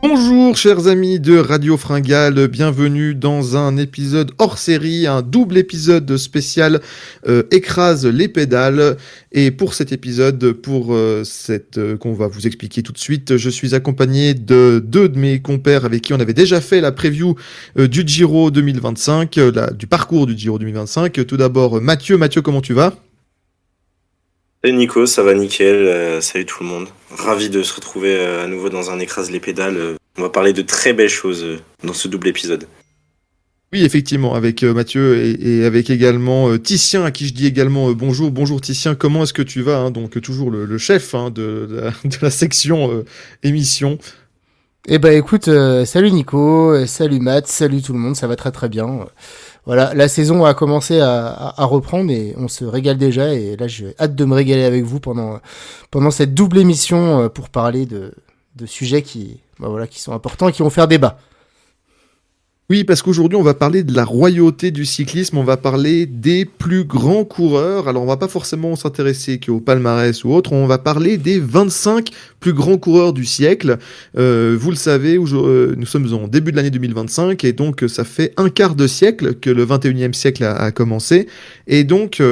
Bonjour chers amis de Radio Fringale, bienvenue dans un épisode hors série, un double épisode spécial Écrase les pédales. Et pour cet épisode, qu'on va vous expliquer tout de suite, je suis accompagné de deux de mes compères avec qui on avait déjà fait la preview du Giro 2025, du parcours du Giro 2025. Tout d'abord Mathieu, comment tu vas ? Salut Nico, ça va nickel, salut tout le monde. Ravi de se retrouver à nouveau dans un Écrase les pédales. On va parler de très belles choses dans ce double épisode. Oui, effectivement, avec Mathieu et avec également Titien, à qui je dis également bonjour. Bonjour Titien, comment est-ce que tu vas, hein, donc toujours le chef de la section émission. Eh ben écoute, salut Nico, salut Matt, salut tout le monde, ça va très très bien. Voilà, la saison a commencé à reprendre et on se régale déjà. Et là, j'ai hâte de me régaler avec vous pendant cette double émission pour parler de sujets qui sont importants et qui vont faire débat. Oui, parce qu'aujourd'hui, on va parler de la royauté du cyclisme, on va parler des plus grands coureurs. Alors, on va pas forcément s'intéresser qu'au palmarès ou autre, on va parler des 25 plus grands coureurs du siècle. Vous le savez, nous sommes en début de l'année 2025, et donc ça fait un quart de siècle que le 21e siècle a commencé. Et donc,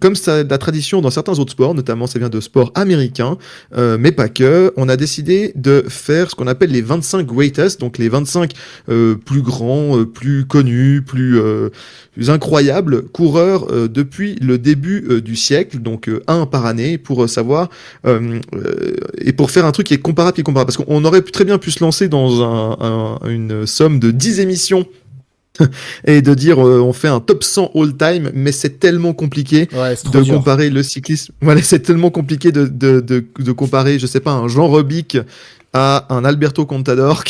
comme ça la tradition dans certains autres sports, notamment ça vient de sports américains, mais pas que, on a décidé de faire ce qu'on appelle les 25 greatest, donc les 25 plus grands, plus connus, plus incroyables coureurs depuis le début du siècle, donc un par année, pour savoir et pour faire un truc qui est comparable, parce qu'on aurait très bien pu se lancer dans une somme de 10 émissions et de dire on fait un top 100 all-time, mais c'est tellement compliqué de comparer le cyclisme. Voilà, c'est tellement compliqué de comparer, je sais pas, un Jean Robic à un Alberto Contador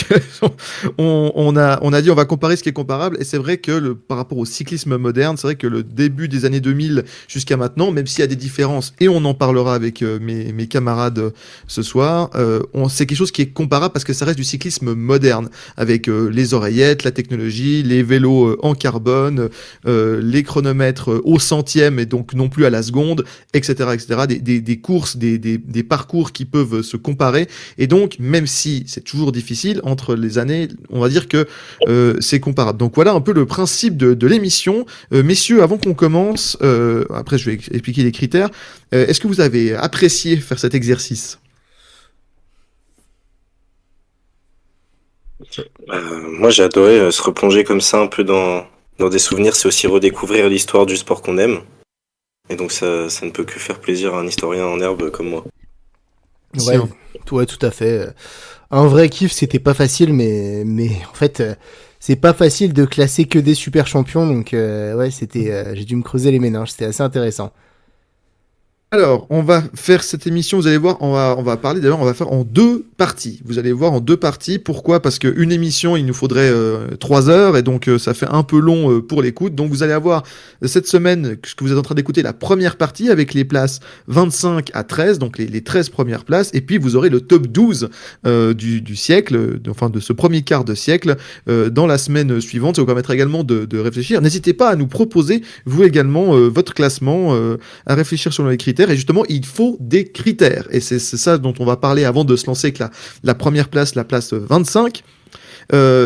on a dit on va comparer ce qui est comparable. Et c'est vrai que par rapport au cyclisme moderne, c'est vrai que le début des années 2000 jusqu'à maintenant, même s'il y a des différences, et on en parlera avec mes camarades ce soir, c'est quelque chose qui est comparable parce que ça reste du cyclisme moderne, avec les oreillettes, la technologie, les vélos en carbone, les chronomètres au centième et donc non plus à la seconde, etc. Des courses, des parcours qui peuvent se comparer. Et donc, même si c'est toujours difficile, entre les années, on va dire que c'est comparable. Donc voilà un peu le principe de l'émission. Messieurs, avant qu'on commence, après je vais expliquer les critères, est-ce que vous avez apprécié faire cet exercice ? Moi j'ai adoré se replonger comme ça un peu dans des souvenirs, c'est aussi redécouvrir l'histoire du sport qu'on aime. Et donc ça ne peut que faire plaisir à un historien en herbe comme moi. Ouais, tout à fait. Un vrai kiff, c'était pas facile, mais en fait, c'est pas facile de classer que des super champions, donc j'ai dû me creuser les méninges, c'était assez intéressant. Alors, on va faire cette émission, vous allez voir, on va parler, d'ailleurs, on va faire en deux parties. Vous allez voir en deux parties. Pourquoi ? Parce qu'une émission, il nous faudrait 3 heures, et donc ça fait un peu long pour l'écoute. Donc vous allez avoir cette semaine, ce que vous êtes en train d'écouter, la première partie avec les places 25 à 13, donc les 13 premières places, et puis vous aurez le top 12 du siècle, de ce premier quart de siècle, dans la semaine suivante. Ça vous permettra également de réfléchir. N'hésitez pas à nous proposer, vous également, votre classement, à réfléchir sur les critères. Et justement, il faut des critères. Et c'est ça dont on va parler avant de se lancer avec la première place, la place 25.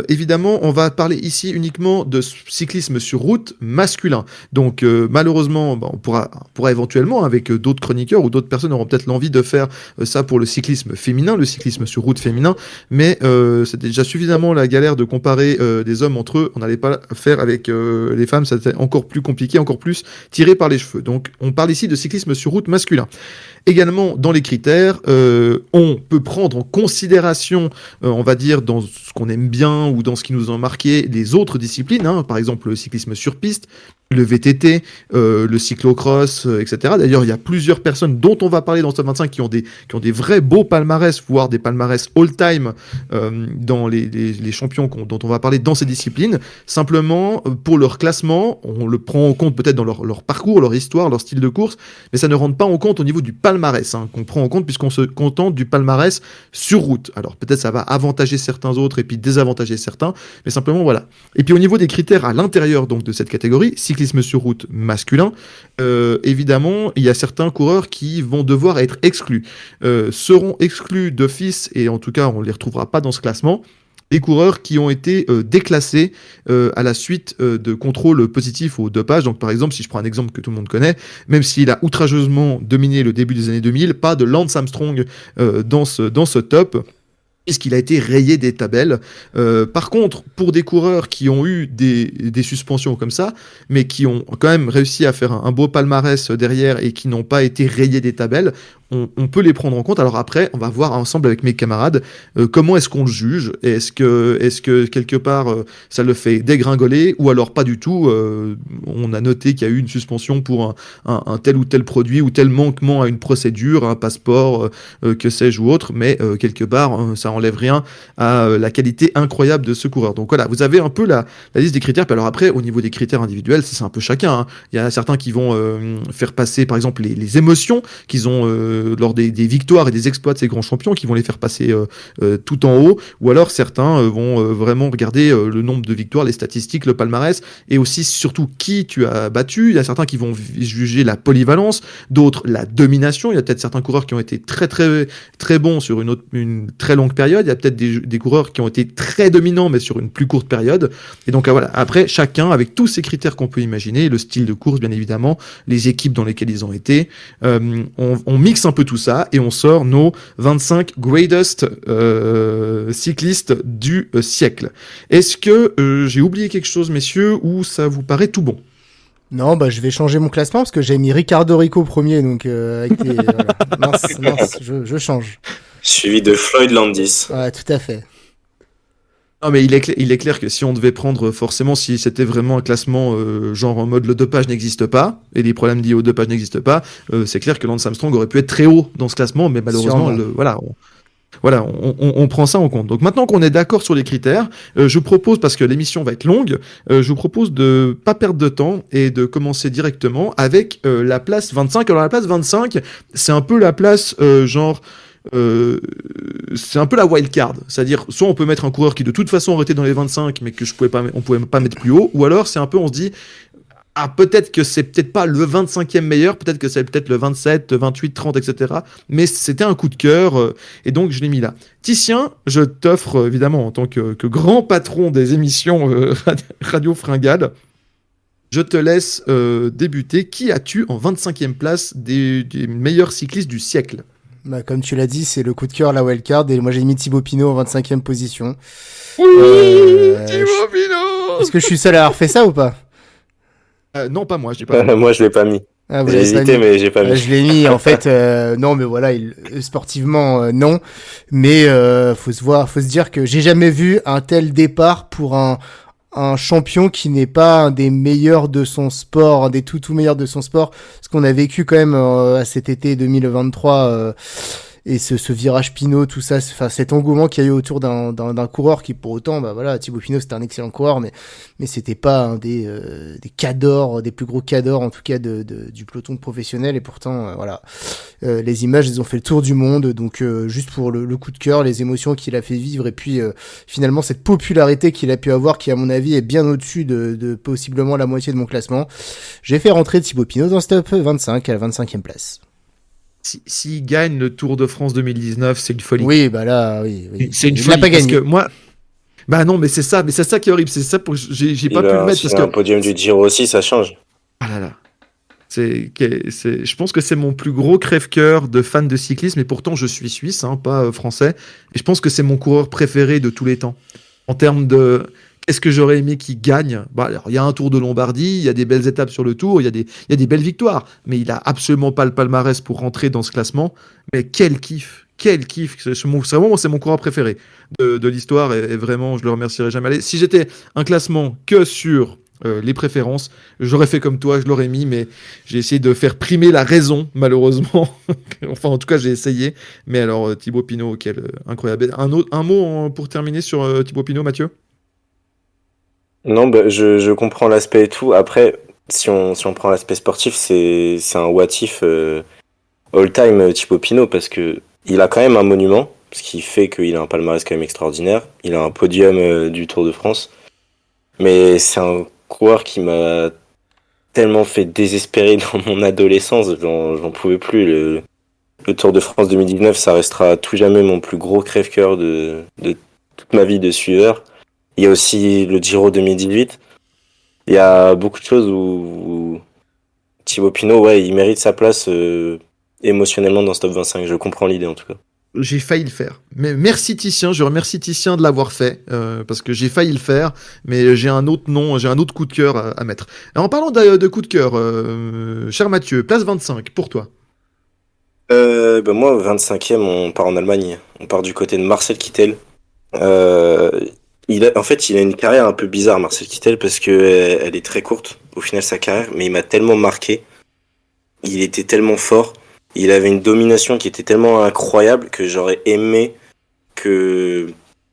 Évidemment, on va parler ici uniquement de cyclisme sur route masculin. Donc malheureusement, on pourra éventuellement, avec d'autres chroniqueurs ou d'autres personnes auront peut-être l'envie de faire ça pour le cyclisme féminin, le cyclisme sur route féminin, mais c'était déjà suffisamment la galère de comparer des hommes entre eux. On n'allait pas faire avec les femmes, ça c'était encore plus compliqué, encore plus tiré par les cheveux. Donc on parle ici de cyclisme sur route masculin. Également, dans les critères, on peut prendre en considération, on va dire, dans ce qu'on aime bien ou dans ce qui nous a marqué, les autres disciplines, hein, par exemple le cyclisme sur piste, le VTT, le cyclocross, etc. D'ailleurs, il y a plusieurs personnes dont on va parler dans ce top 25 qui ont des vrais beaux palmarès, voire des palmarès all-time dans les champions dont on va parler dans ces disciplines. Simplement, pour leur classement, on le prend en compte peut-être dans leur parcours, leur histoire, leur style de course, mais ça ne rentre pas en compte au niveau du palmarès, hein, qu'on prend en compte puisqu'on se contente du palmarès sur route. Alors peut-être ça va avantager certains autres et puis désavantager certains, mais simplement voilà. Et puis au niveau des critères à l'intérieur donc de cette catégorie, cyclisme cyclisme sur route masculin, évidemment, il y a certains coureurs qui vont devoir être exclus. Seront exclus d'office, et en tout cas, on ne les retrouvera pas dans ce classement, des coureurs qui ont été déclassés à la suite de contrôles positifs au dopage. Donc par exemple, si je prends un exemple que tout le monde connaît, même s'il a outrageusement dominé le début des années 2000, pas de Lance Armstrong dans ce top, puisqu'il a été rayé des tabelles. Par contre, pour des coureurs qui ont eu des suspensions comme ça, mais qui ont quand même réussi à faire un beau palmarès derrière et qui n'ont pas été rayés des tabelles, on peut les prendre en compte. Alors après, on va voir ensemble avec mes camarades comment est-ce qu'on le juge. Est-ce que quelque part ça le fait dégringoler, ou alors pas du tout. On a noté qu'il y a eu une suspension pour un tel ou tel produit ou tel manquement à une procédure, un passeport, que sais-je ou autre, mais quelque part ça enlève rien à la qualité incroyable de ce coureur. Donc voilà, vous avez un peu la liste des critères. Puis alors après, au niveau des critères individuels, c'est un peu chacun, hein. Il y a certains qui vont faire passer par exemple les émotions qu'ils ont lors des victoires et des exploits de ces grands champions, qui vont les faire passer tout en haut, ou alors certains vont vraiment regarder le nombre de victoires, les statistiques, le palmarès, et aussi surtout qui tu as battu. Il y a certains qui vont juger la polyvalence, d'autres la domination. Il y a peut-être certains coureurs qui ont été très très très bons sur une très longue période. Il y a peut-être des coureurs qui ont été très dominants mais sur une plus courte période. Et donc voilà, après chacun avec tous ces critères qu'on peut imaginer, le style de course bien évidemment, les équipes dans lesquelles ils ont été, on mixe un peu tout ça et on sort nos 25 greatest cyclistes du siècle. Est-ce que j'ai oublié quelque chose, messieurs, ou ça vous paraît tout bon? Non, bah je vais changer mon classement parce que j'ai mis Ricardo Rico premier, donc avec les, voilà. Mince, je change. Suivi de Floyd Landis. Ouais, tout à fait. Non, mais il est clair que si on devait prendre, forcément, si c'était vraiment un classement genre en mode le dopage n'existe pas, et les problèmes liés au dopage n'existent pas, c'est clair que Lance Armstrong aurait pu être très haut dans ce classement, mais malheureusement, on prend ça en compte. Donc maintenant qu'on est d'accord sur les critères, je vous propose, parce que l'émission va être longue, je vous propose de pas perdre de temps et de commencer directement avec la place 25. Alors la place 25, c'est un peu la place c'est un peu la wild card, c'est-à-dire soit on peut mettre un coureur qui de toute façon aurait été dans les 25 mais que on pouvait pas mettre plus haut, ou alors c'est un peu, on se dit peut-être que c'est peut-être pas le 25e meilleur, peut-être que c'est peut-être le 27, 28, 30, etc. Mais c'était un coup de cœur et donc je l'ai mis là. Titien, je t'offre évidemment en tant que grand patron des émissions Radio Fringale, je te laisse débuter. Qui as-tu en 25e place des meilleurs cyclistes du siècle? Bah, comme tu l'as dit, c'est le coup de cœur, la wildcard, et moi j'ai mis Thibaut Pinot en 25e position. Oui, Thibaut Pinot. Est-ce que je suis seul à avoir fait ça ou pas? Non, pas moi, je l'ai pas. Moi, je l'ai pas mis. Ah, j'ai hésité, mais j'ai pas mis. Je l'ai mis, en fait, non, mais voilà, sportivement, non. Mais faut se dire que j'ai jamais vu un tel départ pour un champion qui n'est pas un des meilleurs de son sport, un des tout meilleurs de son sport, ce qu'on a vécu quand même à cet été 2023, et ce virage Pinot, tout ça, enfin cet engouement qu'il y a eu autour d'un coureur qui, pour autant, bah voilà, Thibaut Pinot c'était un excellent coureur, mais c'était pas un des cadors, des plus gros cadors en tout cas du peloton professionnel, et pourtant voilà, les images ils ont fait le tour du monde, donc juste pour le coup de cœur, les émotions qu'il a fait vivre, et puis finalement cette popularité qu'il a pu avoir, qui à mon avis est bien au-dessus de possiblement la moitié de mon classement. J'ai fait rentrer Thibaut Pinot dans ce top 25 à la 25e place. S'il gagne le Tour de France 2019, c'est une folie. Oui, bah là, oui. C'est une folie. Il n'a pas gagné. Parce que moi, bah non, mais c'est ça qui est horrible. C'est ça pour j'ai pas pu le mettre parce que un podium du Giro aussi, ça change. Ah là là. Je pense que c'est mon plus gros crève-cœur de fan de cyclisme, et pourtant je suis suisse, hein, pas français. Et je pense que c'est mon coureur préféré de tous les temps. En termes de est-ce que j'aurais aimé qu'il gagne? Bah, alors, il y a un Tour de Lombardie, il y a des belles étapes sur le Tour, il y a des belles victoires, mais il a absolument pas le palmarès pour rentrer dans ce classement. Mais quel kiff! C'est mon coureur préféré de l'histoire, et vraiment, je le remercierai jamais. Allez, si j'étais un classement que sur les préférences, j'aurais fait comme toi, je l'aurais mis, mais j'ai essayé de faire primer la raison, malheureusement. Enfin, en tout cas, j'ai essayé. Mais alors, Thibaut Pinot, quel incroyable. Un mot pour terminer sur Thibaut Pinot, Mathieu? Non, bah, je comprends l'aspect et tout. Après, si on prend l'aspect sportif, c'est un what if all-time Thibaut Pinot, parce que il a quand même un monument, ce qui fait qu'il a un palmarès quand même extraordinaire. Il a un podium du Tour de France. Mais c'est un coureur qui m'a tellement fait désespérer dans mon adolescence, j'en pouvais plus. Le Tour de France 2019, ça restera à tout jamais mon plus gros crève-cœur de toute ma vie de suiveur. Il y a aussi le Giro 2018. Il y a beaucoup de choses où Thibaut Pinot, ouais, il mérite sa place émotionnellement dans ce top 25. Je comprends l'idée en tout cas. J'ai failli le faire. Mais merci Titien, je remercie Titien de l'avoir fait, parce que j'ai failli le faire, mais j'ai un autre nom, j'ai un autre coup de cœur à mettre. Alors, en parlant de coup de cœur, cher Mathieu, place 25, pour toi. Moi, au 25e, on part en Allemagne. On part du côté de Marcel Kittel. Euh, en fait, il a une carrière un peu bizarre, Marcel Kittel, parce que elle est très courte, au final, sa carrière, mais il m'a tellement marqué. Il était tellement fort. Il avait une domination qui était tellement incroyable que j'aurais aimé que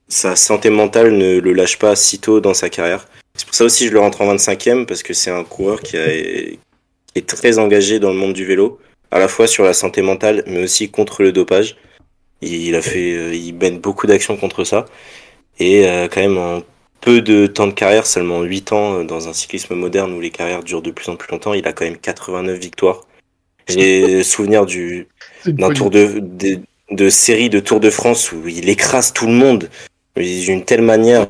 sa santé mentale ne le lâche pas si tôt dans sa carrière. C'est pour ça aussi que je le rentre en 25e, parce que c'est un coureur qui est très engagé dans le monde du vélo, à la fois sur la santé mentale, mais aussi contre le dopage. Il mène beaucoup d'actions contre ça. Et quand même, en peu de temps de carrière, seulement 8 ans dans un cyclisme moderne où les carrières durent de plus en plus longtemps, il a quand même 89 victoires. J'ai souvenir d'un de série de Tour de France où il écrase tout le monde d'une telle manière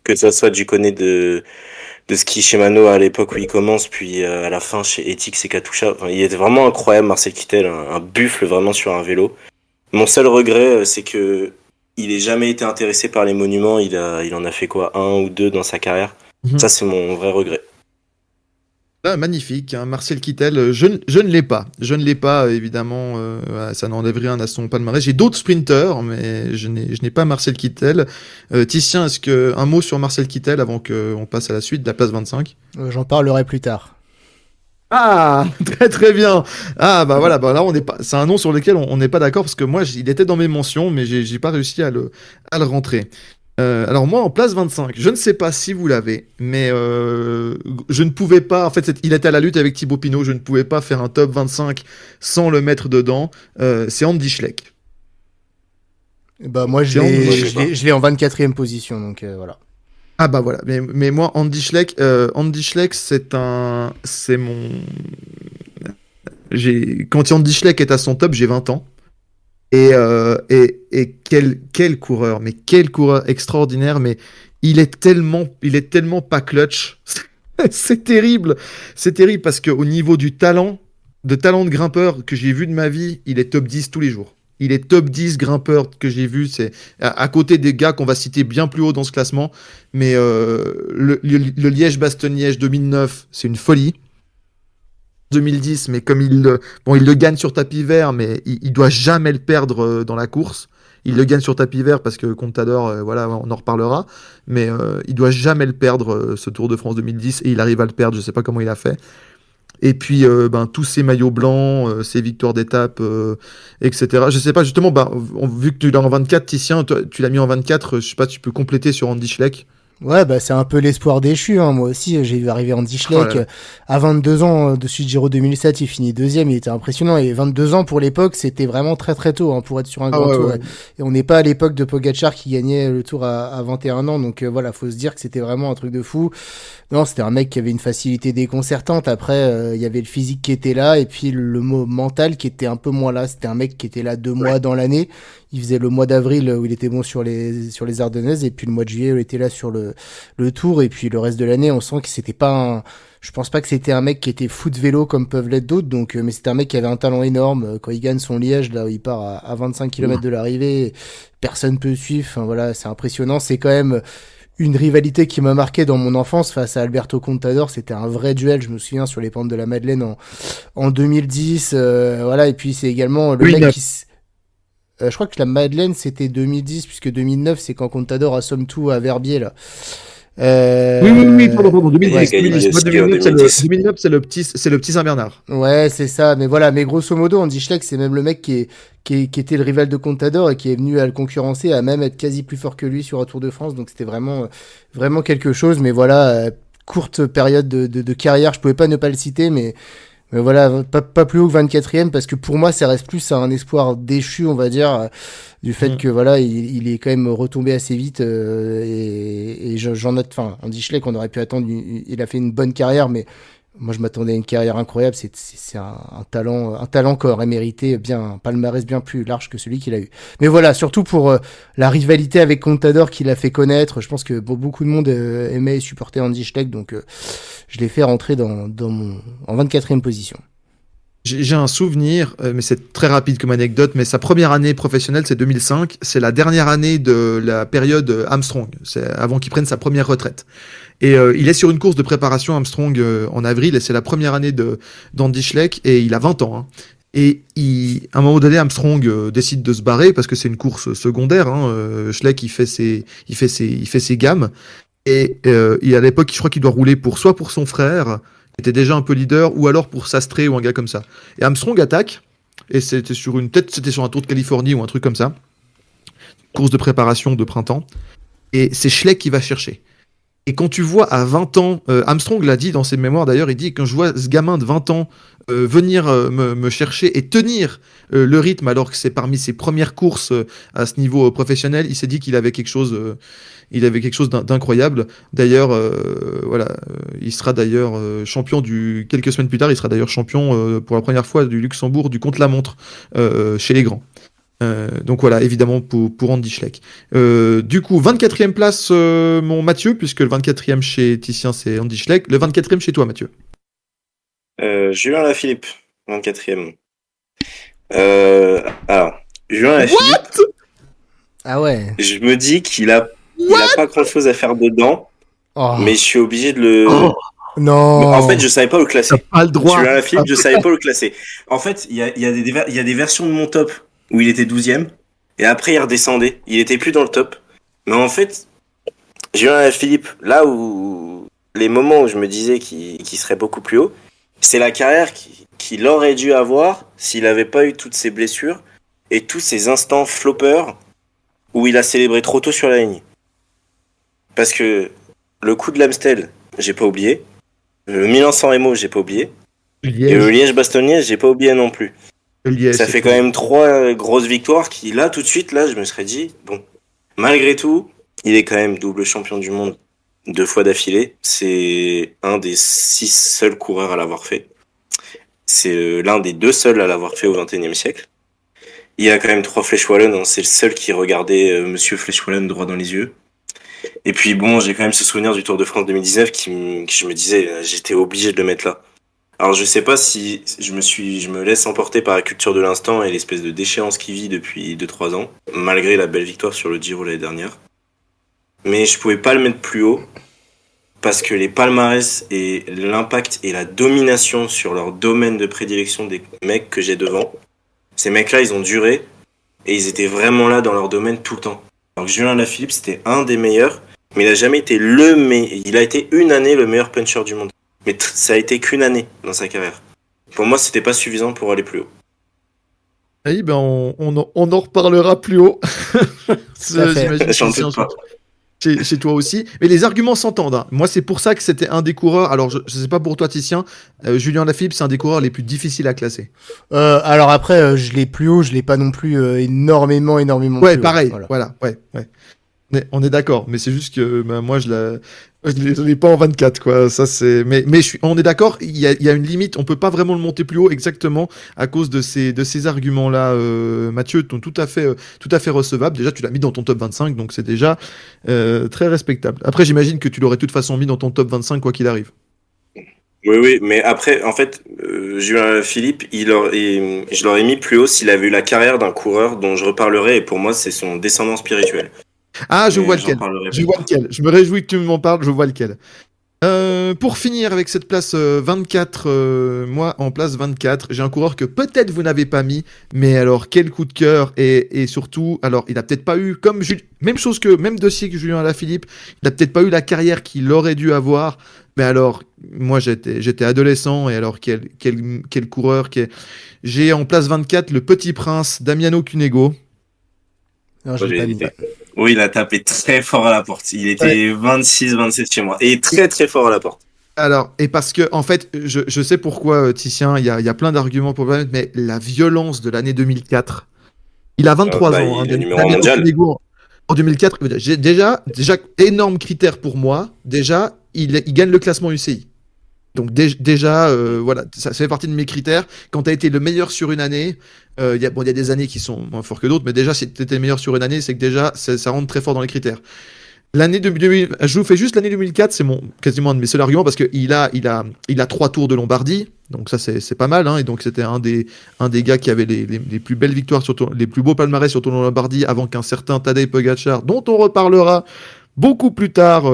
que ça soit du côté de ski chez Mano à l'époque où il commence, puis à la fin chez Ethics et Katusha. Enfin, il était vraiment incroyable, Marcel Kittel, un buffle vraiment sur un vélo. Mon seul regret, c'est que il ait jamais été intéressé par les monuments. Il en a fait quoi, 1 ou 2 dans sa carrière. Ça, c'est mon vrai regret. Ah, magnifique, hein, Marcel Kittel, je ne l'ai pas. Je ne l'ai pas, évidemment, ça n'enlève rien à son palmarès. J'ai d'autres sprinteurs, mais je n'ai pas Marcel Kittel. Titien, un mot sur Marcel Kittel avant qu'on passe à la suite de la place 25? J'en parlerai plus tard. Ah, très très bien. Ah bah voilà, bah là c'est un nom sur lequel on n'est pas d'accord parce que moi il était dans mes mentions, mais j'ai pas réussi à le rentrer. Alors moi en place 25, je ne sais pas si vous l'avez, mais je ne pouvais pas. En fait, il était à la lutte avec Thibaut Pinot, je ne pouvais pas faire un top 25 sans le mettre dedans. C'est Andy Schleck. Bah moi je l'ai en 24e position, donc voilà. Ah bah voilà, mais moi Andy Schleck, quand Andy Schleck est à son top, j'ai 20 ans. Et quel coureur, mais quel coureur extraordinaire, mais il est tellement pas clutch. C'est terrible parce qu'au niveau du talent de grimpeur que j'ai vu de ma vie, il est top 10 tous les jours. Il est top 10 grimpeur que j'ai vu, c'est à côté des gars qu'on va citer bien plus haut dans ce classement. Mais le Liège-Bastogne-Liège 2009, c'est une folie. 2010, mais comme il le gagne sur tapis vert, mais il doit jamais le perdre dans la course. Il le gagne sur tapis vert parce que Contador, voilà, on en reparlera, mais il doit jamais le perdre ce Tour de France 2010 et il arrive à le perdre, je sais pas comment il a fait. Et puis tous ces maillots blancs, ces victoires d'étape, etc. Je sais pas justement, vu que tu l'as en 24, Titien, toi, tu l'as mis en 24, je sais pas, tu peux compléter sur Andy Schleck. Ouais, bah c'est un peu l'espoir déchu, hein. Moi aussi, j'ai vu arriver Andy Schleck à 22 ans dessus de Giro 2007, il finit deuxième, il était impressionnant. Et 22 ans pour l'époque, c'était vraiment très très tôt, hein, pour être sur un grand tour. Ouais. Et on n'est pas à l'époque de Pogacar qui gagnait le Tour à 21 ans, donc voilà, faut se dire que c'était vraiment un truc de fou. Non, c'était un mec qui avait une facilité déconcertante. Après, il y avait le physique qui était là, et puis le mental qui était un peu moins là. C'était un mec qui était là 2 mois dans l'année. Il faisait le mois d'avril où il était bon sur les Ardennaises, et puis le mois de juillet où il était là sur le Tour, et puis le reste de l'année, on sent que c'était pas je pense pas que c'était un mec qui était fou de vélo comme peuvent l'être d'autres, donc, mais c'était un mec qui avait un talent énorme. Quand il gagne son Liège, là où il part à 25 km de l'arrivée, personne peut suivre. Enfin voilà, c'est impressionnant. C'est quand même une rivalité qui m'a marqué dans mon enfance face à Alberto Contador. C'était un vrai duel, je me souviens, sur les pentes de la Madeleine en 2010. Voilà, et puis c'est également le mec qui... je crois que la Madeleine c'était 2010, puisque 2009 c'est quand Contador assomme tout à Verbier là. Oui, pardon, 2010, ouais, 2009 c'est le petit Saint-Bernard. Ouais, c'est ça, mais voilà, mais grosso modo, Andy Schleck, c'est même le mec qui était le rival de Contador et qui est venu à le concurrencer, à même être quasi plus fort que lui sur un Tour de France, donc c'était vraiment quelque chose. Mais voilà, courte période de carrière, je pouvais pas ne pas le citer, mais voilà, pas plus haut que 24e, parce que pour moi, ça reste plus un espoir déchu, on va dire, du fait que voilà, il est quand même retombé assez vite, et j'en note, enfin, Andy Schleck, on aurait pu attendre, il a fait une bonne carrière, mais Moi, je m'attendais à une carrière incroyable. C'est un talent qui aurait mérité un palmarès bien plus large que celui qu'il a eu. Mais voilà, surtout pour la rivalité avec Contador qu'il a fait connaître. Je pense que beaucoup de monde aimait et supportait Andy Schleck, donc je l'ai fait rentrer en 24e position. J'ai un souvenir, mais c'est très rapide comme anecdote, mais sa première année professionnelle, c'est 2005. C'est la dernière année de la période Armstrong. C'est avant qu'il prenne sa première retraite. Et il est sur une course de préparation Armstrong en avril, et c'est la première année d'Andy Schleck, et il a 20 ans. Hein. Et à un moment donné, Armstrong décide de se barrer parce que c'est une course secondaire. Hein. Schleck, il fait ses gammes. Et à l'époque, je crois qu'il doit rouler soit pour son frère, qui était déjà un peu leader, ou alors pour Sastre ou un gars comme ça. Et Armstrong attaque, et c'était sur un Tour de Californie ou un truc comme ça. Course de préparation de printemps. Et c'est Schleck qui va chercher. Et quand tu vois à 20 ans, Armstrong l'a dit dans ses mémoires d'ailleurs, il dit quand je vois ce gamin de 20 ans venir me chercher et tenir le rythme alors que c'est parmi ses premières courses à ce niveau professionnel, il s'est dit qu'il avait quelque chose, d'incroyable. D'ailleurs, voilà, il sera d'ailleurs champion quelques semaines plus tard, il sera d'ailleurs champion pour la première fois du Luxembourg du contre-la-montre chez les grands. Donc voilà, évidemment pour Andy Schleck. Du coup, 24e place, mon Mathieu, puisque le 24e chez Titien, c'est Andy Schleck. Le 24e chez toi, Mathieu. Julien Lafilippe, 24e. Alors, Julien Lafilippe. Ah ouais. Je me dis qu'il a pas grand chose à faire dedans, mais je suis obligé de le. Non. En fait, je savais pas le classer. T'as pas le droit. Julien Lafilippe, je savais pas le classer. En fait, il y a des versions de mon top où il était 12e, et après il redescendait. Il était plus dans le top. Mais en fait, Julien Lafilippe, là où les moments où je me disais qu'il serait beaucoup plus haut, c'est la carrière qu'il aurait dû avoir s'il avait pas eu toutes ces blessures et tous ces instants floppers où il a célébré trop tôt sur la ligne. Parce que le coup de l'Amstel, j'ai pas oublié. Le Milan-San Remo, j'ai pas oublié. Liège. Et le Liège-Bastogne-Liège, j'ai pas oublié non plus. Liège, ça fait quand même 3 grosses victoires qui, là, tout de suite, là, je me serais dit, bon, malgré tout, il est quand même double champion du monde 2 fois d'affilée. C'est un des 6 seuls coureurs à l'avoir fait. C'est l'un des 2 seuls à l'avoir fait au XXIe siècle. Il y a quand même 3 Flèches Wallonnes, hein. C'est le seul qui regardait Monsieur Flèche Wallonne droit dans les yeux. Et puis bon, j'ai quand même ce souvenir du Tour de France 2019 qui je me disais, j'étais obligé de le mettre là. Alors je sais pas si je me laisse emporter par la culture de l'instant et l'espèce de déchéance qu'il vit depuis 2-3 ans, malgré la belle victoire sur le Giro l'année dernière. Mais je pouvais pas le mettre plus haut, parce que les palmarès et l'impact et la domination sur leur domaine de prédilection des mecs que j'ai devant, ces mecs-là, ils ont duré, et ils étaient vraiment là dans leur domaine tout le temps. Alors que Julien Lafilippe, c'était un des meilleurs, mais il a jamais été il a été une année le meilleur puncher du monde. Mais ça a été qu'une année dans sa carrière. Pour moi, c'était pas suffisant pour aller plus haut. Oui, ben on en reparlera plus haut. J'imagine chez toi aussi. Mais les arguments s'entendent. Hein. Moi, c'est pour ça que c'était un des coureurs. Alors, je sais pas pour toi, Titien. Julien Lafilippe, c'est un des coureurs les plus difficiles à classer. Alors après, je l'ai plus haut, je l'ai pas non plus énormément Ouais, plus pareil. haut. Voilà. Ouais. On est d'accord. Mais c'est juste que moi, je l'ai pas en 24, quoi. Ça, c'est. Mais on est d'accord. Il y a une limite. On peut pas vraiment le monter plus haut exactement à cause de ces arguments-là. Mathieu, tout à fait recevable. Déjà, tu l'as mis dans ton top 25, donc c'est déjà très respectable. Après, j'imagine que tu l'aurais de toute façon mis dans ton top 25 quoi qu'il arrive. Oui, mais après, en fait, Julien Philippe, je l'aurais mis plus haut s'il avait eu la carrière d'un coureur dont je reparlerai. Et pour moi, c'est son descendant spirituel. Ah, je vois lequel. Je me réjouis que tu m'en parles, je vois lequel. Pour finir avec cette place 24, moi en place 24, j'ai un coureur que peut-être vous n'avez pas mis, mais alors quel coup de cœur et surtout, alors il a peut-être pas eu, même dossier que Julien Alaphilippe, il a peut-être pas eu la carrière qu'il aurait dû avoir, mais alors moi j'étais adolescent et alors quel coureur j'ai en place 24 le petit prince Damiano Cunego. Non, je l'ai pas mis. Oui, il a tapé très fort à la porte. Il était 26-27 chez moi. Et très très fort à la porte. Alors, et parce que, en fait, je sais pourquoi, Titien, il y a plein d'arguments pour le mettre, mais la violence de l'année 2004. Il a 23 ans. Il est numéro 1 mondial. En 2004, déjà, énorme critère pour moi. Déjà, il gagne le classement UCI. Donc déjà, voilà, ça fait partie de mes critères. Quand tu as été le meilleur sur une année, il y a des années qui sont moins forts que d'autres, mais déjà, si tu étais le meilleur sur une année, c'est que déjà, ça rentre très fort dans les critères. L'année 2000, je vous fais juste l'année 2004, c'est quasiment un de mes seuls arguments parce qu'il a 3 tours de Lombardie, donc ça c'est pas mal, hein, et donc c'était un des gars qui avait les plus belles victoires, les plus beaux palmarès sur Tour de Lombardie avant qu'un certain Tadej Pogačar, dont on reparlera beaucoup plus tard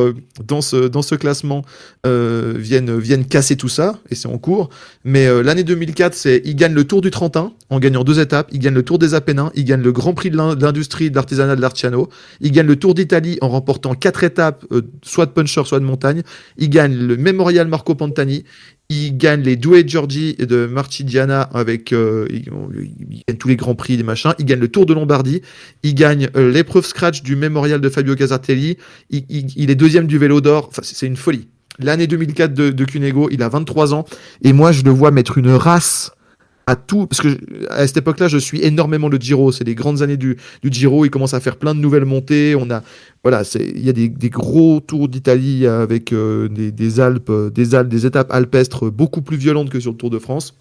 dans ce classement, viennent casser tout ça, et c'est en cours. Mais l'année 2004, il gagne le Tour du Trentin en gagnant 2 étapes, il gagne le Tour des Apennins, il gagne le Grand Prix de l'industrie de l'artisanat de l'Arciano, il gagne le Tour d'Italie en remportant 4 étapes, soit de puncher, soit de montagne, il gagne le Memorial Marco Pantani, il gagne les Due Giorgi de Marchigiana il gagne tous les grands prix, les machins. Il gagne le Tour de Lombardie. Il gagne l'épreuve scratch du Memorial de Fabio Casartelli. Il est deuxième du Vélo d'Or. Enfin, c'est une folie. L'année 2004 de Cunego, il a 23 ans. Et moi, je le vois mettre une race à tout. Parce que à cette époque-là, je suis énormément le Giro. C'est les grandes années du Giro. Il commence à faire plein de nouvelles montées. Il y a des gros tours d'Italie avec des Alpes, des étapes alpestres beaucoup plus violentes que sur le Tour de France.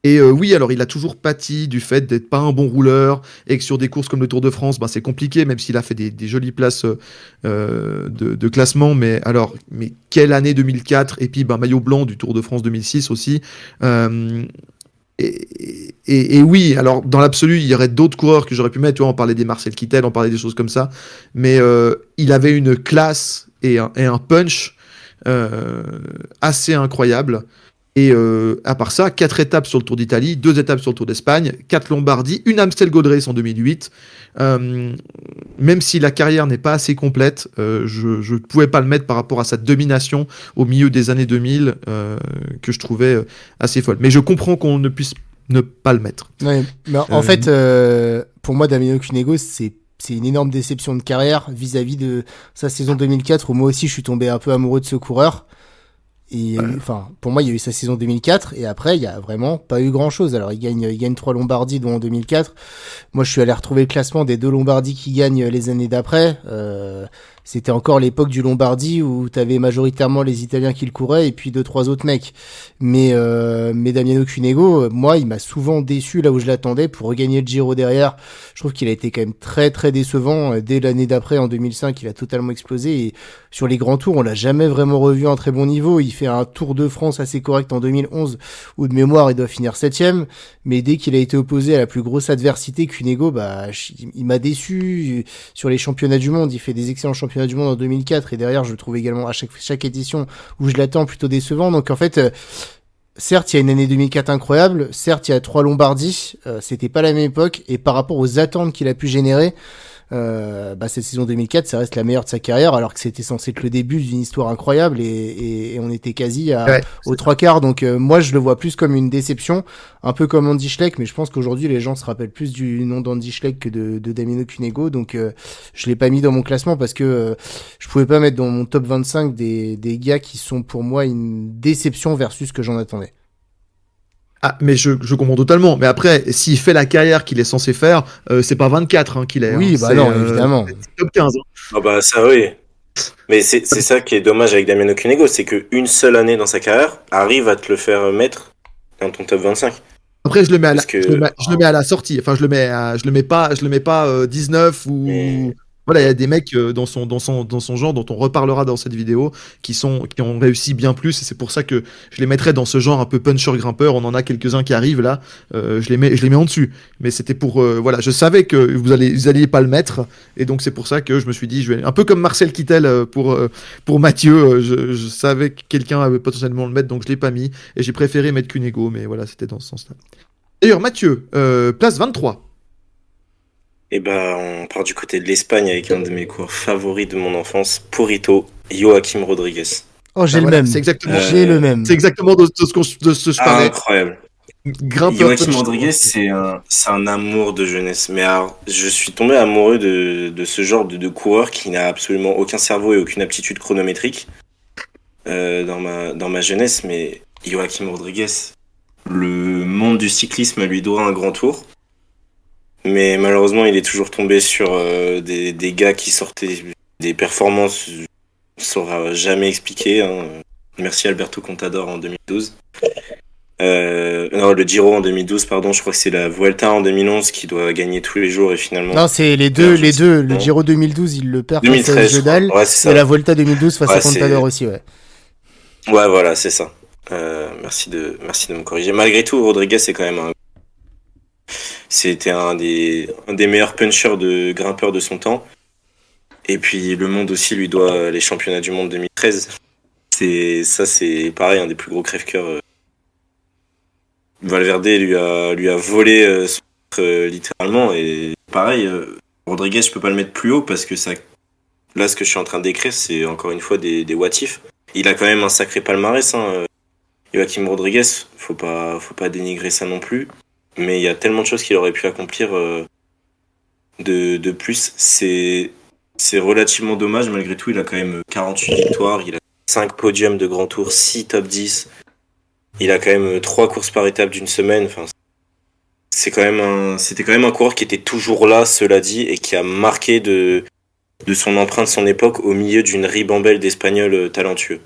Et oui, alors il a toujours pâti du fait d'être pas un bon rouleur et que sur des courses comme le Tour de France, c'est compliqué, même s'il a fait des jolies places de classement. Mais quelle année 2004, et puis maillot blanc du Tour de France 2006 aussi. Et oui, alors dans l'absolu, il y aurait d'autres coureurs que j'aurais pu mettre. Tu vois, on parlait des Marcel Kittel, on parlait des choses comme ça. Mais il avait une classe et un punch assez incroyable. Et à part ça, 4 étapes sur le Tour d'Italie, 2 étapes sur le Tour d'Espagne, 4 Lombardie, une Amstel Gold Race en 2008. Même si la carrière n'est pas assez complète, je ne pouvais pas le mettre par rapport à sa domination au milieu des années 2000, que je trouvais assez folle. Mais je comprends qu'on ne puisse ne pas le mettre. Ouais, mais en fait, pour moi, Damiano Cunego, c'est une énorme déception de carrière vis-à-vis de sa saison 2004, où moi aussi je suis tombé un peu amoureux de ce coureur. Et pour moi, il y a eu sa saison 2004 et après, il y a vraiment pas eu grand chose. Alors, il gagne 3 Lombardies, dont en 2004. Moi, je suis allé retrouver le classement des 2 Lombardies qui gagnent les années d'après. C'était encore l'époque du Lombardie où t'avais majoritairement les Italiens qui le couraient et puis 2-3 autres mecs. Mais Damiano Cunego, moi, il m'a souvent déçu là où je l'attendais pour regagner le Giro derrière. Je trouve qu'il a été quand même très très décevant. Dès l'année d'après, en 2005, il a totalement explosé et sur les grands tours, on l'a jamais vraiment revu à un très bon niveau. Il fait un Tour de France assez correct en 2011 où de mémoire, il doit finir 7ème. Mais dès qu'il a été opposé à la plus grosse adversité, Cunego, il m'a déçu. Sur les championnats du monde, il fait des excellents championnats du monde en 2004 et derrière je le trouve également à chaque édition où je l'attends plutôt décevant. Donc en fait certes il y a une année 2004 incroyable, certes il y a 3 Lombardies, c'était pas la même époque et par rapport aux attentes qu'il a pu générer, cette saison 2004 ça reste la meilleure de sa carrière alors que c'était censé être le début d'une histoire incroyable et on était quasi aux 3/4. Donc moi je le vois plus comme une déception, un peu comme Andy Schleck, mais je pense qu'aujourd'hui les gens se rappellent plus du nom d'Andy Schleck que de Damiano Cunego. Donc je l'ai pas mis dans mon classement parce que je pouvais pas mettre dans mon top 25 des gars qui sont pour moi une déception versus ce que j'en attendais. Ah, mais je comprends totalement. Mais après, s'il fait la carrière qu'il est censé faire, c'est pas 24 qu'il est. Oui, non, évidemment. C'est top 15. Ah bah ça oui. Mais c'est ça qui est dommage avec Damiano Cunego, c'est qu'une seule année dans sa carrière arrive à te le faire mettre dans ton top 25. Après, je le mets à la sortie. Enfin, je le mets pas 19 ou. Mais... Voilà, il y a des mecs dans son genre dont on reparlera dans cette vidéo qui ont réussi bien plus et c'est pour ça que je les mettrais dans ce genre un peu puncher grimpeur. On en a quelques-uns qui arrivent là, je les mets en dessus. Mais c'était pour je savais que vous alliez pas le mettre et donc c'est pour ça que je me suis dit un peu comme Marcel Kittel pour Mathieu. Je savais que quelqu'un avait potentiellement le mettre donc je l'ai pas mis et j'ai préféré mettre Cunego, mais voilà, c'était dans ce sens-là. D'ailleurs Mathieu, place 23. Et on part du côté de l'Espagne avec un de mes coureurs favoris de mon enfance, Purito, Joaquim Rodriguez. Oh, j'ai le même. C'est exactement. J'ai le même. C'est exactement de ce que je parlais. Incroyable. Joaquim Rodriguez, c'est un amour de jeunesse. Mais alors, je suis tombé amoureux de ce genre de coureur qui n'a absolument aucun cerveau et aucune aptitude chronométrique dans ma jeunesse. Mais Joaquim Rodriguez, le monde du cyclisme lui doit un grand tour. Mais malheureusement, il est toujours tombé sur des gars qui sortaient des performances, on ne saura jamais expliquer. Merci Alberto Contador en 2012. Non, le Giro en 2012, pardon, je crois que c'est la Vuelta en 2011 qui doit gagner tous les jours et finalement. Non, c'est les deux. Le Giro 2012, il le perd face à 2013, je Gedal. crois. Ouais, c'est ça. Et la Volta 2012 face Ouais, à Contador aussi, ouais. Ouais, voilà, c'est ça. Merci de me corriger. Malgré tout, Rodriguez c'est quand même c'était un des meilleurs punchers de grimpeurs de son temps. Et puis le monde aussi lui doit les championnats du monde 2013. C'est pareil, un des plus gros crève-cœurs. Valverde lui a volé son titre, littéralement, et pareil, Rodriguez je peux pas le mettre plus haut parce que ça, là ce que je suis en train de décrire c'est encore une fois des what if. Il a quand même un sacré palmarès, hein. Joaquim Rodriguez, faut pas dénigrer ça non plus, mais il y a tellement de choses qu'il aurait pu accomplir de plus. C'est relativement dommage. Malgré tout, il a quand même 48 victoires, il a 5 podiums de grand tour, 6 top 10. Il a quand même 3 courses par étape d'une semaine. Enfin, c'était quand même un coureur qui était toujours là, cela dit, et qui a marqué de son empreinte son époque au milieu d'une ribambelle d'Espagnols talentueux.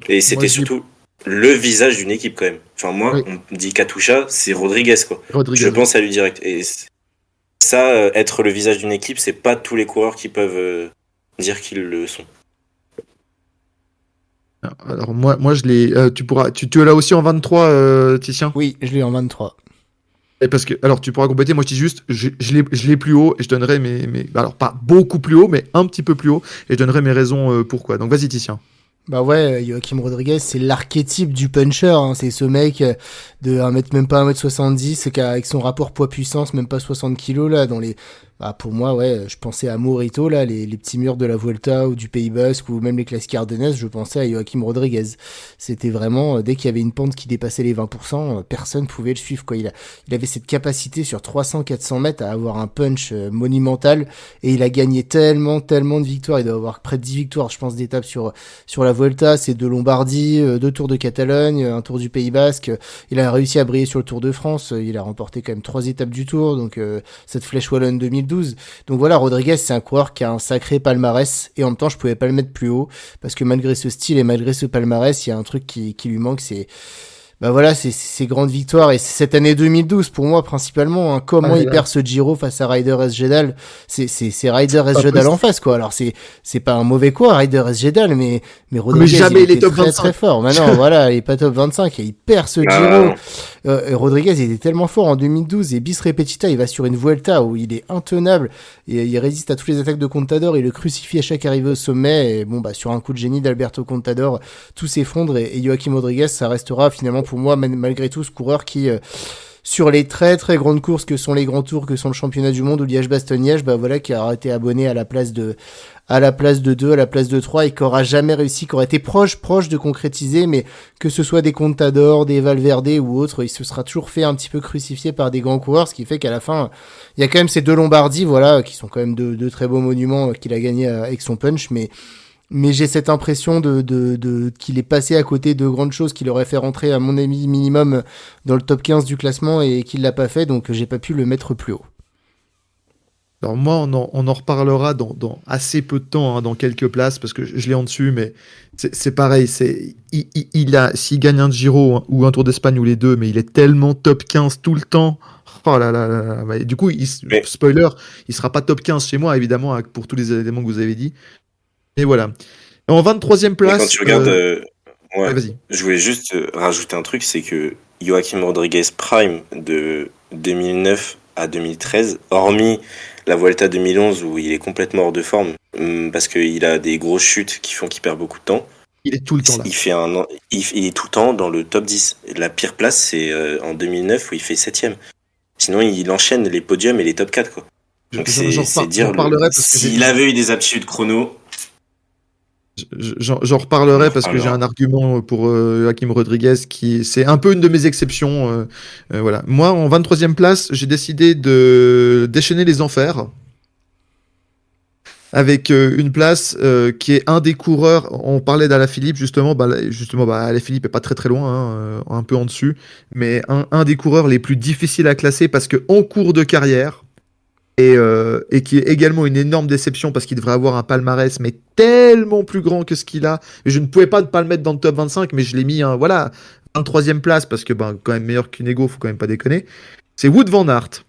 Et c'était surtout le visage d'une équipe quand même. Enfin, moi, oui. On me dit Katusha, c'est Rodriguez, quoi. Je pense à lui direct. Et ça, être le visage d'une équipe, c'est pas tous les coureurs qui peuvent dire qu'ils le sont. Alors moi je l'ai. Tu l'as aussi en 23, Titien ? Oui, je l'ai en 23. Et parce que, alors tu pourras compléter, moi je dis juste, je l'ai plus haut et je donnerai mes. Alors pas beaucoup plus haut, mais un petit peu plus haut, et je donnerai mes raisons pourquoi. Donc vas-y, Titien. Bah ouais, Joaquim Rodriguez, c'est l'archétype du puncher, hein. C'est ce mec de 1m, même pas 1m70, qui a, avec son rapport poids-puissance, même pas 60 kilos, là, dans les... Bah, pour moi, ouais, je pensais à Morito, là, les petits murs de la Vuelta ou du Pays Basque ou même les classiques ardennaises, je pensais à Joaquim Rodriguez. C'était vraiment, dès qu'il y avait une pente qui dépassait les 20%, personne pouvait le suivre, quoi. Il avait cette capacité sur 300-400 mètres à avoir un punch monumental, et il a gagné tellement de victoires. Il doit avoir près de 10 victoires, je pense, d'étapes sur la Vuelta. C'est 2 Lombardie, 2 Tours de Catalogne, un Tour du Pays Basque. Il a réussi à briller sur le Tour de France. Il a remporté quand même 3 étapes du Tour, donc cette Flèche Wallonne 2012. Donc voilà, Rodriguez, c'est un coureur qui a un sacré palmarès, et en même temps, je pouvais pas le mettre plus haut, parce que malgré ce style et malgré ce palmarès, il y a un truc qui lui manque, c'est... Bah voilà, c'est ces grandes victoires, et c'est cette année 2012 pour moi principalement, hein. Comment il perd ce Giro face à Ryder S. Gedal, c'est Ryder S. Gedal en face, quoi. Alors c'est pas un mauvais quoi, Ryder S. Gedal, mais Rodriguez, jamais il était top très 25. très fort. Maintenant voilà, il est pas top 25 et il perd ce Giro. Rodriguez, il était tellement fort en 2012, et bis repetita, il va sur une Vuelta où il est intenable et il résiste à toutes les attaques de Contador, il le crucifie à chaque arrivée au sommet, et bon bah sur un coup de génie d'Alberto Contador, tout s'effondre, et Joaquim Rodriguez, ça restera finalement pour moi, malgré tout, ce coureur qui, sur les très très grandes courses que sont les grands tours, que sont le championnat du monde ou Liège-Bastogne-Liège, bah voilà, qui a été abonné à la place de 2, à la place de 3, et qui aura jamais réussi, qui aurait été proche de concrétiser, mais que ce soit des Contador, des Valverde ou autres, il se sera toujours fait un petit peu crucifier par des grands coureurs, ce qui fait qu'à la fin, il y a quand même ces 2 Lombardie, voilà, qui sont quand même deux très beaux monuments qu'il a gagné avec son punch, mais j'ai cette impression qu'il est passé à côté de grandes choses qu'il aurait fait rentrer, à mon avis, minimum dans le top 15 du classement, et qu'il l'a pas fait, donc j'ai pas pu le mettre plus haut. Alors moi, on en reparlera dans assez peu de temps, hein, dans quelques places, parce que je l'ai en dessus, mais c'est pareil. S'il gagne un Giro, hein, ou un Tour d'Espagne, ou les deux, mais il est tellement top 15 tout le temps. Oh là là là là. Du coup, spoiler, il sera pas top 15 chez moi, évidemment, pour tous les éléments que vous avez dit. Et voilà. En 23e place... Mais quand tu regardes... ouais, vas-y. Je voulais juste rajouter un truc, c'est que Joaquim Rodriguez Prime de 2009 à 2013, hormis la Vuelta 2011 où il est complètement hors de forme, parce qu'il a des grosses chutes qui font qu'il perd beaucoup de temps. Il est tout le temps là. Il est tout le temps dans le top 10. La pire place, c'est en 2009 où il fait 7ème. Sinon, il enchaîne les podiums et les top 4, quoi. Donc c'est dire, s'il avait eu des aptitudes chrono... J'en reparlerai parce que j'ai un argument pour Joaquim Rodriguez c'est un peu une de mes exceptions. Voilà. Moi, en 23e place, j'ai décidé de déchaîner les enfers avec une place qui est un des coureurs. On parlait d'Alaphilippe justement. Alaphilippe est pas très très loin, hein, un peu en dessus, mais un des coureurs les plus difficiles à classer parce que en cours de carrière, et qui est également une énorme déception parce qu'il devrait avoir un palmarès mais tellement plus grand que ce qu'il a. Et je ne pouvais pas ne pas le mettre dans le top 25, mais je l'ai mis, voilà, 23e place parce que quand même meilleur qu'Unego, faut quand même pas déconner. C'est Wout van Aert.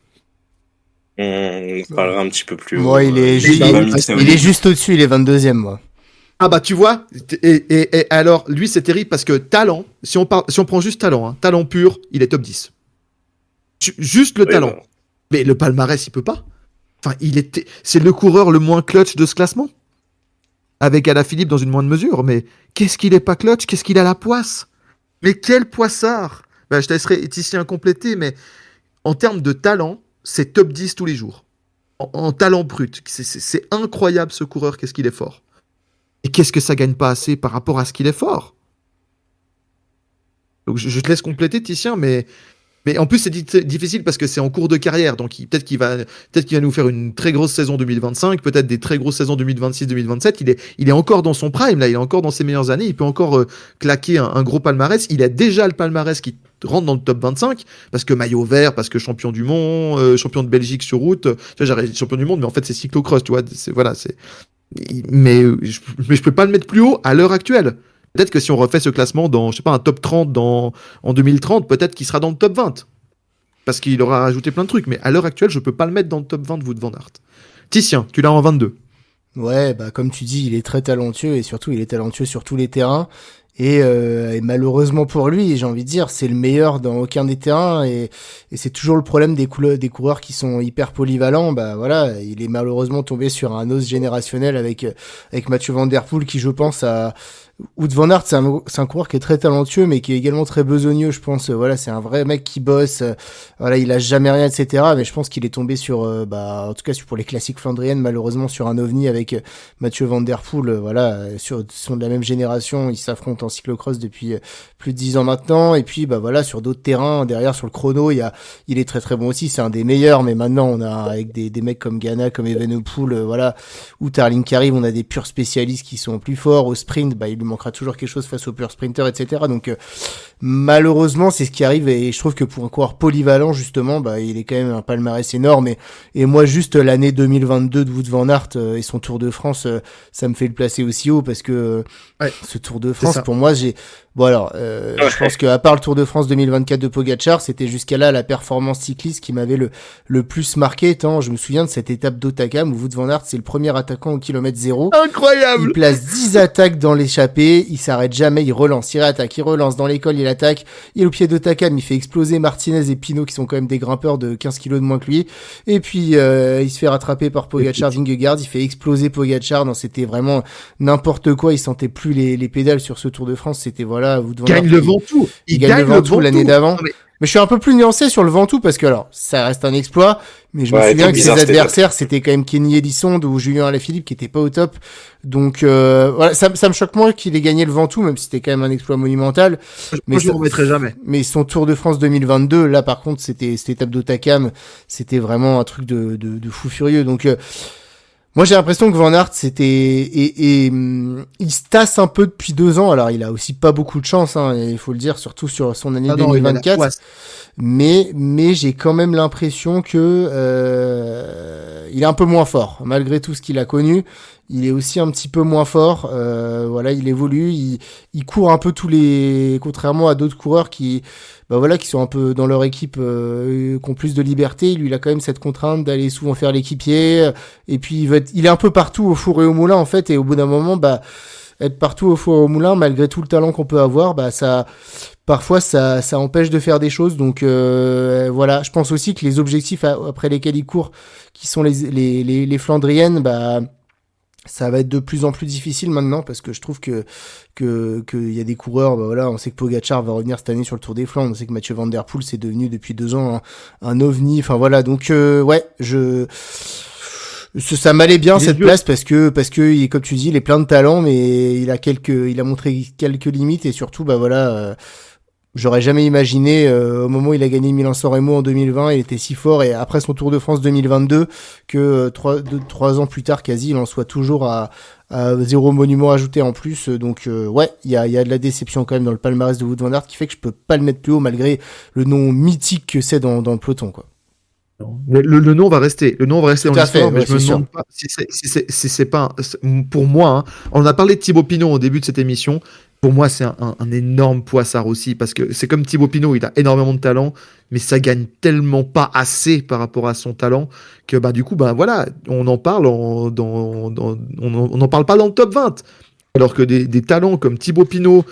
On parlera un petit peu plus haut. Moi, il est juste au-dessus, il est 22e, moi. Ah bah tu vois, et alors lui c'est terrible parce que talent, si on prend juste talent, hein, talent pur, il est top 10. Juste le talent. Bah. Mais le palmarès, il peut pas. Enfin, c'est le coureur le moins clutch de ce classement. Avec Alaphilippe dans une moindre mesure. Mais qu'est-ce qu'il est pas clutch? Qu'est-ce qu'il a la poisse? Mais quel poissard! Bah, je te laisserai Titien compléter, mais en termes de talent, c'est top 10 tous les jours. En talent brut. C'est incroyable ce coureur, qu'est-ce qu'il est fort. Et qu'est-ce que ça gagne pas assez par rapport à ce qu'il est fort? Donc je te laisse compléter, Titien, mais en plus, c'est difficile parce que c'est en cours de carrière. Donc, peut-être qu'il va nous faire une très grosse saison 2025, peut-être des très grosses saisons 2026-2027. Il est encore dans son prime, là. Il est encore dans ses meilleures années. Il peut encore claquer un gros palmarès. Il a déjà le palmarès qui rentre dans le top 25 parce que maillot vert, parce que champion du monde, champion de Belgique sur route. J'arrive champion du monde, mais en fait, c'est cyclocross, tu vois. Mais je peux pas le mettre plus haut à l'heure actuelle. Peut-être que si on refait ce classement dans, je sais pas, un top 30 en 2030, peut-être qu'il sera dans le top 20. Parce qu'il aura rajouté plein de trucs. Mais à l'heure actuelle, je peux pas le mettre dans le top 20 de Wout van Aert. Titien, tu l'as en 22. Ouais, bah comme tu dis, il est très talentueux et surtout, il est talentueux sur tous les terrains. Et malheureusement pour lui, j'ai envie de dire, c'est le meilleur dans aucun des terrains et c'est toujours le problème des coureurs qui sont hyper polyvalents. Bah voilà, il est malheureusement tombé sur un os générationnel avec Mathieu Van Der Poel qui, je pense, Wout van Aert, c'est un coureur qui est très talentueux, mais qui est également très besogneux, je pense. Voilà, c'est un vrai mec qui bosse. Voilà, il a jamais rien, etc. Mais je pense qu'il est tombé sur, en tout cas, pour les classiques flandriennes, malheureusement, sur un ovni avec Mathieu Van Der Poel. Voilà, sont de la même génération. Ils s'affrontent en cyclocross depuis plus de 10 ans maintenant. Et puis, voilà, sur d'autres terrains, derrière, sur le chrono, il est très très bon aussi. C'est un des meilleurs. Mais maintenant, on a, avec des mecs comme Ghana, comme Evenepoel, voilà, ou Tarling qui arrive, on a des purs spécialistes qui sont plus forts. Au sprint, il lui manquera toujours quelque chose face aux purs sprinters, etc. Donc malheureusement c'est ce qui arrive et je trouve que pour un coureur polyvalent justement, il est quand même un palmarès énorme et moi juste l'année 2022 de Wout van Aert et son Tour de France, ça me fait le placer aussi haut parce que ce Tour de France pour moi je pense qu'à part le Tour de France 2024 de Pogačar, c'était jusqu'à là la performance cycliste qui m'avait le plus marqué, tant je me souviens de cette étape d'Otakam où Wout van Aert c'est le premier attaquant au kilomètre 0. Incroyable! Il place 10 attaques dans l'échappée, il s'arrête jamais, il relance, il réattaque, il relance dans l'école, il attaque, il est au pied d'Otakam, il fait exploser Martinez et Pinot qui sont quand même des grimpeurs de 15 kilos de moins que lui, et puis il se fait rattraper par Pogačar, Vingegaard, il fait exploser Pogačar, non c'était vraiment n'importe quoi, il sentait plus les pédales sur ce Tour de France, c'était voilà, Wout van Aert, gagne le Ventoux. Il gagne le Ventoux l'année d'avant. Mais je suis un peu plus nuancé sur le Ventoux parce que alors ça reste un exploit, mais je me souviens que ses adversaires c'était quand même Kenny Elissonde ou Julien Alaphilippe qui étaient pas au top. Donc voilà, ça me choque moins qu'il ait gagné le Ventoux, même si c'était quand même un exploit monumental. Moi je le remettrai jamais. Mais son Tour de France 2022, là par contre c'était cette étape d'Otakam, c'était vraiment un truc de fou furieux. Donc moi, j'ai l'impression que Van Aert, il se tasse un peu depuis 2 ans. Alors, il a aussi pas beaucoup de chance, hein, il faut le dire, surtout sur son année 2024. Mais j'ai quand même l'impression que il est un peu moins fort. Malgré tout ce qu'il a connu, il est aussi un petit peu moins fort. Voilà, il évolue, il court un peu contrairement à d'autres coureurs qui sont un peu dans leur équipe, qui ont plus de liberté. Lui, il a quand même cette contrainte d'aller souvent faire l'équipier. Et puis, il est un peu partout au four et au moulin, en fait. Et au bout d'un moment, être partout au four et au moulin, malgré tout le talent qu'on peut avoir, parfois, ça empêche de faire des choses. Donc, voilà. Je pense aussi que les objectifs après lesquels il court, qui sont les Flandriennes, ça va être de plus en plus difficile maintenant parce que je trouve que y a des coureurs, on sait que Pogačar va revenir cette année sur le Tour des Flandres, on sait que Mathieu Van Der Poel c'est devenu depuis 2 ans un ovni, enfin voilà, donc ça m'allait bien cette place parce que comme tu dis, il est plein de talent mais il a montré quelques limites et surtout j'aurais jamais imaginé au moment où il a gagné Milan-San Remo en 2020, il était si fort et après son Tour de France 2022 que 3 ans plus tard quasi, il en soit toujours à 0 monument ajouté en plus. Donc il y a de la déception quand même dans le palmarès de Wout van Aert qui fait que je peux pas le mettre plus haut malgré le nom mythique que c'est dans le peloton quoi. Le nom va rester. Le nom va rester Tout dans à fait, l'histoire, mais ouais, je me c'est sûr. demande pas si c'est pas. Pour moi, hein, on a parlé de Thibaut Pinot au début de cette émission. Pour moi, c'est un énorme poissard aussi, parce que c'est comme Thibaut Pinot, il a énormément de talent, mais ça gagne tellement pas assez par rapport à son talent que bah du coup bah voilà, on en parle on en parle pas dans le top 20. Alors que des talents comme Thibaut Pinot,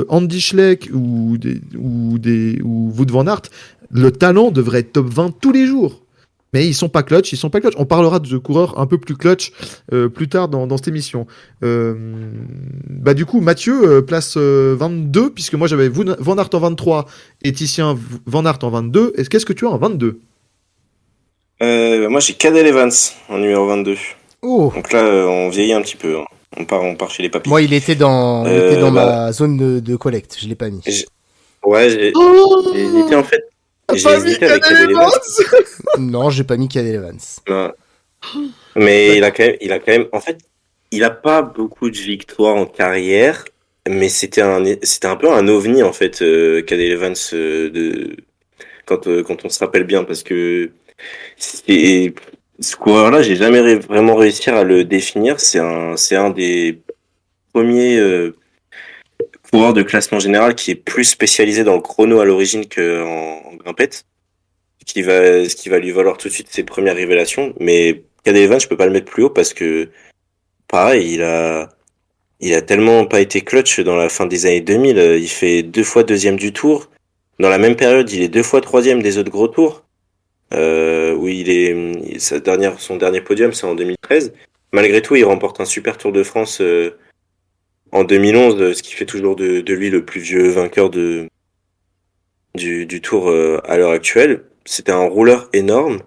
Andy Schleck ou Wout van Aert, le talent devrait être top 20 tous les jours. Mais ils sont pas clutch, ils sont pas clutch. On parlera de coureurs un peu plus clutch plus tard dans cette émission. Bah du coup, Mathieu, place 22, puisque moi j'avais Van Aert en 23 et Titien Van Aert en 22. Qu'est-ce que tu as en 22? Moi, j'ai Cadel Evans en numéro 22. Oh, Donc là, on vieillit un petit peu. Hein. On part chez les papis. moi, il était dans Bah, ma zone de collecte. Je l'ai pas mis. ouais, j'ai hésité en fait. J'ai Pas mis hésité avec Cadel Cadel Evans. Non, j'ai pas mis Cadel Evans. Ouais. Mais il a quand même, en fait, il a pas beaucoup de victoires en carrière, mais c'était un peu un ovni en fait, Cadel Evans quand on se rappelle bien, parce que c'est- ce coureur-là, j'ai jamais vraiment réussi à le définir. C'est un des premiers coureurs de classement général qui est plus spécialisé dans le chrono à l'origine qu'en grimpette, ce qui va lui valoir tout de suite ses premières révélations. Mais Cadel Evans, je peux pas le mettre plus haut parce que pareil, il a tellement pas été clutch dans la fin des années 2000. Il fait 2 fois deuxième du Tour. Dans la même période, il est 2 fois troisième des autres gros tours. Où son dernier podium, c'est en 2013. Malgré tout, il remporte un super Tour de France en 2011, ce qui fait toujours de lui le plus vieux vainqueur du Tour à l'heure actuelle. C'était un rouleur énorme,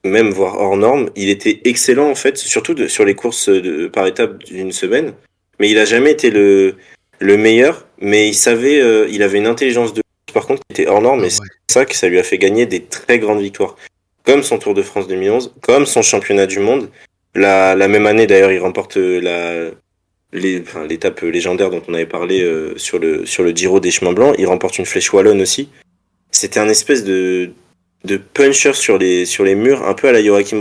même voire hors norme. Il était excellent en fait, surtout sur les courses par étapes d'une semaine. Mais il a jamais été le meilleur. Mais il avait une intelligence de course, par contre, qui était hors norme. Ah Et c'est ouais. ça que ça lui a fait gagner des très grandes victoires, comme son Tour de France 2011, comme son championnat du monde. La même année d'ailleurs, il remporte l'étape légendaire dont on avait parlé sur le Giro des Chemins Blancs. Il remporte une flèche wallonne aussi. C'était un espèce de puncher sur les murs, un peu à la Joachim,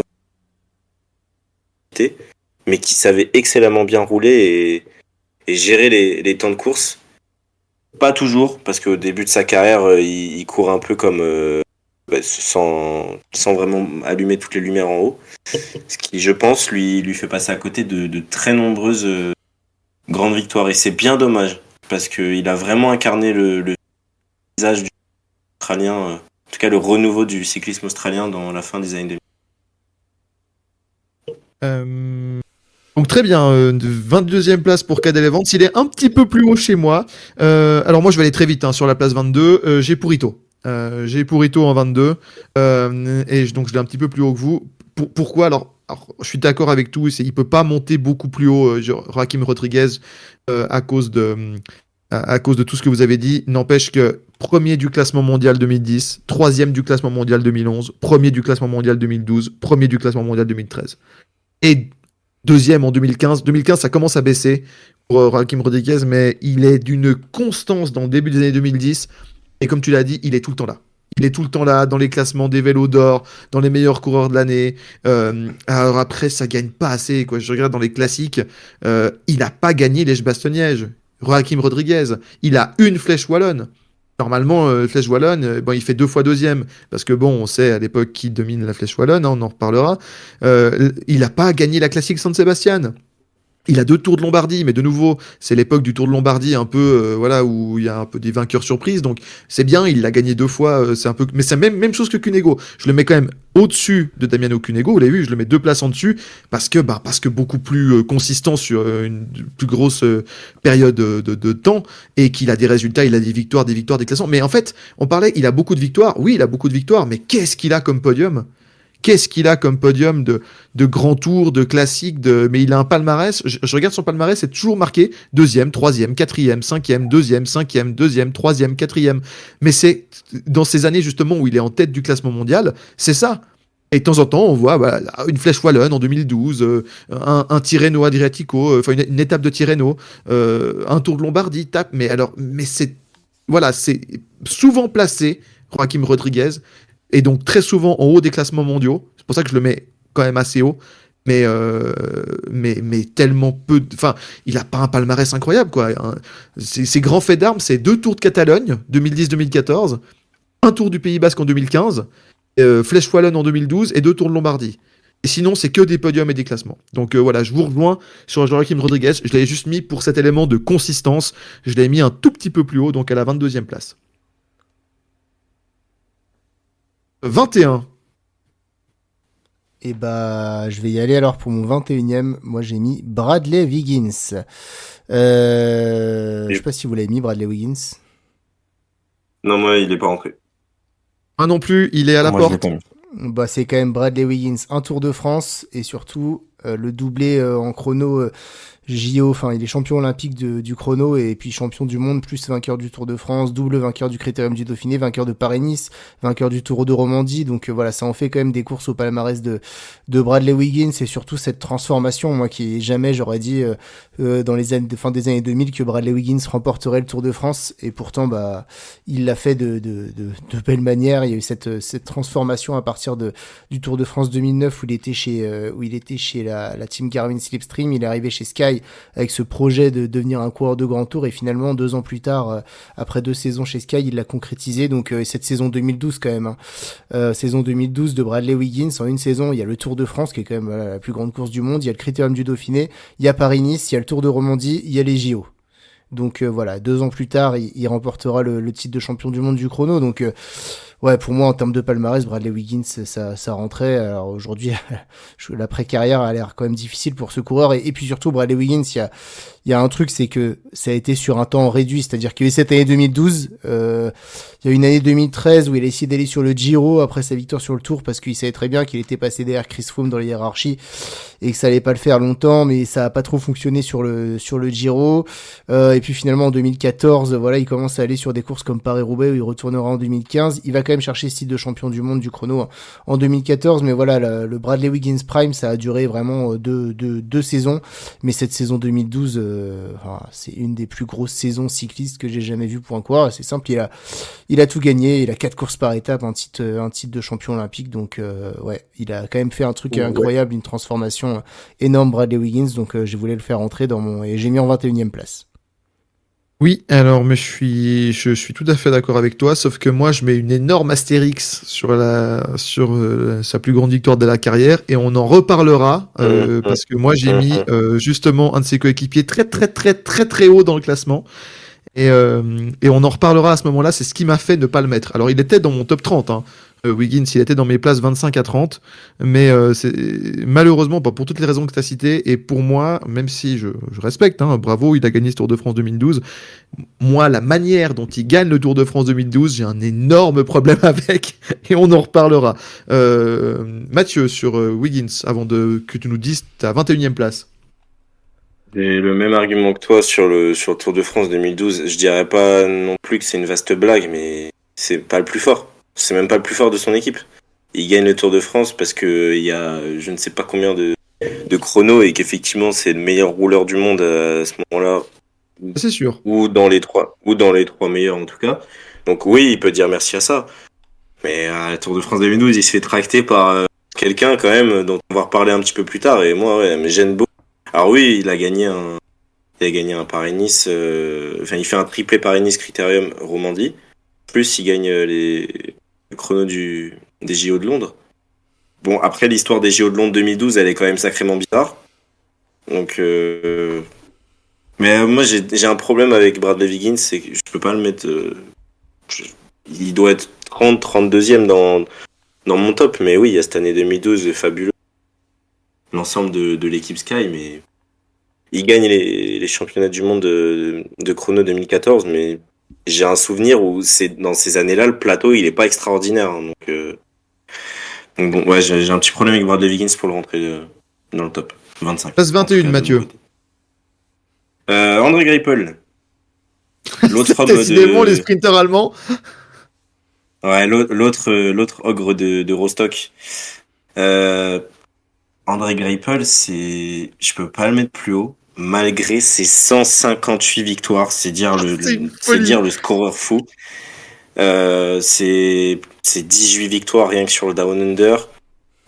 mais qui savait excellemment bien rouler et gérer les temps de course. Pas toujours, parce qu'au début de sa carrière, il court un peu comme sans vraiment allumer toutes les lumières en haut. Ce qui, je pense, lui fait passer à côté de très nombreuses grandes victoires. Et c'est bien dommage, parce qu'il a vraiment incarné le visage du australien, en tout cas le renouveau du cyclisme australien dans la fin des années 2000. Donc très bien, 22e place pour Cadel Evans. Il est un petit peu plus haut chez moi. Alors moi je vais aller très vite hein, sur la place 22. J'ai Purito. J'ai Purito en 22. Donc je l'ai un petit peu plus haut que vous. Pourquoi alors, je suis d'accord avec tout. Il peut pas monter beaucoup plus haut, Joaquim Rodriguez, à cause de tout ce que vous avez dit. N'empêche que premier du classement mondial 2010, troisième du classement mondial 2011, premier du classement mondial 2012, premier du classement mondial 2013. Et deuxième en 2015. 2015, ça commence à baisser pour Joaquim Rodriguez, mais il est d'une constance dans le début des années 2010. Et comme tu l'as dit, il est tout le temps là. Il est tout le temps là dans les classements des vélos d'or, dans les meilleurs coureurs de l'année. Alors après, ça gagne pas assez. Quoi. Je regarde dans les classiques, il n'a pas gagné l'Èche-Bastogne-Liège. Joaquim Rodriguez, il a une flèche wallonne. Normalement, Flèche Wallonne, il fait 2 fois deuxième, parce que bon, on sait à l'époque qui domine la Flèche Wallonne, hein, on en reparlera. Il n'a pas gagné la classique San Sebastian. Il a 2 Tours de Lombardie, mais de nouveau, c'est l'époque du Tour de Lombardie un peu, voilà, où il y a un peu des vainqueurs surprises. Donc c'est bien, il l'a gagné 2 fois. C'est un peu, mais c'est même chose que Cunego. Je le mets quand même au-dessus de Damiano Cunego. Vous l'avez vu, je le mets 2 places en dessus parce que beaucoup plus consistant sur une plus grosse période de temps et qu'il a des résultats, il a des victoires, des classements. Mais en fait, on parlait, il a beaucoup de victoires. Oui, il a beaucoup de victoires, mais qu'est-ce qu'il a comme podium? Qu'est-ce qu'il a comme podium de grands tours, de classiques, mais il a un palmarès. Je regarde son palmarès, c'est toujours marqué deuxième, troisième, quatrième, cinquième, deuxième, troisième, quatrième. Mais c'est dans ces années justement où il est en tête du classement mondial, c'est ça. Et de temps en temps, on voit voilà, une flèche wallonne en 2012, un Tirreno Adriatico, une étape de Tirreno, un Tour de Lombardie, mais c'est souvent placé, Joaquim Rodriguez. et donc très souvent en haut des classements mondiaux. C'est pour ça que je le mets quand même assez haut. Mais tellement peu. Enfin, il a pas un palmarès incroyable, quoi. Ses grands faits d'armes, c'est 2 tours de Catalogne, 2010-2014, un tour du Pays Basque en 2015, Flèche Wallonne en 2012 et 2 tours de Lombardie. Et sinon, c'est que des podiums et des classements. Donc voilà, je vous rejoins sur Joaquim Rodriguez. Je l'avais juste mis pour cet élément de consistance. Je l'avais mis un tout petit peu plus haut, donc à la 22e place. 21. Et bah, je vais y aller alors pour mon 21e. Moi, j'ai mis Bradley Wiggins. Je sais pas si vous l'avez mis, Bradley Wiggins. Non, moi, il est pas rentré. Un non plus, il est à la Moi, je l'ai porte. pas mis. Bah, c'est quand même Bradley Wiggins, un Tour de France et surtout le doublé en chrono JO. Enfin, il est champion olympique du chrono et puis champion du monde, plus vainqueur du Tour de France, double vainqueur du Critérium du Dauphiné, vainqueur de Paris-Nice, vainqueur du Tour de Romandie. Donc voilà, ça en fait quand même des courses au palmarès de Bradley Wiggins et surtout cette transformation, moi qui jamais j'aurais dit dans les années fin des années 2000 que Bradley Wiggins remporterait le Tour de France et pourtant bah il l'a fait de belle manière. Il y a eu cette transformation à partir du Tour de France 2009 où il était chez la team Garmin Slipstream. Il est arrivé chez Sky avec ce projet de devenir un coureur de grand tour et finalement 2 ans plus tard, après 2 saisons chez Sky, il l'a concrétisé. Donc cette saison 2012 quand même, saison 2012 de Bradley Wiggins, en une saison il y a le Tour de France qui est quand même la plus grande course du monde, il y a le Critérium du Dauphiné, il y a Paris-Nice, il y a le Tour de Romandie, il y a les JO. Donc voilà, 2 ans plus tard, il remportera le titre de champion du monde du chrono. Donc ouais, pour moi en termes de palmarès, Bradley Wiggins, ça rentrait. Alors aujourd'hui, l'après-carrière a l'air quand même difficile pour ce coureur. Et puis surtout, Bradley Wiggins, il y a un truc, c'est que ça a été sur un temps réduit. C'est-à-dire qu'il y a eu cette année 2012, il y a eu une année 2013 où il a essayé d'aller sur le Giro après sa victoire sur le Tour parce qu'il savait très bien qu'il était passé derrière Chris Froome dans la hiérarchie et que ça allait pas le faire longtemps, mais ça a pas trop fonctionné sur le Giro. Et puis finalement en 2014, voilà, il commence à aller sur des courses comme Paris-Roubaix où il retournera en 2015. Il va quand même chercher ce titre de champion du monde du chrono en 2014, mais voilà, le Bradley Wiggins Prime, ça a duré vraiment deux saisons, mais cette saison 2012, c'est une des plus grosses saisons cyclistes que j'ai jamais vues pour un coureur. C'est simple, il a tout gagné, il a 4 courses par étape, un titre de champion olympique, donc ouais, il a quand même fait un truc incroyable, une transformation énorme, Bradley Wiggins, donc je voulais le faire entrer et j'ai mis en 21e place. Oui, alors mais je suis tout à fait d'accord avec toi, sauf que moi je mets une énorme astérix sur sa plus grande victoire de la carrière et on en reparlera parce que moi j'ai mis justement un de ses coéquipiers très très très très très haut dans le classement et on en reparlera à ce moment-là. C'est ce qui m'a fait ne pas le mettre. Alors il était dans mon top 30, hein. Wiggins, il était dans mes places 25 à 30, mais c'est malheureusement pas pour toutes les raisons que tu as citées, et pour moi, même si je respecte, hein, bravo, il a gagné ce Tour de France 2012, moi, la manière dont il gagne le Tour de France 2012, j'ai un énorme problème avec, et on en reparlera. Mathieu, sur Wiggins, avant que tu nous dises ta 21e place. Et le même argument que toi sur le Tour de France 2012, je dirais pas non plus que c'est une vaste blague, mais c'est pas le plus fort. C'est même pas le plus fort de son équipe. Il gagne le Tour de France parce que il y a je ne sais pas combien de chronos et qu'effectivement c'est le meilleur rouleur du monde à ce moment-là. C'est sûr. Ou dans les trois meilleurs en tout cas. Donc oui, il peut dire merci à ça. Mais à la Tour de France 2012, il se fait tracter par quelqu'un quand même dont on va reparler un petit peu plus tard. Et moi, ouais, me gêne beaucoup. Alors oui, il a gagné un Paris-Nice. Enfin, il fait un triplé Paris-Nice Critérium Romandie. Plus, il gagne le chrono des JO de Londres. Bon, après, l'histoire des JO de Londres 2012, elle est quand même sacrément bizarre. Donc, mais moi, j'ai un problème avec Bradley Wiggins, c'est que je peux pas le mettre. Il doit être 32e dans mon top, mais oui, il y a cette année 2012 fabuleux. L'ensemble de l'équipe Sky, mais il gagne les championnats du monde de chrono 2014, mais j'ai un souvenir où dans ces années-là, le plateau, il est pas extraordinaire. Hein, donc bon, ouais, j'ai un petit problème avec Bradley Wiggins pour le rentrer dans le top 25. Place 21, Mathieu. André Greipel. L'autre homme décidément les sprinteurs allemands. Ouais, l'autre ogre de Rostock. André Greipel, je peux pas le mettre plus haut. Malgré ses 158 victoires, c'est dire le scoreur fou. C'est 18 victoires rien que sur le Down Under.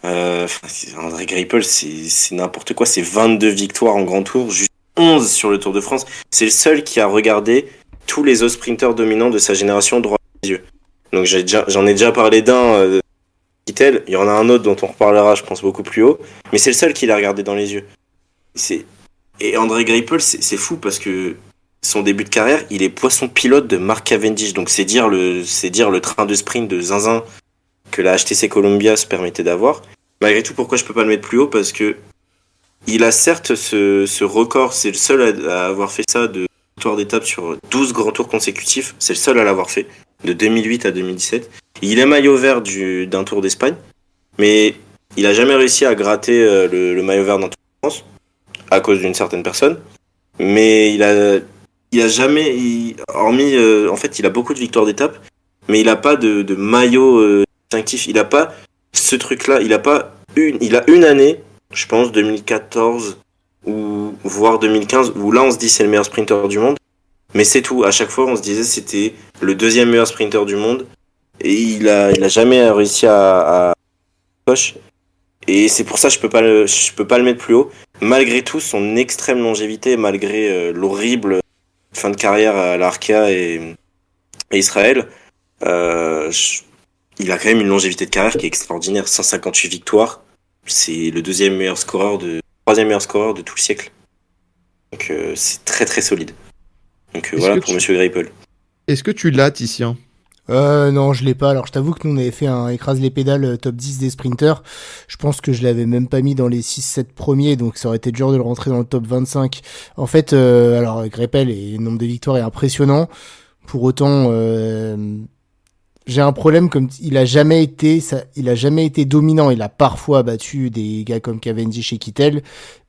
André Greipel, c'est n'importe quoi. C'est 22 victoires en Grand Tour, juste 11 sur le Tour de France. C'est le seul qui a regardé tous les autres sprinteurs dominants de sa génération droit des yeux. Donc j'en ai déjà parlé d'un, Kittel. Il y en a un autre dont on reparlera, je pense, beaucoup plus haut. Mais c'est le seul qui l'a regardé dans les yeux. Et André Greipel, c'est fou parce que son début de carrière, il est poisson pilote de Mark Cavendish. Donc c'est dire le train de sprint de zinzin que la HTC Columbia se permettait d'avoir. Malgré tout, pourquoi je peux pas le mettre plus haut? Parce que il a certes ce record, c'est le seul à avoir fait ça, de victoire d'étape sur 12 grands tours consécutifs. C'est le seul à l'avoir fait, de 2008 à 2017. Il est maillot vert d'un Tour d'Espagne, mais il a jamais réussi à gratter le maillot vert d'un Tour de France, à cause d'une certaine personne. Mais il a jamais, hormis, en fait, il a beaucoup de victoires d'étape, mais il a pas de maillot distinctif. Il a pas ce truc-là. Il a une année, je pense, 2014 ou voire 2015, où là on se dit c'est le meilleur sprinter du monde. Mais c'est tout. À chaque fois, on se disait c'était le deuxième meilleur sprinter du monde, et il a jamais réussi à coche. Et c'est pour ça que je peux pas le mettre plus haut. Malgré tout, son extrême longévité, malgré l'horrible fin de carrière à l'Arkea et Israël, il a quand même une longévité de carrière qui est extraordinaire. 158 victoires, c'est le troisième meilleur scoreur de tout le siècle. Donc c'est très très solide. Donc voilà pour Monsieur Greipel. Est-ce que tu l'as, Titien? Non, je l'ai pas. Alors, je t'avoue que nous, on avait fait un écrase les pédales top 10 des sprinters. Je pense que je l'avais même pas mis dans les 6-7 premiers, donc ça aurait été dur de le rentrer dans le top 25. En fait, alors, Greipel, le nombre de victoires est impressionnant. Pour autant, j'ai un problème, comme il a jamais été dominant. Il a parfois battu des gars comme Cavendish et Kittel,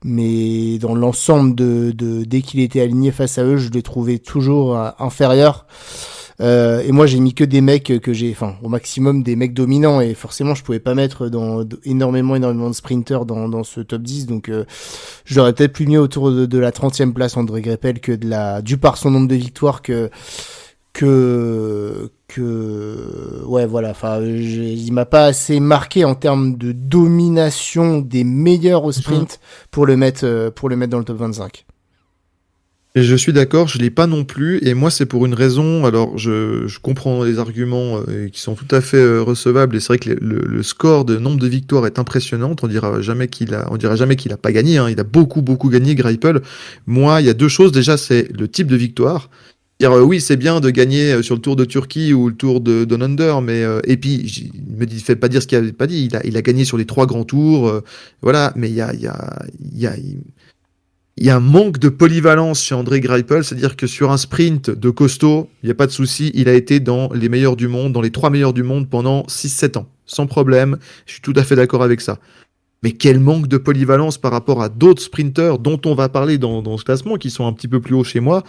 mais dans l'ensemble dès qu'il était aligné face à eux, je l'ai trouvé toujours inférieur. Et moi j'ai mis que des mecs au maximum des mecs dominants, et forcément je pouvais pas mettre énormément de sprinters dans ce top 10, donc je l'aurais peut-être plus mis autour de la 30e place André Greipel que dû par son nombre de victoires ouais, voilà, il m'a pas assez marqué en termes de domination des meilleurs au sprint pour le mettre dans le top 25. Et je suis d'accord, je l'ai pas non plus, et moi c'est pour une raison. Alors je comprends les arguments qui sont tout à fait recevables, et c'est vrai que le score de nombre de victoires est impressionnant. On dira jamais qu'il a pas gagné, hein. Il a beaucoup gagné, Greipel. Moi, il y a deux choses. Déjà, c'est le type de victoire. Oui, c'est bien de gagner sur le Tour de Turquie ou le Tour de Down Under, mais et puis il me fait pas dire ce qu'il avait pas dit. Il a gagné sur les 3 grands tours, voilà. Mais il y a un manque de polyvalence chez André Greipel, c'est-à-dire que sur un sprint de costaud, il n'y a pas de souci, il a été dans les meilleurs du monde, dans les 3 meilleurs du monde pendant 6-7 ans, sans problème. Je suis tout à fait d'accord avec ça. Mais quel manque de polyvalence par rapport à d'autres sprinteurs dont on va parler dans ce classement, qui sont un petit peu plus haut chez moi,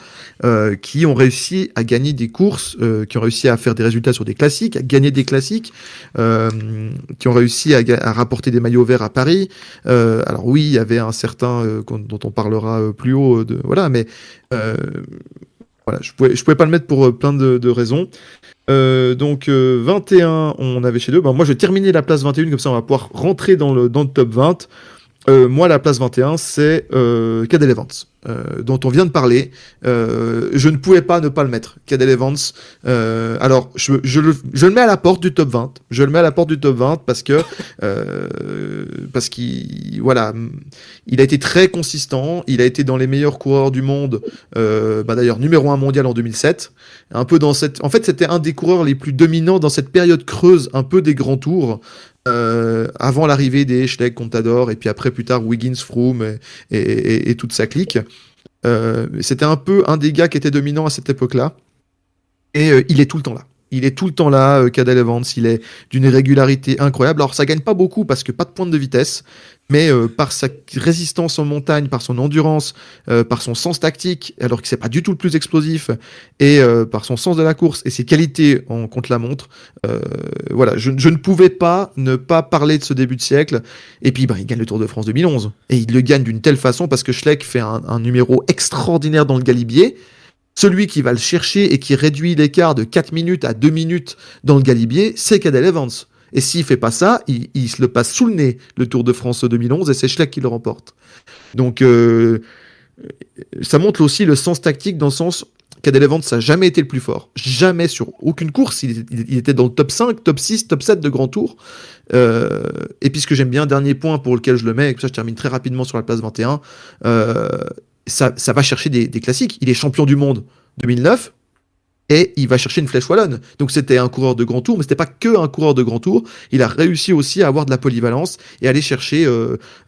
qui ont réussi à gagner des courses, qui ont réussi à faire des résultats sur des classiques, à gagner des classiques, qui ont réussi à rapporter des maillots verts à Paris. Alors oui, il y avait un certain dont on parlera plus haut, voilà, mais voilà, je pouvais pas le mettre pour plein de raisons. Donc 21, on avait chez deux. Moi, je vais terminer la place 21, comme ça on va pouvoir rentrer dans le top 20. Moi, la place 21, c'est Cadel Evans, dont on vient de parler. Je ne pouvais pas ne pas le mettre, Cadel Evans. Alors, je le mets à la porte du top 20. Je le mets à la porte du top 20 parce qu'il a été très consistant. Il a été dans les meilleurs coureurs du monde. D'ailleurs, numéro 1 mondial en 2007. En fait, c'était un des coureurs les plus dominants dans cette période creuse, un peu des grands tours. Avant l'arrivée des Schleck, Contador, et puis après plus tard Wiggins, Froome et toute sa clique. C'était un peu un des gars qui était dominant à cette époque-là, et il est tout le temps là. Il est tout le temps là, Cadel Evans. Il est d'une régularité incroyable. Alors ça gagne pas beaucoup parce que pas de pointe de vitesse, mais par sa résistance en montagne, par son endurance, par son sens tactique, alors que c'est pas du tout le plus explosif, et par son sens de la course et ses qualités en contre-la-montre, voilà, je ne pouvais pas ne pas parler de ce début de siècle. Et puis il gagne le Tour de France 2011, et il le gagne d'une telle façon parce que Schleck fait un numéro extraordinaire dans le Galibier, Celui qui va le chercher et qui réduit l'écart de 4 minutes à 2 minutes dans le galibier, c'est Cadel Evans. Et s'il fait pas ça, il se le passe sous le nez, le Tour de France 2011, et c'est Schleck qui le remporte. Donc, ça montre aussi le sens tactique dans le sens Cadel Evans n'a jamais été le plus fort. Jamais sur aucune course. Il était dans le top 5, top 6, top 7 de Grand Tour. Et puis ce que j'aime bien, dernier point pour lequel je le mets, et ça je termine très rapidement sur la place 21, ça va chercher des classiques. Il est champion du monde 2009 et il va chercher une flèche wallonne. Donc c'était un coureur de Grand Tour, mais c'était pas que un coureur de Grand Tour. Il a réussi aussi à avoir de la polyvalence et aller chercher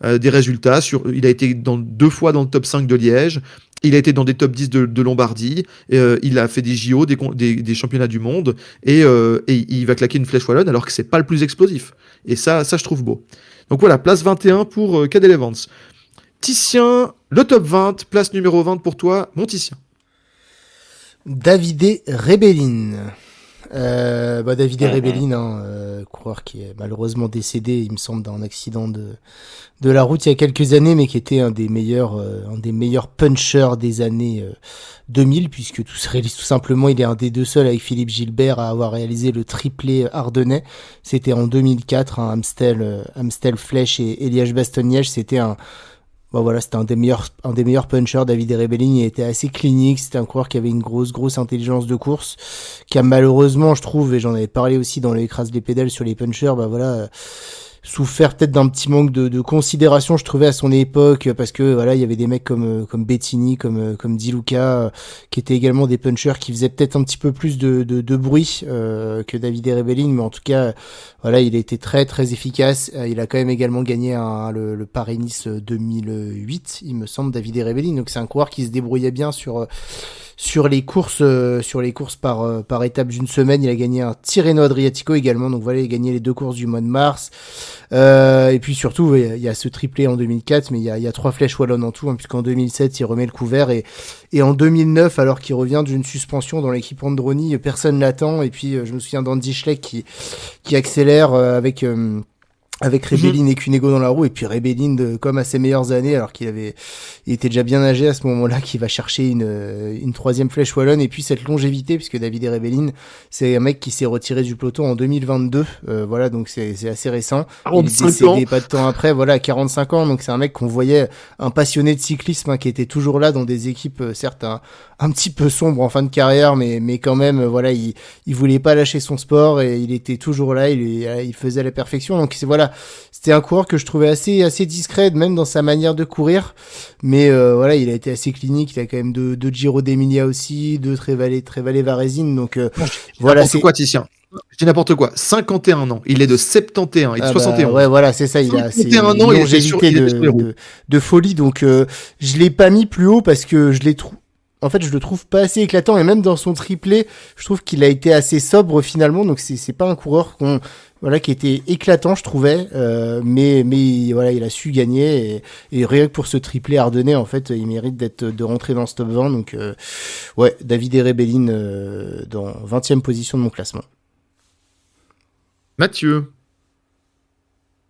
des résultats. Il a été 2 fois dans le top 5 de Liège. Il a été dans des top 10 de Lombardie, il a fait des JO, des championnats du monde, et il va claquer une flèche wallonne alors que c'est pas le plus explosif. Et ça je trouve beau. Donc voilà, place 21 pour Cadel Evans. Titien, le top 20, place numéro 20 pour toi, mon Titien. Davide Rebellin. Davide Rebellin, coureur qui est malheureusement décédé, il me semble, d'un accident de la route il y a quelques années, mais qui était un des meilleurs punchers des années 2000, puisque tout simplement, il est un des deux seuls avec Philippe Gilbert à avoir réalisé le triplé ardennais. C'était en 2004, Amstel Flèche et Liège-Bastogne-Liège. C'était c'était un des meilleurs punchers. Davide Rebellin, il était assez clinique, c'était un coureur qui avait une grosse intelligence de course, qui a malheureusement, je trouve, et j'en avais parlé aussi dans l'écrase des pédales sur les punchers, souffert peut-être d'un petit manque de considération, je trouvais, à son époque, parce que il y avait des mecs comme Bettini, comme Di Luca, qui étaient également des punchers qui faisaient peut-être un petit peu plus de bruit que Davide Rebellin, mais en tout cas il a été très très efficace. Il a quand même également gagné le Paris-Nice 2008, il me semble, Davide Rebellin. Donc c'est un coureur qui se débrouillait bien sur les courses par étape d'une semaine. Il a gagné un Tirreno Adriatico également, donc il a gagné les 2 courses du mois de mars. Et puis surtout, il y a ce triplé en 2004, mais il y a 3 flèches wallonnes en tout, puisqu'en 2007, il remet le couvert, et en 2009, alors qu'il revient d'une suspension dans l'équipe Androni, personne l'attend, et puis je me souviens d'Andy Schleck qui accélère avec Rebellin et Cunego dans la roue, et puis Rebellin comme à ses meilleures années, alors il était déjà bien âgé à ce moment-là, qui va chercher une 3e flèche wallonne, et puis cette longévité, puisque Davide Rebellin, c'est un mec qui s'est retiré du peloton en 2022, donc c'est assez récent. Il est décédé pas de temps après, à 45 ans, donc c'est un mec qu'on voyait, un passionné de cyclisme, qui était toujours là dans des équipes, certes un petit peu sombres en fin de carrière, mais quand même, il voulait pas lâcher son sport, et il était toujours là, il faisait à la perfection, donc c'était un coureur que je trouvais assez discret, même dans sa manière de courir, mais il a été assez clinique. Il a quand même deux Giro d'Emilia aussi, 2 Trevale Varesine, donc c'est quoi, Titien? Je dis n'importe quoi. 51 ans. Il est de 71. Il est de 71. C'est ça. Il a 51 ans. Une longévité de folie. Donc, je l'ai pas mis plus haut parce que je le trouve pas assez éclatant, et même dans son triplé, je trouve qu'il a été assez sobre finalement. Donc, c'est pas un coureur qui était éclatant, je trouvais, mais il a su gagner, et rien que pour ce triplé ardennais, en fait, il mérite de rentrer dans ce top 20. Donc, Davide Rebellin dans 20e position de mon classement. Mathieu.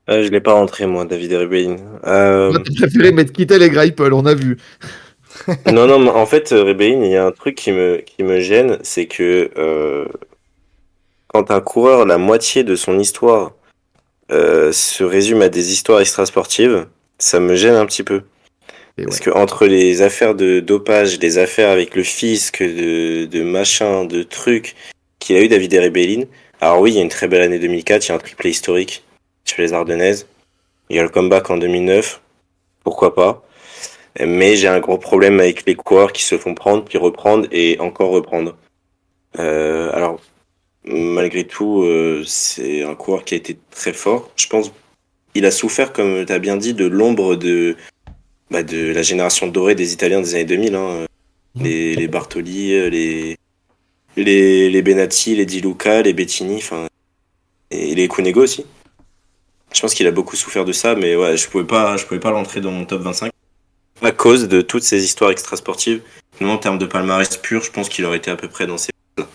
Je l'ai pas rentré, moi, Davide Rebellin. Moi, t'as préféré mettre Kittel et Greipel, on a vu. Non, mais en fait, Rebellin, il y a un truc qui me gêne, c'est que quand un coureur, la moitié de son histoire se résume à des histoires extrasportives, ça me gêne un petit peu. Parce que entre les affaires de dopage, les affaires avec le fisc, de machin, de trucs qu'il a eu, Davide Rebellin. Alors oui, il y a une très belle année 2004, il y a un triplé historique sur les Ardennaises. Il y a le comeback en 2009, pourquoi pas. Mais j'ai un gros problème avec les coureurs qui se font prendre, puis reprendre et encore reprendre. Alors, malgré tout, c'est un coureur qui a été très fort. Je pense qu'il a souffert, comme tu as bien dit, de l'ombre de la génération dorée des Italiens des années 2000. Les Bartoli, les Benatti, les Di Luca, les Bettini, et les Cunego aussi. Je pense qu'il a beaucoup souffert de ça, mais je pouvais pas l'entrer dans mon top 25 à cause de toutes ces histoires extrasportives. Non, en termes de palmarès pur, je pense qu'il aurait été à peu près dans ces là.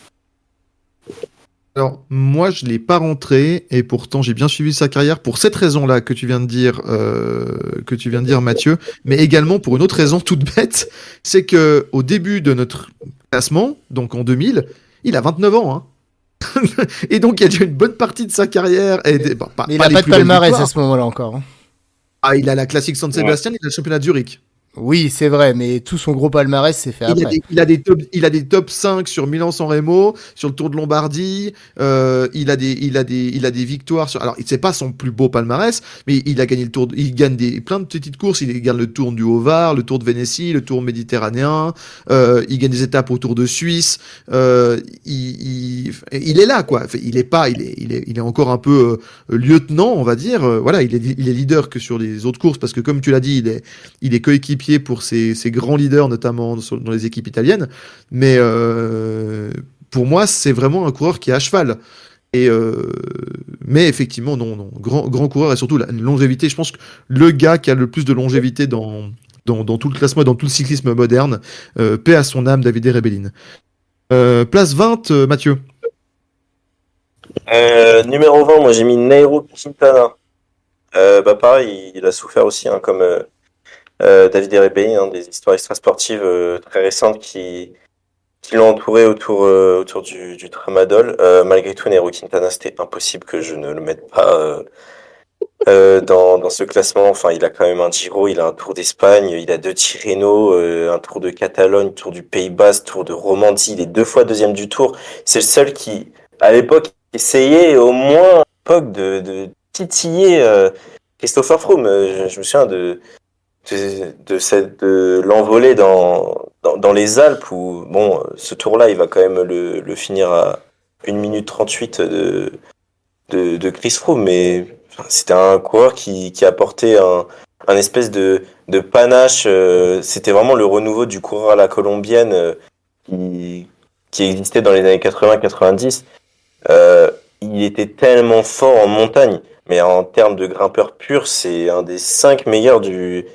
Alors, moi, je ne l'ai pas rentré, et pourtant, j'ai bien suivi sa carrière pour cette raison-là que tu viens de dire, Mathieu, mais également pour une autre raison toute bête, c'est que au début de notre classement, donc en 2000, il a 29 ans. Hein. Et donc, il y a déjà une bonne partie de sa carrière. Mais il n'a pas de palmarès à ce moment-là encore. Hein. Ah, il a la classique San Sebastian, il a le championnat de Zurich. Oui, c'est vrai, mais tout son gros palmarès s'est fait après. Il a des top 5 sur Milan-San Remo, sur le Tour de Lombardie. Il a des victoires sur. Alors, c'est pas son plus beau palmarès, mais il a gagné le Tour. Il gagne plein de petites courses. Il gagne le Tour du Haut-Var, le Tour de Vénétie, le Tour méditerranéen. Il gagne des étapes au Tour de Suisse. Il est là, quoi. Enfin, il est encore un peu lieutenant, on va dire. Voilà, il est leader que sur les autres courses parce que, comme tu l'as dit, il est coéquipier pour ces grands leaders, notamment dans les équipes italiennes. Mais pour moi, c'est vraiment un coureur qui est à cheval. Mais effectivement, non. Grand coureur et surtout la longévité. Je pense que le gars qui a le plus de longévité dans tout le classement et dans tout le cyclisme moderne, paix à son âme, Davide Rebellin. Place 20, Mathieu. Numéro 20, moi j'ai mis Nairo Quintana. Pareil, il a souffert aussi, hein, comme David Rebellin, hein, des histoires extrasportives très récentes qui l'ont entouré autour du tramadol. Malgré tout, Nairo Quintana, c'était impossible que je ne le mette pas dans ce classement. Enfin, il a quand même un Giro, il a un Tour d'Espagne, il a 2 Tirreno, un Tour de Catalogne, Tour du Pays Basque, Tour de Romandie, il est 2 fois deuxième du Tour. C'est le seul qui, à l'époque, essayait au moins à l'époque de titiller Christopher Froome. Je me souviens de l'envoler dans les Alpes où, bon, ce tour-là, il va quand même le finir à 1 minute 38 de Chris Froome, mais c'était un coureur qui apportait un espèce de panache. C'était vraiment le renouveau du coureur à la colombienne qui existait dans les années 80-90. Il était tellement fort en montagne, mais en termes de grimpeur pur, c'est un des 5 meilleurs du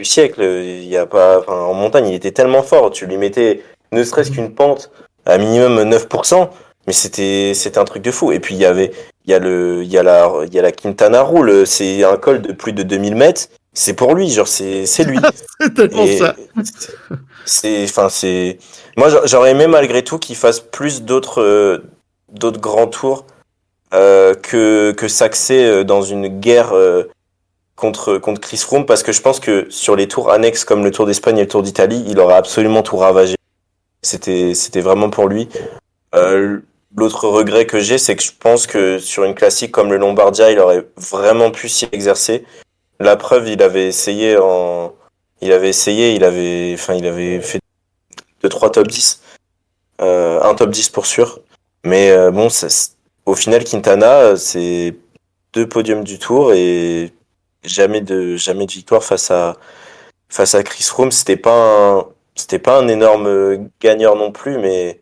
siècle. Il y a pas, enfin, en montagne, il était tellement fort. Tu lui mettais ne serait-ce qu'une pente à minimum 9%, mais c'était un truc de fou. Et puis il y a la Quintana Rule, c'est un col de plus de 2000 mètres. C'est pour lui, genre c'est lui. C'est tellement Et ça. Moi j'aurais aimé malgré tout qu'il fasse plus d'autres grands tours que s'axer dans une guerre contre Chris Froome, parce que je pense que sur les tours annexes comme le Tour d'Espagne et le Tour d'Italie, il aurait absolument tout ravagé. C'était vraiment pour lui. L'autre regret que j'ai, c'est que je pense que sur une classique comme le Lombardia, il aurait vraiment pu s'y exercer. La preuve, il avait fait 2-3 top 10, un top 10 pour sûr. Mais bon, au final, Quintana, c'est 2 podiums du Tour et jamais de victoire face à Chris Froome. C'était pas un énorme gagneur non plus, mais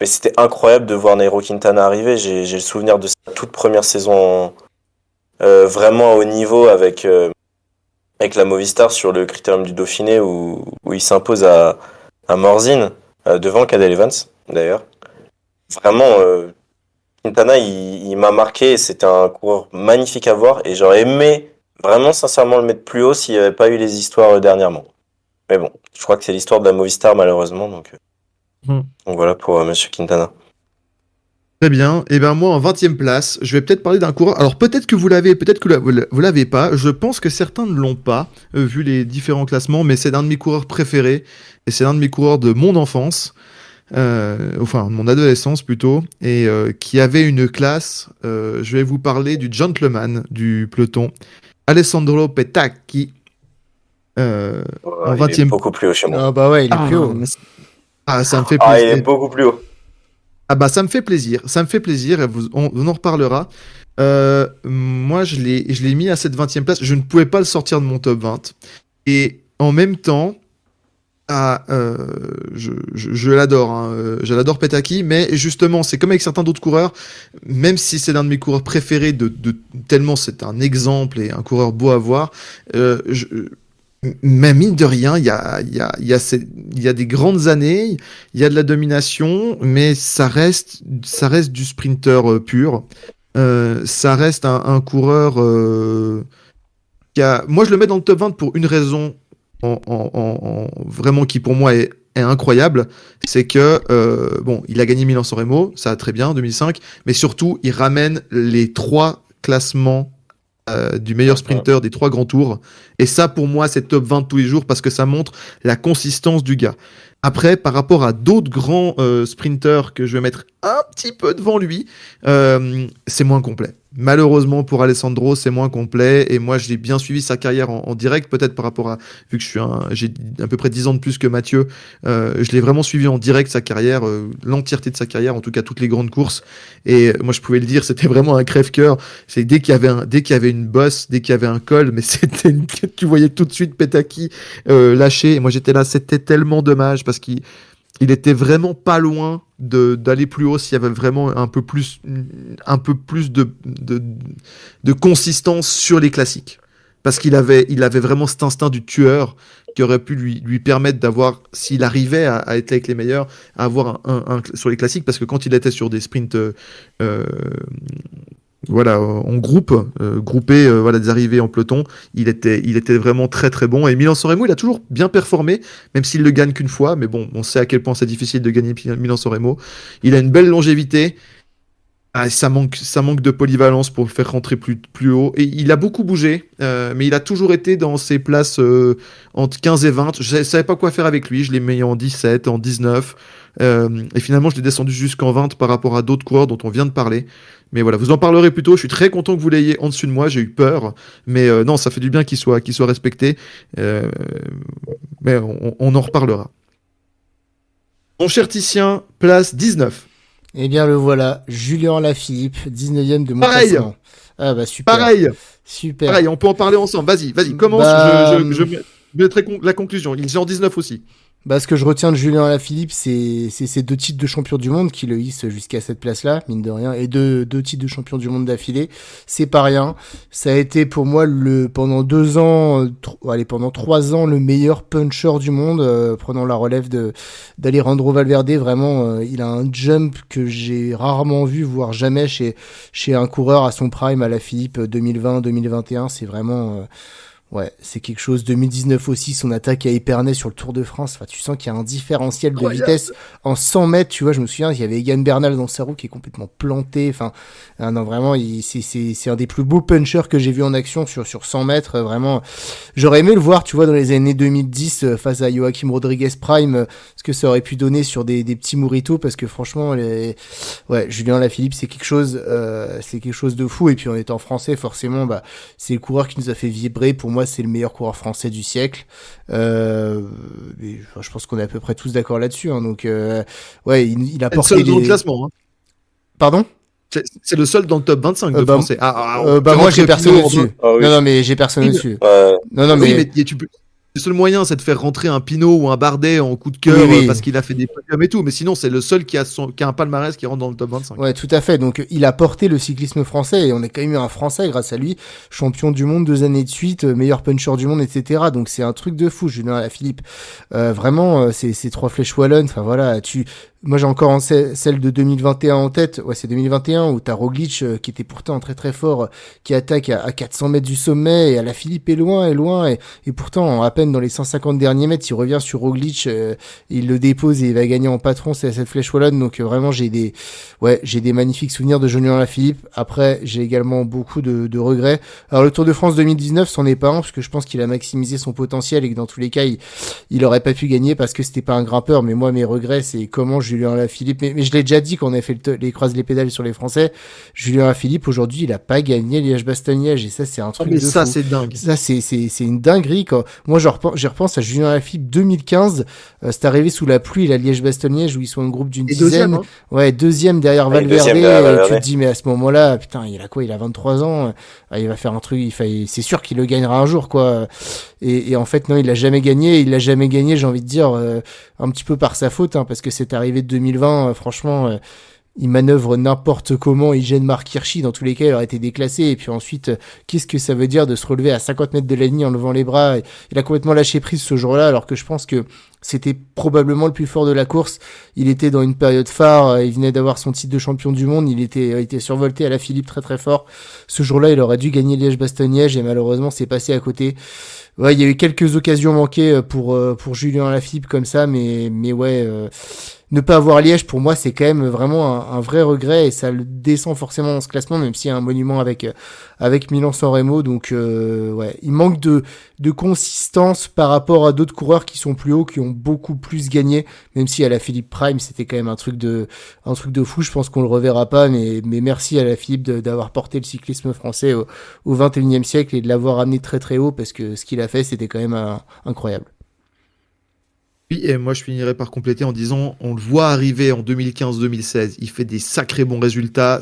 c'était incroyable de voir Nairo Quintana arriver. J'ai le souvenir de sa toute première saison vraiment à haut niveau avec la Movistar sur le Critérium du Dauphiné où il s'impose à Morzine devant Cadel Evans d'ailleurs. Vraiment, Quintana, il m'a marqué. C'était un coureur magnifique à voir et j'aurais aimé vraiment sincèrement le mettre plus haut s'il n'y avait pas eu les histoires dernièrement. Mais bon, je crois que c'est l'histoire de la Movistar malheureusement, donc voilà pour Monsieur Quintana. Très bien. Et ben moi, en 20e place, je vais peut-être parler d'un coureur. Alors peut-être que vous l'avez, peut-être que vous l'avez pas. Je pense que certains ne l'ont pas, vu les différents classements, mais c'est l'un de mes coureurs préférés. Et c'est l'un de mes coureurs de mon enfance. Enfin, de mon adolescence plutôt. Et qui avait une classe. Je vais vous parler du gentleman du peloton. Alessandro Petacchi. En 20e. Il est beaucoup plus haut chez moi. Ah bah ouais, il est plus haut. Ça me fait plaisir. Il est beaucoup plus haut. Ah bah ça me fait plaisir, et on en reparlera. Moi je l'ai mis à cette 20e place, je ne pouvais pas le sortir de mon top 20. Et en même temps, je l'adore, hein, je l'adore Petacchi, mais justement c'est comme avec certains d'autres coureurs, même si c'est l'un de mes coureurs préférés, tellement c'est un exemple et un coureur beau à voir, mais mine de rien, il y a des grandes années, il y a de la domination, mais ça reste du sprinter pur. Ça reste un coureur moi, je le mets dans le top 20 pour une raison vraiment qui pour moi est est incroyable, c'est que bon, il a gagné Milan-San Remo, ça a très bien, 2005, mais surtout il ramène les 3 classements du meilleur sprinter des 3 grands tours, et ça pour moi c'est top 20 de tous les jours parce que ça montre la consistance du gars. Après, par rapport à d'autres grands sprinters que je vais mettre un petit peu devant lui, c'est moins complet. Malheureusement pour Alessandro, c'est moins complet. Et moi, j'ai bien suivi sa carrière en direct, peut-être par rapport à... Vu que j'ai à peu près 10 ans de plus que Mathieu, je l'ai vraiment suivi en direct, sa carrière, l'entièreté de sa carrière, en tout cas toutes les grandes courses. Et moi, je pouvais le dire, c'était vraiment un crève-cœur. C'est dès qu'il y avait une bosse, dès qu'il y avait un col, mais tu voyais tout de suite Petaki lâcher. Et moi, j'étais là, c'était tellement dommage parce qu'il était vraiment pas loin d'aller plus haut s'il y avait vraiment un peu plus de consistance sur les classiques. Parce il avait vraiment cet instinct du tueur qui aurait pu lui permettre d'avoir, s'il arrivait à être avec les meilleurs, à avoir sur les classiques, parce que quand il était sur des sprints voilà, en groupe, groupé, voilà, des arrivées en peloton, il était vraiment très très bon. Et Milan-San Remo, il a toujours bien performé, même s'il le gagne qu'une fois. Mais bon, on sait à quel point c'est difficile de gagner Milan-San Remo. Il a une belle longévité. Ah, ça manque de polyvalence pour le faire rentrer plus haut. Et il a beaucoup bougé, mais il a toujours été dans ses places entre 15 et 20. Je ne savais pas quoi faire avec lui. Je l'ai mis en 17, en 19. Et finalement, je l'ai descendu jusqu'en 20 par rapport à d'autres coureurs dont on vient de parler. Mais voilà, vous en parlerez plus tôt. Je suis très content que vous l'ayez en dessus de moi. J'ai eu peur. Mais non, ça fait du bien qu'il soit respecté. Mais on en reparlera. Mon cher Titien, place 19. Eh bien, le voilà, Julien Lafilippe, 19e de mon classement. Ah bah super. Super. Pareil, on peut en parler ensemble. Vas-y, commence. Je mettrai la conclusion. Il est en 19 aussi. Bah, ce que je retiens de Julien Alaphilippe, c'est ces 2 titres de champion du monde qui le hissent jusqu'à cette place-là, mine de rien, et deux titres de champion du monde d'affilée. C'est pas rien. Ça a été pour moi pendant 2 ans, pendant 3 ans, le meilleur puncher du monde, prenant la relève d'Alejandro Valverde. Vraiment, il a un jump que j'ai rarement vu, voire jamais chez un coureur à son prime, Alaphilippe 2020-2021. C'est vraiment, ouais, c'est quelque chose. 2019 aussi, son attaque à Épernay sur le Tour de France. Enfin, tu sens qu'il y a un différentiel de vitesse en 100 mètres. Tu vois, je me souviens, il y avait Egan Bernal dans sa roue qui est complètement planté. Enfin, non, vraiment, c'est un des plus beaux punchers que j'ai vu en action sur 100 mètres. Vraiment, j'aurais aimé le voir, tu vois, dans les années 2010 face à Joaquim Rodriguez Prime, ce que ça aurait pu donner sur des petits Muritos, parce que franchement, ouais, Julien Lafilippe, c'est quelque chose de fou. Et puis en étant français, forcément, bah, c'est le coureur qui nous a fait vibrer. Pour moi, c'est le meilleur coureur français du siècle. Je pense qu'on est à peu près tous d'accord là-dessus. Hein, donc, ouais, il a porté dans le classement. Hein. Pardon ? C'est le seul dans le top 25 de français. Moi, j'ai personne dessus. Oui. Non, mais j'ai personne dessus. Non, mais tu peux. Le seul moyen, c'est de faire rentrer un Pinot ou un Bardet en coup de cœur parce qu'il a fait des podiums et tout. Mais sinon, c'est le seul qui a un palmarès qui rentre dans le top 25. Ouais, tout à fait. Donc, il a porté le cyclisme français et on a quand même eu un Français grâce à lui, champion du monde 2 années de suite, meilleur puncher du monde, etc. Donc, c'est un truc de fou, Julien Alaphilippe. Vraiment, c'est 3 flèches wallonnes. Enfin, voilà, moi, j'ai encore celle de 2021 en tête. Ouais, c'est 2021 où t'as Roglic qui était pourtant très très fort, qui attaque à 400 mètres du sommet, et Alaphilippe est loin et pourtant à peine dans les 150 derniers mètres, il revient sur Roglic, il le dépose et il va gagner en patron. C'est cette flèche wallonne. Donc vraiment, j'ai des magnifiques souvenirs de Julien Alaphilippe. Après, j'ai également beaucoup de regrets. Alors le Tour de France 2019, c'en est pas un parce que je pense qu'il a maximisé son potentiel et que dans tous les cas, il aurait pas pu gagner parce que c'était pas un grimpeur. Mais moi, mes regrets, c'est comment Julien Alaphilippe, mais je l'ai déjà dit quand on a fait les croises les pédales sur les Français, Julien Alaphilippe aujourd'hui, il a pas gagné Liège-Bastogne-Liège, et ça c'est un truc de fou. Ça c'est dingue. Ça c'est une dinguerie. Quand moi je repense à Julien Alaphilippe 2015, c'est arrivé sous la pluie à Liège-Bastogne-Liège où ils sont un groupe d'une dizaine. Ouais, deuxième derrière Valverde. Tu te dis mais à ce moment-là, putain, il a 23 ans, il va faire un truc, c'est sûr qu'il le gagnera un jour quoi. Et en fait non, il l'a jamais gagné, j'ai envie de dire un petit peu par sa faute, hein, parce que cette arrivée de 2020, franchement, il manœuvre n'importe comment, il gêne Mark Hirschi, dans tous les cas il aurait été déclassé, et puis ensuite qu'est-ce que ça veut dire de se relever à 50 mètres de la ligne en levant les bras? Il a complètement lâché prise ce jour-là, alors que je pense que c'était probablement le plus fort de la course. Il était dans une période phare, il venait d'avoir son titre de champion du monde, il était survolté à la Philippe très très fort. Ce jour-là il aurait dû gagner Liège-Bastogne-Liège, et malheureusement c'est passé à côté. Ouais, il y a eu quelques occasions manquées pour Julien Alaphilippe comme ça, mais ouais, ne pas avoir Liège pour moi c'est quand même vraiment un vrai regret, et ça le descend forcément dans ce classement, même s'il y a un monument avec Milan-San Remo. Donc ouais, il manque de consistance par rapport à d'autres coureurs qui sont plus hauts, qui ont beaucoup plus gagné, même si à la Philippe Prime c'était quand même un truc de fou. Je pense qu'on le reverra pas, mais merci à la Philippe d'avoir porté le cyclisme français au 21e siècle et de l'avoir amené très très haut, parce que ce qu'il a fait c'était quand même incroyable. Oui, et moi je finirai par compléter en disant, on le voit arriver en 2015-2016, il fait des sacrés bons résultats.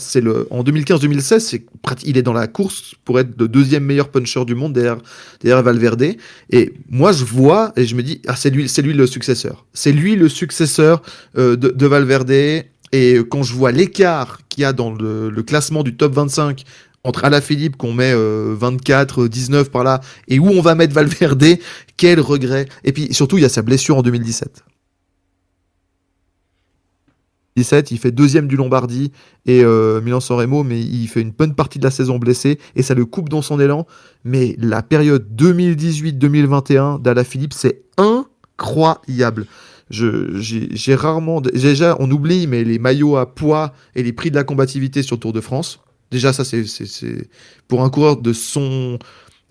En 2015-2016, il est dans la course pour être le deuxième meilleur puncher du monde derrière Valverde. Et moi je vois et je me dis, ah c'est lui le successeur. C'est lui le successeur de Valverde. Et quand je vois l'écart qu'il y a dans le classement du top 25 entre Alaphilippe qu'on met 24, 19 par là, et où on va mettre Valverde, quel regret. Et puis surtout, il y a sa blessure en 2017. 2017, il fait deuxième du Lombardie et Milan-San Remo, mais il fait une bonne partie de la saison blessé et ça le coupe dans son élan. Mais la période 2018-2021 d'Alaphilippe, c'est incroyable. J'ai rarement... Déjà, on oublie, mais les maillots à poids et les prix de la combativité sur Tour de France. Déjà, ça, c'est pour un coureur de son...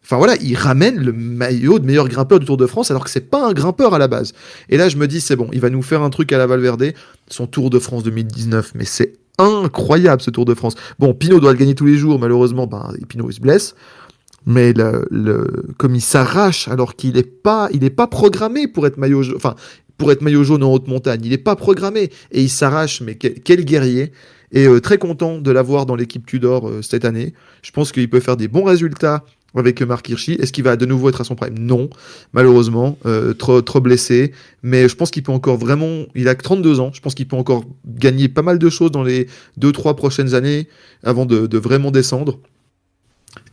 Enfin voilà, il ramène le maillot de meilleur grimpeur du Tour de France alors que c'est pas un grimpeur à la base. Et là, je me dis, c'est bon, il va nous faire un truc à la Valverde, son Tour de France 2019, mais c'est incroyable ce Tour de France. Bon, Pinot doit le gagner tous les jours, malheureusement, Pinot il se blesse. Mais comme il s'arrache alors qu'il est pas programmé pour être maillot jaune, enfin pour être maillot jaune en haute montagne, il est pas programmé et il s'arrache. Mais quel guerrier! Et très content de l'avoir dans l'équipe Tudor cette année. Je pense qu'il peut faire des bons résultats avec Mark Hirschi. Est-ce qu'il va de nouveau être à son prime? Non, malheureusement, trop blessé. Mais je pense qu'il peut encore vraiment. Il a que 32 ans. Je pense qu'il peut encore gagner pas mal de choses dans les 2-3 prochaines années avant de vraiment descendre.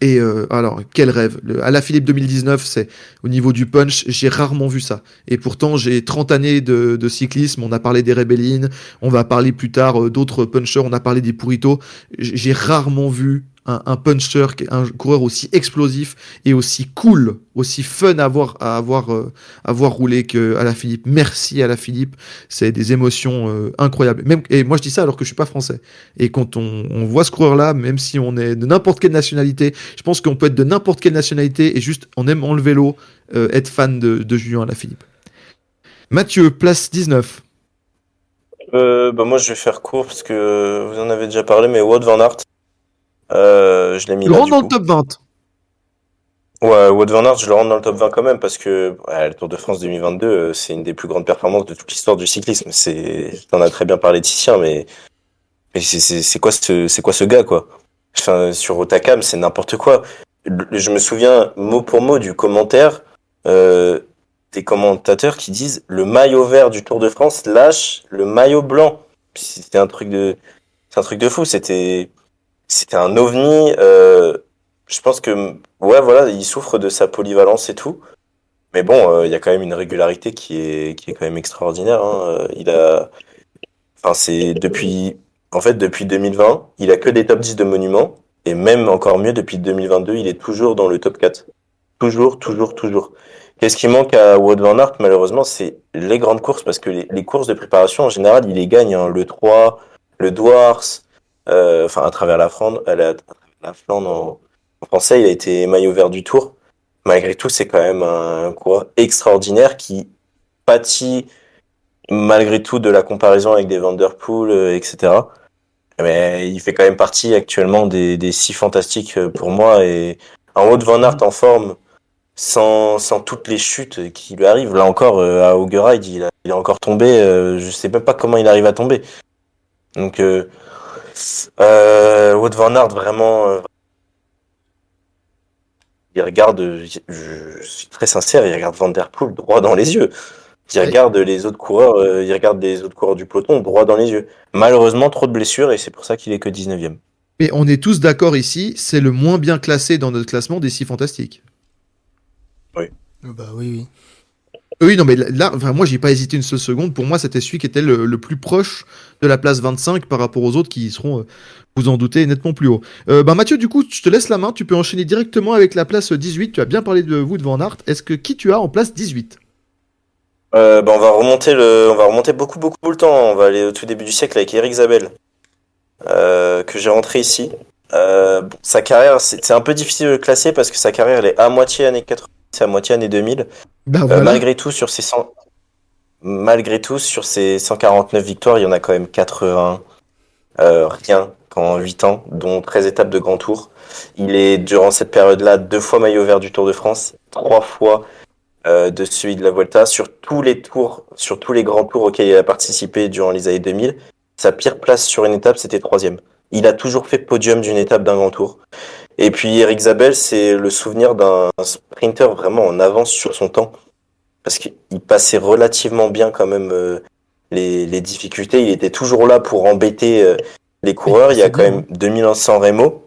Et alors, quel rêve. Alaphilippe 2019, c'est au niveau du punch, j'ai rarement vu ça. Et pourtant, j'ai 30 années de cyclisme, on a parlé des Rebellines, on va parler plus tard d'autres punchers, on a parlé des Purito. J'ai rarement vu un puncher, un coureur aussi explosif et aussi cool, aussi fun à avoir roulé que Alaphilippe. Merci Alaphilippe, c'est des émotions incroyables. Même, et moi je dis ça alors que je suis pas français. Et quand on voit ce coureur-là, même si on est de n'importe quelle nationalité, je pense qu'on peut être de n'importe quelle nationalité et juste on aime en le vélo, être fan de Julien Alaphilippe. Mathieu, place 19. Moi je vais faire court parce que vous en avez déjà parlé, mais Wout van Aert, je l'ai mis Tu le là rentres du dans coup. le top 20. Ouais, Wout van Aert, je le rentre dans le top 20 quand même parce que le Tour de France 2022, c'est une des plus grandes performances de toute l'histoire du cyclisme. T'en as très bien parlé, Titien, mais c'est quoi ce gars quoi? Enfin, sur Otakam, c'est n'importe quoi. Je me souviens mot pour mot du commentaire des commentateurs qui disent le maillot vert du Tour de France lâche le maillot blanc. C'est un truc de fou. C'était un ovni. Je pense que ouais, voilà, il souffre de sa polyvalence et tout. Mais bon, il y a quand même une régularité qui est quand même extraordinaire. Hein. Enfin, depuis 2020, il a que des top 10 de monuments. Et même encore mieux, depuis 2022, il est toujours dans le top 4. Toujours, toujours, toujours. Qu'est-ce qui manque à Wout van Aert, malheureusement, c'est les grandes courses, parce que les courses de préparation, en général, il les gagne, hein, le 3, le Douars, enfin, à travers la Flandre, en français, il a été maillot vert du Tour. Malgré tout, c'est quand même un coureur extraordinaire qui pâtit malgré tout de la comparaison avec des Van Der Poel, etc. Mais il fait quand même partie actuellement des six fantastiques pour moi. Et un Wout van Aert en forme, sans toutes les chutes qui lui arrivent. Là encore, à Augeride, il est encore tombé. Je sais même pas comment il arrive à tomber. Donc, Wout van Aert, vraiment, il regarde, je suis très sincère, il regarde Van Der Poel droit dans les yeux. Il regarde les autres coureurs, il regarde les autres coureurs du peloton droit dans les yeux. Malheureusement, trop de blessures et c'est pour ça qu'il est que 19e. Mais on est tous d'accord ici, c'est le moins bien classé dans notre classement des 6 fantastiques. Bah oui. Oui, non, mais là, enfin, moi, j'ai pas hésité une seule seconde. Pour moi, c'était celui qui était le plus proche de la place 25 par rapport aux autres qui y seront, vous en doutez, nettement plus haut. Mathieu, du coup, je te laisse la main. Tu peux enchaîner directement avec la place 18. Tu as bien parlé de Wout van Aert. Qui tu as en place 18? On va remonter beaucoup le temps. On va aller au tout début du siècle avec Eric Zabel, que j'ai rentré ici. Sa carrière, c'est un peu difficile de le classer parce que sa carrière, elle est à moitié années 80, c'est à moitié années 2000. Voilà. Malgré tout, sur ses 149 victoires, il y en a quand même 80, rien qu'en 8 ans, dont 13 étapes de grand tour. Il est, durant cette période-là, 2 fois maillot vert du Tour de France, 3 fois de celui de la Vuelta, sur tous les grands tours auxquels il a participé durant les années 2000. Sa pire place sur une étape, c'était 3e. Il a toujours fait podium d'une étape d'un grand tour. Et puis Eric Zabel, c'est le souvenir d'un sprinter vraiment en avance sur son temps. Parce qu'il passait relativement bien quand même les difficultés. Il était toujours là pour embêter les coureurs. Il y a quand même 2100 Remo.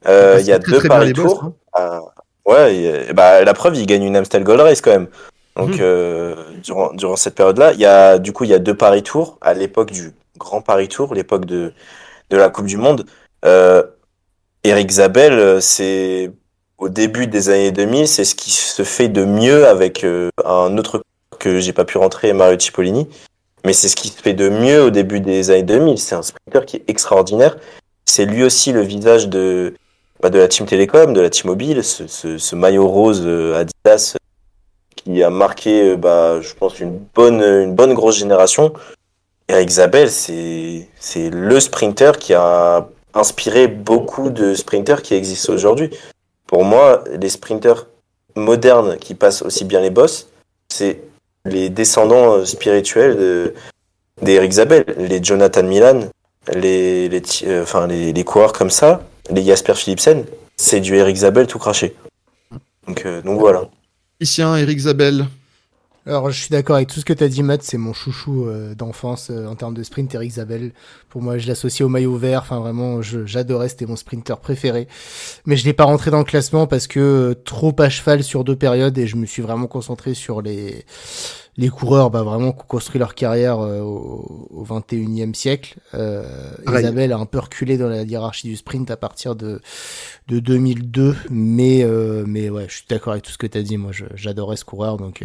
Il y a 2 Paris Tour. La preuve, il gagne une Amstel Gold Race quand même. Donc durant cette période-là, il y a 2 Paris Tour à l'époque du Grand Paris Tour, l'époque de la Coupe du Monde. Eric Zabel, c'est au début des années 2000, c'est ce qui se fait de mieux avec un autre que j'ai pas pu rentrer, Mario Cipollini. Mais c'est ce qui se fait de mieux au début des années 2000. C'est un sprinter qui est extraordinaire. C'est lui aussi le visage de la Team Télécom, de la Team Mobile, ce maillot rose Adidas qui a marqué, je pense, une bonne grosse génération. Eric Zabel, c'est le sprinter qui a inspiré beaucoup de sprinters qui existent aujourd'hui. Pour moi, les sprinters modernes qui passent aussi bien les bosses, c'est les descendants spirituels d'Eric Zabel, les Jonathan Milan, les coureurs comme ça, les Jasper Philipsen, c'est du Eric Zabel tout craché. Donc voilà. Christian, Eric Zabel. Alors, je suis d'accord avec tout ce que tu as dit, Matt. C'est mon chouchou d'enfance en termes de sprint, Eric Zabel. Pour moi, je l'associe au maillot vert. Enfin, vraiment, j'adorais. C'était mon sprinter préféré. Mais je l'ai pas rentré dans le classement parce que trop à cheval sur 2 périodes et je me suis vraiment concentré sur les coureurs, vraiment, qui ont construit leur carrière au 21e siècle. Isabelle a un peu reculé dans la hiérarchie du sprint à partir de 2002, mais ouais, je suis d'accord avec tout ce que tu as dit. Moi, j'adorais ce coureur, donc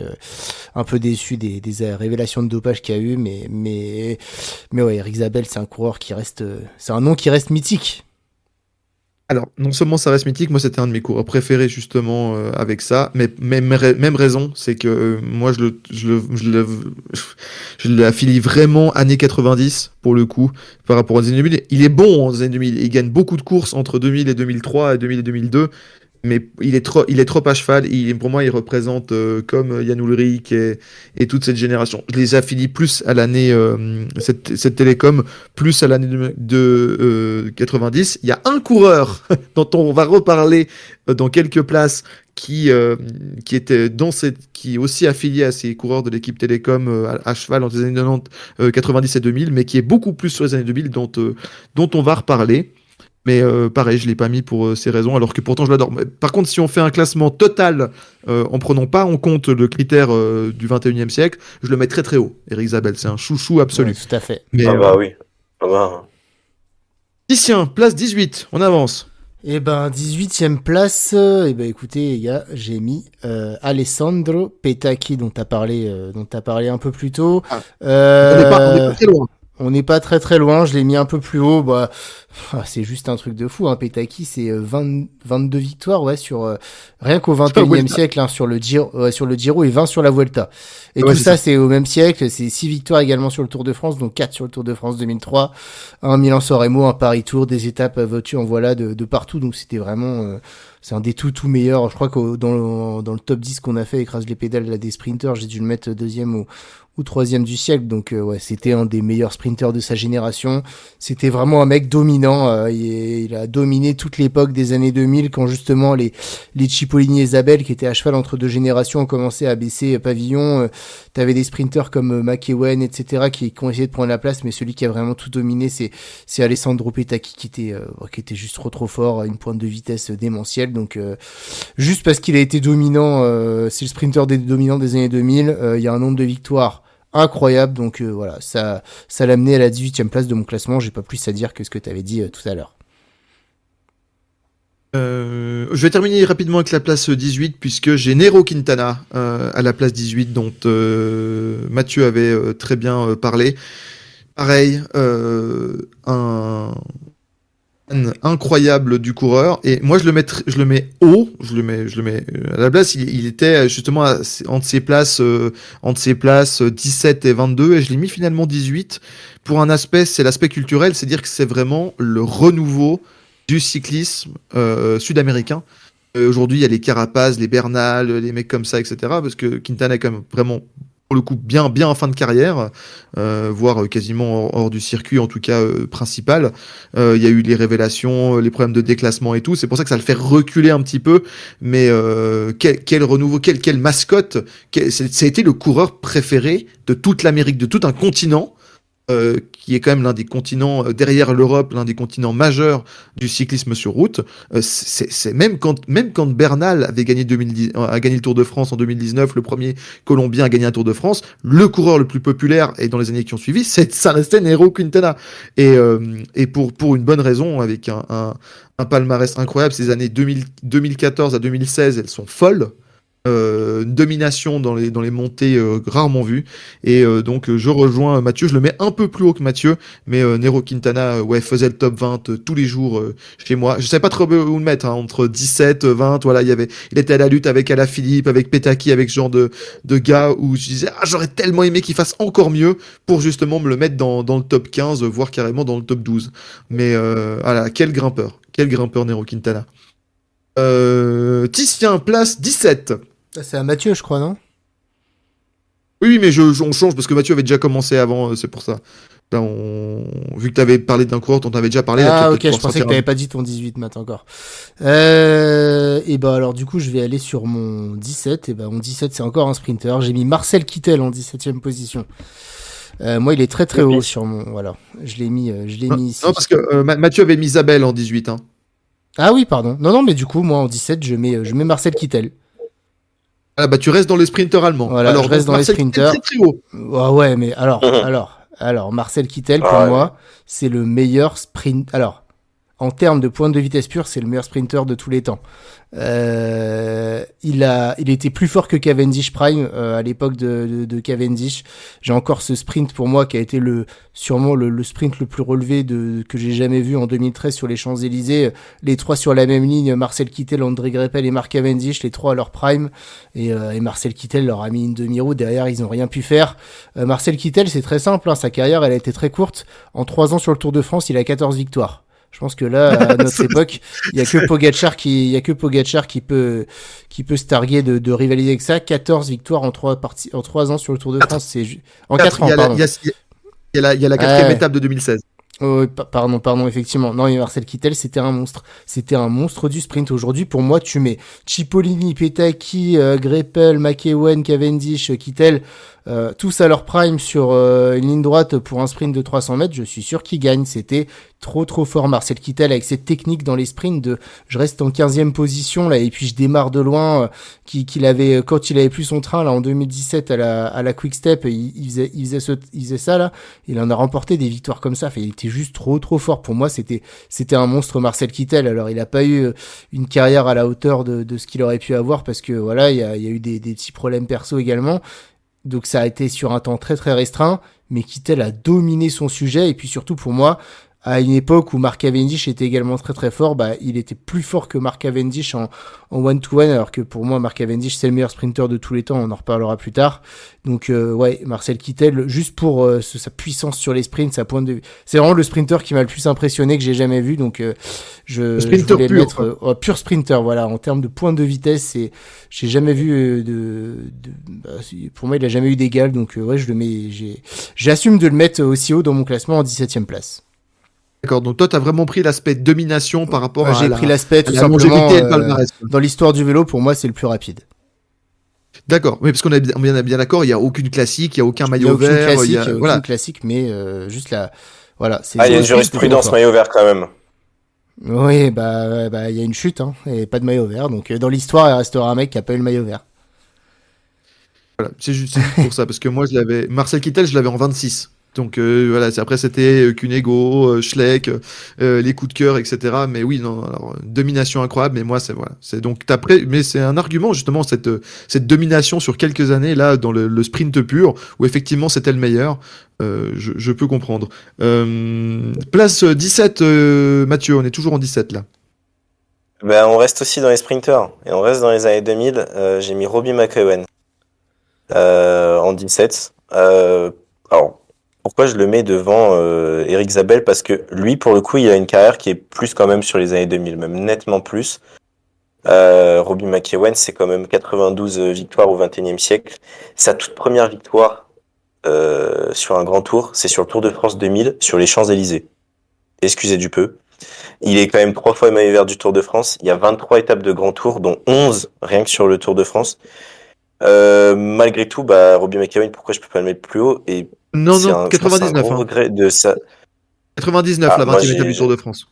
un peu déçu des révélations de dopage qu'il y a eu, mais ouais, Eric Zabel, c'est un coureur qui reste, c'est un nom qui reste mythique. Alors, non seulement ça reste mythique, moi c'était un de mes coureurs préférés justement avec ça, mais même raison, c'est que moi je l'affilie vraiment années 90 pour le coup, par rapport aux années 2000. Il est bon aux années 2000, il gagne beaucoup de courses entre 2000 et 2003 et 2000 et 2002, mais il est trop à cheval. Pour moi, il représente comme Jan Ullrich et toute cette génération. Je les affilie plus à l'année cette télécom, plus à l'année de 90. Il y a un coureur dont on va reparler dans quelques places qui était qui est aussi affilié à ces coureurs de l'équipe télécom à cheval entre les années 90, 90 et 2000, mais qui est beaucoup plus sur les années 2000 dont on va reparler. Mais pareil, je l'ai pas mis pour ces raisons, alors que pourtant je l'adore. Par contre, si on fait un classement total en prenant pas en compte le critère du 21e siècle, je le mets très très haut. Eric Zabel, c'est un chouchou absolu. Ouais, tout à fait. Mais, oui. Titien, place 18, on avance. 18e place, écoutez les gars, j'ai mis Alessandro Petacchi dont t'as parlé un peu plus tôt. On n'est pas très loin. On n'est pas très loin, je l'ai mis un peu plus haut. C'est juste un truc de fou. Petacchi, c'est 22 victoires, ouais, sur rien qu'au 21e siècle, sur le Giro et 20 sur la Vuelta. Et tout ça, c'est au même siècle. C'est 6 victoires également sur le Tour de France, donc 4 sur le Tour de France 2003, un Milan-San Remo, un Paris Tour, des étapes voitues en voilà de partout. Donc c'était vraiment, c'est un des tout meilleurs. Je crois que dans le top 10 qu'on a fait, écrase les pédales là, des sprinters, j'ai dû le mettre deuxième ou 3e du siècle. Donc ouais, c'était un des meilleurs sprinters de sa génération. C'était vraiment un mec dominant. Il a dominé toute l'époque des années 2000 quand justement les Cipollini et Zabel, qui étaient à cheval entre deux générations, ont commencé à baisser pavillon. T'avais des sprinters comme McEwen, etc., qui ont essayé de prendre la place, mais celui qui a vraiment tout dominé, c'est Alessandro Petacchi, qui était juste trop fort, à une pointe de vitesse démentielle. Donc juste parce qu'il a été dominant, c'est le sprinter dominant des années 2000, il y a un nombre de victoires incroyable. Donc voilà, ça l'a amené à la 18e place de mon classement. J'ai pas plus à dire que ce que tu avais dit tout à l'heure. Je vais terminer rapidement avec la place 18 puisque j'ai Nairo Quintana à la place 18 dont Mathieu avait très bien parlé. Pareil, un fan incroyable du coureur, et moi je le mets haut, je le mets à la place. Il était justement entre ses places 17 et 22, et je l'ai mis finalement 18 pour un aspect, c'est l'aspect culturel, c'est-à-dire que c'est vraiment le renouveau du cyclisme sud-américain. Aujourd'hui, il y a les Carapaz, les Bernal, les mecs comme ça, etc. Parce que Quintana est quand même vraiment, pour le coup, bien en fin de carrière, voire quasiment hors du circuit, en tout cas principal. Il y a eu les révélations, les problèmes de déclassement et tout. C'est pour ça que ça le fait reculer un petit peu. Mais quel renouveau, quelle mascotte. Ça a été le coureur préféré de toute l'Amérique, de tout un continent. Qui est quand même l'un des continents derrière l'Europe, l'un des continents majeurs du cyclisme sur route. C'est même quand Bernal avait gagné a gagné le Tour de France en 2019, le premier Colombien à gagner un Tour de France, le coureur le plus populaire, et dans les années qui ont suivi, ça restait Nairo Quintana. Et pour une bonne raison, avec un palmarès incroyable. Ces années 2014 à 2016, elles sont folles. Une domination dans les montées rarement vues, et donc je rejoins Mathieu, je le mets un peu plus haut que Mathieu, mais Nairo Quintana faisait le top 20 tous les jours chez moi. Je savais pas trop où le mettre, entre 17 20, voilà, il était à la lutte avec Alaphilippe, avec Petacchi, avec ce genre de gars où je disais j'aurais tellement aimé qu'il fasse encore mieux pour justement me le mettre dans le top 15, voire carrément dans le top 12. Mais voilà, quel grimpeur Nairo Quintana. Titien, place 17. C'est à Mathieu, je crois, non? Oui, mais on change parce que Mathieu avait déjà commencé avant, c'est pour ça. Là, vu que tu avais parlé d'un coureur dont on avait déjà parlé. Ah, ok, je pensais que tu n'avais pas dit ton 18 Matt encore. Et bah alors du coup, je vais aller sur mon 17. Et bah mon 17, c'est encore un sprinter. J'ai mis Marcel Kittel en 17e position. Moi, il est très haut sur mon... Voilà, je l'ai mis ici. Non, parce que Mathieu avait mis Isabelle en 18. Hein. Ah oui, pardon. Non, mais du coup, moi, en 17, je mets Marcel Kittel. Ah bah tu restes dans les sprinters allemands. Voilà, alors, je reste dans les sprinters. Très haut. Ouais, mais alors Marcel Kittel, pour moi, c'est le meilleur sprint. Alors, en termes de pointe de vitesse pure, c'est le meilleur sprinter de tous les temps. Il était plus fort que Cavendish Prime à l'époque de Cavendish. J'ai encore ce sprint pour moi qui a été sûrement le sprint le plus relevé que j'ai jamais vu en 2013 sur les Champs-Élysées. Les trois sur la même ligne, Marcel Kittel, André Greipel et Mark Cavendish, les trois à leur prime. Et Marcel Kittel leur a mis une demi-roue. Derrière, ils ont rien pu faire. Marcel Kittel, c'est très simple. Hein, sa carrière, elle a été très courte. En 3 ans sur le Tour de France, il a 14 victoires. Je pense que là, à notre époque, il y a que Pogacar qui peut se targuer de rivaliser avec ça. 14 victoires en 3 ans sur le Tour de France, c'est en 4 ans, pardon. Il y a la 4e étape de 2016. Oh, pardon, effectivement. Non, mais Marcel Kittel, c'était un monstre. C'était un monstre du sprint. Aujourd'hui, pour moi, tu mets Cipollini, Petacchi, Greipel, McEwen, Cavendish, Kittel, tous à leur prime sur une ligne droite pour un sprint de 300 mètres. Je suis sûr qu'ils gagnent. C'était trop fort. Marcel Kittel, avec cette technique dans les sprints je reste en 15e position, là, et puis je démarre de loin, qu'il avait, quand il avait plus son train, là, en 2017, à la Quick Step, il faisait ça, là. Il en a remporté des victoires comme ça. Enfin, il était juste trop fort. Pour moi, c'était un monstre, Marcel Kittel. Alors, il a pas eu une carrière à la hauteur de ce qu'il aurait pu avoir, parce que voilà, il y a eu des petits problèmes perso également. Donc, ça a été sur un temps très restreint, mais Kittel a dominé son sujet. Et puis surtout, pour moi, à une époque où Mark Cavendish était également très très fort, bah, il était plus fort que Mark Cavendish en one-to-one, alors que pour moi, Mark Cavendish, c'est le meilleur sprinter de tous les temps, on en reparlera plus tard. Donc, ouais, Marcel Kittel, juste pour sa puissance sur les sprints, sa pointe de vue. C'est vraiment le sprinter qui m'a le plus impressionné que j'ai jamais vu, donc je voulais le mettre pur sprinter, voilà, en termes de pointe de vitesse, j'ai jamais vu pour moi, il a jamais eu d'égal, donc ouais, j'assume de le mettre aussi haut dans mon classement en 17e place. D'accord, donc toi, tu as vraiment pris l'aspect domination par rapport à j'ai pris l'aspect tout la simplement longévité et le palmarès. dans l'histoire du vélo, pour moi, c'est le plus rapide. D'accord, oui, parce qu'on est bien d'accord, il n'y a aucune classique, il n'y a aucun maillot vert. Il n'y a aucune classique, mais juste la... Voilà, il y a une jurisprudence maillot vert quand même. Oui, bah, il y a une chute, hein, et pas de maillot vert, donc dans l'histoire, il restera un mec qui n'a pas eu le maillot vert. Voilà, c'est juste pour ça, parce que moi, Marcel Kittel, je l'avais en 26. Donc voilà, après c'était Cunego, Schleck, les coups de cœur, etc. Mais oui, non, alors, domination incroyable. Mais moi, c'est donc mais c'est un argument justement cette domination sur quelques années là dans le sprint pur où effectivement c'était le meilleur. Je peux comprendre. Place 17, Mathieu, on est toujours en 17 là. Ben, on reste aussi dans les sprinters et on reste dans les années 2000. J'ai mis Robbie McEwen en 17. Alors. Pourquoi je le mets devant Eric Zabel? Parce que lui, pour le coup, il a une carrière qui est plus quand même sur les années 2000, même nettement plus. Robbie McEwen, c'est quand même 92 victoires au XXIe siècle. Sa toute première victoire sur un grand tour, c'est sur le Tour de France 2000, sur les Champs-Élysées. Excusez du peu. Il est quand même 3 fois maillot vert du Tour de France. Il y a 23 étapes de grand tour, dont 11 rien que sur le Tour de France. Malgré tout, Robbie McEwen, pourquoi je peux pas le mettre plus haut? Et non, 99. C'est un gros regret de ça. 99, la 20e étape du Tour de France.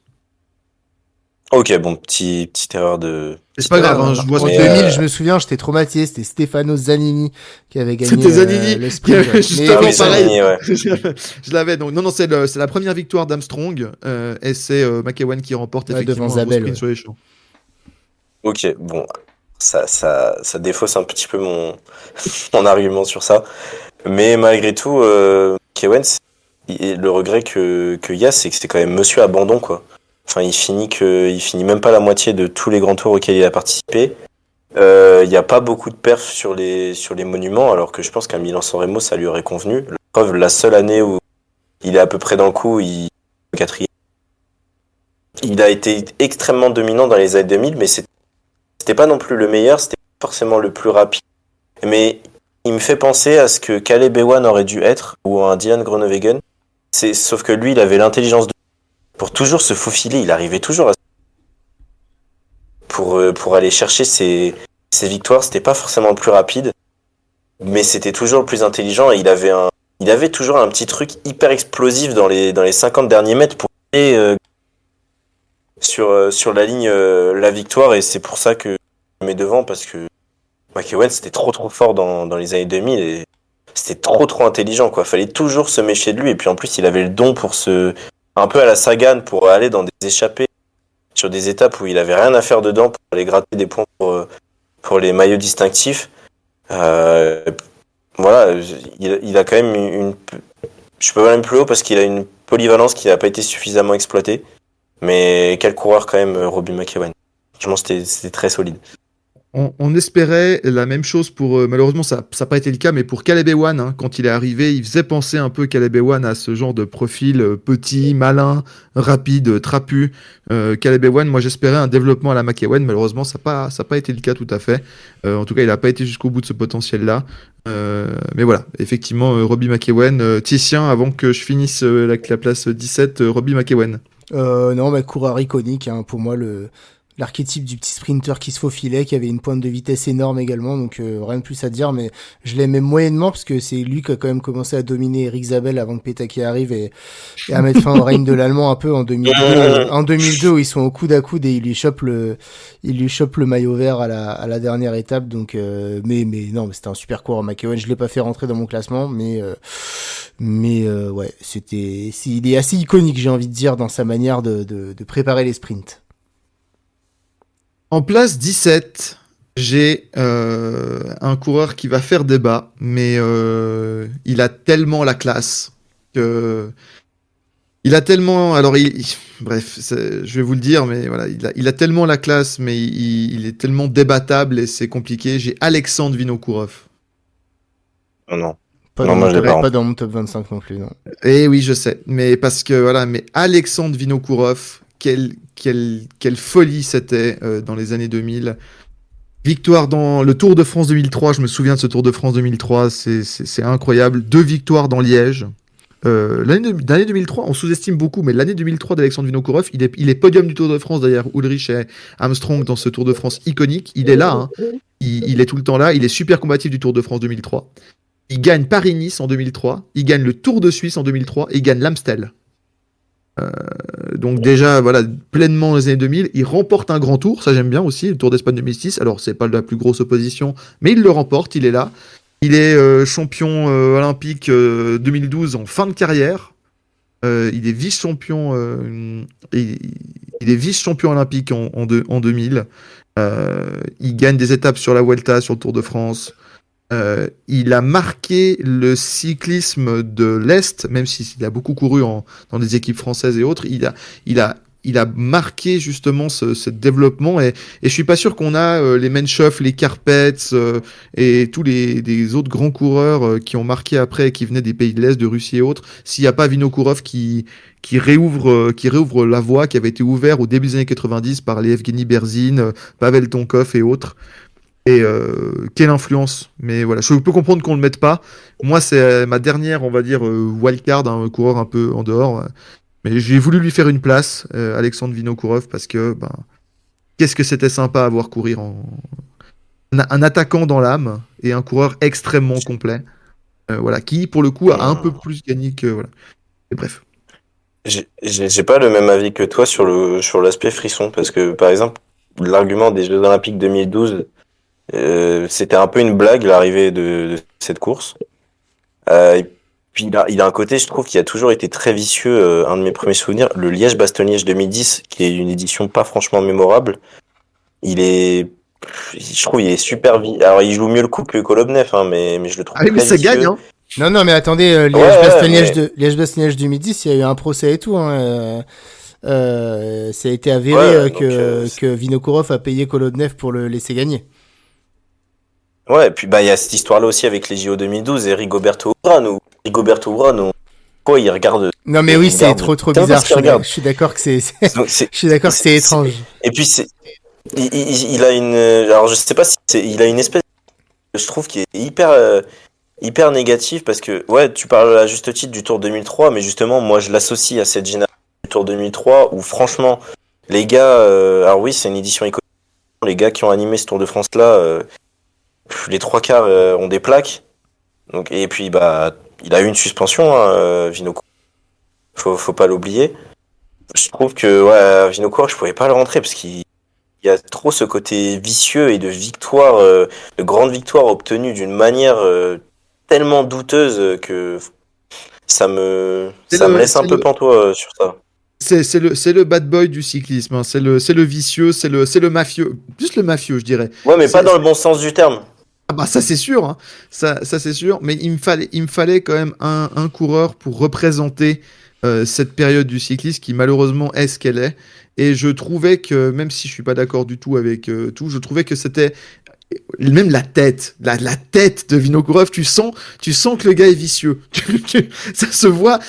Ok, bon, petite erreur de... C'est pas grave, hein, je vois en 2000, je me souviens, j'étais traumatisé, c'était Stefano Zanini qui avait gagné le sprint. Justement, pareil. Ouais. Je l'avais, donc, non, c'est la première victoire d'Armstrong, et c'est McEwen qui remporte effectivement devant Zabel, sprint sur les champs. Ok, bon, ça défausse un petit peu mon argument sur ça. Mais malgré tout, McEwen, le regret qu'il y a, c'est que c'est quand même monsieur abandon, quoi. Enfin, il finit même pas la moitié de tous les grands tours auxquels il a participé. Il n'y a pas beaucoup de perfs sur les monuments, alors que je pense qu'à Milan-San Remo, ça lui aurait convenu. La preuve, la seule année où il est à peu près dans le coup, il est quatrième. Il a été extrêmement dominant dans les années 2000, mais c'était pas non plus le meilleur, c'était forcément le plus rapide. Mais il me fait penser à ce que Caleb Ewan aurait dû être, ou un Dylan Groenewegen. Sauf que lui, il avait l'intelligence pour toujours se faufiler, il arrivait toujours à pour aller chercher ses victoires. C'était pas forcément le plus rapide, mais c'était toujours le plus intelligent, et il avait toujours un petit truc hyper explosif dans les 50 derniers mètres pour aller sur la ligne la victoire, et c'est pour ça que je mets devant, parce que McEwen, c'était trop fort dans les années 2000, et c'était trop intelligent, quoi. Fallait toujours se méfier de lui, et puis en plus il avait le don pour un peu à la Sagan, pour aller dans des échappées sur des étapes où il avait rien à faire dedans, pour aller gratter des points pour les maillots distinctifs. Voilà, il a quand même je peux même plus haut parce qu'il a une polyvalence qui n'a pas été suffisamment exploitée. Mais quel coureur quand même, Robbie McEwen. Franchement, c'était très solide. On espérait la même chose pour... malheureusement, ça n'a pas été le cas, mais pour Caleb Ewan, hein, quand il est arrivé, il faisait penser un peu Caleb Ewan à ce genre de profil petit, malin, rapide, trapu. Caleb Ewan, moi j'espérais un développement à la McEwen, malheureusement, ça n'a pas été le cas tout à fait. En tout cas, il n'a pas été jusqu'au bout de ce potentiel-là. Mais voilà, effectivement, Robbie McEwen. Titien, avant que je finisse la place 17, Robbie McEwen. Non, mais coureur iconique, hein, pour moi, l'archétype du petit sprinter qui se faufilait, qui avait une pointe de vitesse énorme également, donc rien de plus à dire, mais je l'aimais moyennement parce que c'est lui qui a quand même commencé à dominer Eric Zabel avant que Petaki arrive et à mettre fin au règne de l'Allemand un peu en 2002. En 2002 où ils sont au coude à coude et il lui chope le maillot vert à la dernière étape, donc mais c'était un super coureur McEwen. Je l'ai pas fait rentrer dans mon classement, mais ouais, il est assez iconique, j'ai envie de dire, dans sa manière de préparer les sprints. En place 17, j'ai un coureur qui va faire débat, mais il a tellement la classe que Il a tellement, alors bref, je vais vous le dire, mais voilà, il a tellement la classe, mais il est tellement débattable et c'est compliqué. J'ai Alexandre Vinokourov. Non, non. Pas Non, dans moi, mon je l'ai top, pas. pas dans mon top 25 non plus, non. Eh oui, je sais, mais parce que voilà, mais Alexandre Vinokourov, quelle folie c'était dans les années 2000. Victoire dans le Tour de France 2003, je me souviens de ce Tour de France 2003, c'est incroyable. 2 victoires dans Liège. L'année 2003, on sous-estime beaucoup, mais l'année 2003 d'Alexandre Vinokourov, il est podium du Tour de France derrière Ulrich et Armstrong dans ce Tour de France iconique. Il est là, hein. Il est tout le temps là. Il est super combatif du Tour de France 2003. Il gagne Paris-Nice en 2003. Il gagne le Tour de Suisse en 2003. Et il gagne l'Amstel. Donc déjà, voilà, pleinement dans les années 2000. Il remporte un grand tour, ça j'aime bien aussi, le Tour d'Espagne 2006. Alors c'est pas la plus grosse opposition, mais il le remporte, il est là. Il est champion olympique 2012 en fin de carrière. Il est vice-champion il est vice-champion olympique en 2000. Il gagne des étapes sur la Vuelta, sur le Tour de France. Il a marqué le cyclisme de l'Est, même s'il a beaucoup couru dans des équipes françaises et autres. Il a marqué justement ce développement et je suis pas sûr qu'on a les Menchoff, les Carpets et tous des autres grands coureurs qui ont marqué après et qui venaient des pays de l'Est, de Russie et autres. S'il n'y a pas Vinokourov qui réouvre la voie qui avait été ouverte au début des années 90 par les Evgeny Berzin, Pavel Tonkov et autres. Et quelle influence. Mais voilà, je peux comprendre qu'on le mette pas. Moi, c'est ma dernière, on va dire, wildcard, un coureur un peu en dehors. Mais j'ai voulu lui faire une place, Alexandre Vinokourov, parce que qu'est-ce que c'était sympa à voir courir un attaquant dans l'âme et un coureur extrêmement complet. Voilà, qui pour le coup a un peu plus gagné que voilà. Et bref. J'ai pas le même avis que toi sur l'aspect frisson, parce que par exemple, l'argument des Jeux Olympiques 2012, c'était un peu une blague l'arrivée de cette course. Et puis il a un côté, je trouve, qui a toujours été très vicieux. Un de mes premiers souvenirs, le Liège-Bastogne-Liège 2010, qui est une édition pas franchement mémorable. Je trouve, il est super vicieux. Alors, il joue mieux le coup que Kolobnev, hein, mais je le trouve Ah oui, mais très ça vicieux. gagne, hein. Non, mais attendez, Liège-Bastogne-Liège 2010, il y a eu un procès et tout, hein. Ça a été avéré que Vinokourov a payé Kolodnev pour le laisser gagner. Ouais, et puis il y a cette histoire-là aussi avec les JO 2012 et Rigoberto Urán, quoi, il regarde. Non mais oui, c'est trop bizarre. Je suis d'accord que c'est étrange. Et puis il a une, alors je sais pas si il a une espèce, je trouve, qui est hyper négative, parce que ouais, tu parles à juste titre du Tour 2003, mais justement moi je l'associe à cette génération du Tour 2003 où franchement les gars, alors oui, c'est une édition iconique, les gars qui ont animé ce Tour de France là, les 3 quarts ont des plaques. Donc, et puis il a eu une suspension, hein, Vinokourov. Faut pas l'oublier. Je trouve que ouais, Vinokourov, je pouvais pas le rentrer parce qu'il y a trop ce côté vicieux et de victoire, de grandes victoires obtenues d'une manière tellement douteuse que ça me laisse un peu pantois sur ça. C'est le bad boy du cyclisme, hein. C'est le vicieux, c'est le mafieux, plus le mafieux, je dirais. Ouais, mais pas dans le bon sens du terme. Ah bah ça c'est sûr, hein. Ça c'est sûr, mais il me fallait quand même un coureur pour représenter cette période du cyclisme qui malheureusement est ce qu'elle est. Et je trouvais que, même si je suis pas d'accord du tout avec tout, je trouvais que c'était même la tête de Vinokourov, tu sens que le gars est vicieux. Ça se voit,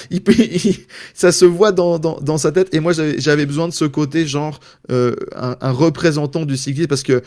ça se voit dans sa tête. Et moi, j'avais besoin de ce côté, genre, un représentant du cyclisme, parce que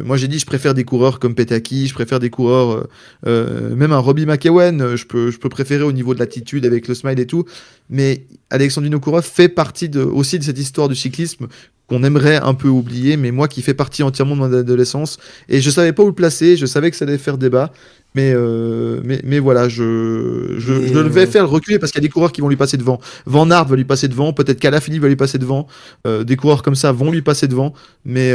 moi, j'ai dit, je préfère des coureurs comme Petaki, je préfère des coureurs, même un Robbie McEwen, je peux préférer au niveau de l'attitude avec le smile et tout. Mais Alexandre Vinokourov fait partie aussi de cette histoire du cyclisme qu'on aimerait un peu oublier, mais moi qui fais partie entièrement de mon adolescence, et je savais pas où le placer, je savais que ça allait faire débat, mais voilà, je le vais faire reculer parce qu'il y a des coureurs qui vont lui passer devant. Van Aert va lui passer devant, peut-être qu'Alaphilippe va lui passer devant, des coureurs comme ça vont lui passer devant, mais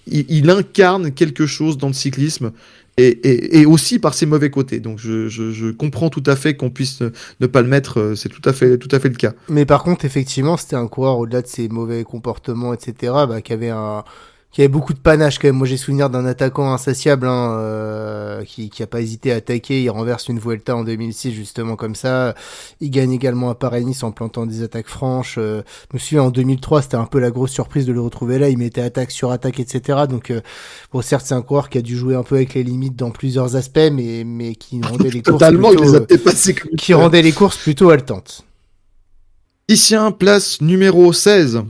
il incarne quelque chose dans le cyclisme. Et aussi par ses mauvais côtés. Donc je comprends tout à fait qu'on puisse ne pas le mettre, c'est tout à fait le cas. Mais par contre, effectivement, c'était un coureur au-delà de ses mauvais comportements, etc., qui avait Il y avait beaucoup de panache quand même. Moi, j'ai souvenir d'un attaquant insatiable qui a pas hésité à attaquer. Il renverse une Vuelta en 2006 justement comme ça. Il gagne également à Paris-Nice en plantant des attaques franches. Je me souviens en 2003, c'était un peu la grosse surprise de le retrouver là. Il mettait attaque sur attaque, etc. Donc, bon, certes, c'est un coureur qui a dû jouer un peu avec les limites dans plusieurs aspects, mais qui rendait les courses Totalement, il les a plutôt, dépassés comme qui rendait les courses plutôt haletantes. Titien, place numéro 16.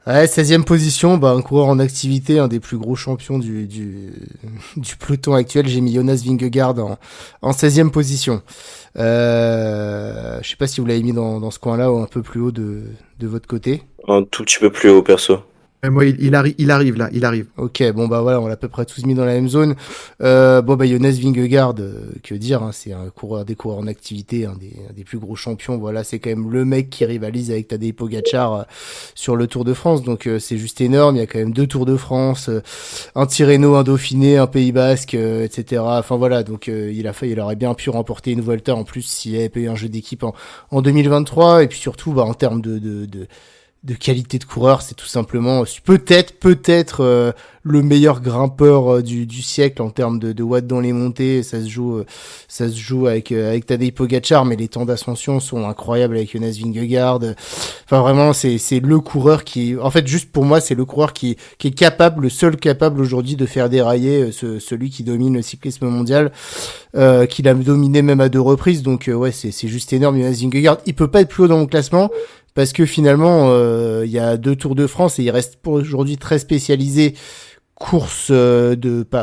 Ouais, 16e position, un coureur en activité, un des plus gros champions du peloton actuel. J'ai mis Jonas Vingegaard en 16e position. Je sais pas si vous l'avez mis dans ce coin-là ou un peu plus haut de votre côté. Un tout petit peu plus haut, perso. Moi, il arrive là, il arrive. Ok, voilà, on l'a à peu près tous mis dans la même zone. Jonas Vingegaard, que dire, hein, c'est un des coureurs en activité, un des plus gros champions. Voilà, c'est quand même le mec qui rivalise avec Tadej Pogačar sur le Tour de France. Donc c'est juste énorme. Il y a quand même 2 Tours de France, un Tirreno, un Dauphiné, un Pays Basque, etc. Enfin voilà, donc il aurait bien pu remporter une Vuelta en plus s'il avait pas eu un jeu d'équipe en 2023. Et puis surtout, en termes de qualité de coureur, c'est tout simplement peut-être le meilleur grimpeur du siècle en termes de watts dans les montées. Ça se joue avec Tadej Pogačar, mais les temps d'ascension sont incroyables avec Jonas Vingegaard. Enfin vraiment, c'est le coureur qui, en fait, juste pour moi, c'est le coureur qui est capable, le seul capable aujourd'hui de faire dérailler celui qui domine le cyclisme mondial, qu'il a dominé même à 2 reprises. Donc ouais, c'est juste énorme. Jonas Vingegaard, il peut pas être plus haut dans mon classement. Parce que finalement, il y a 2 Tours de France et il reste pour aujourd'hui très spécialisé course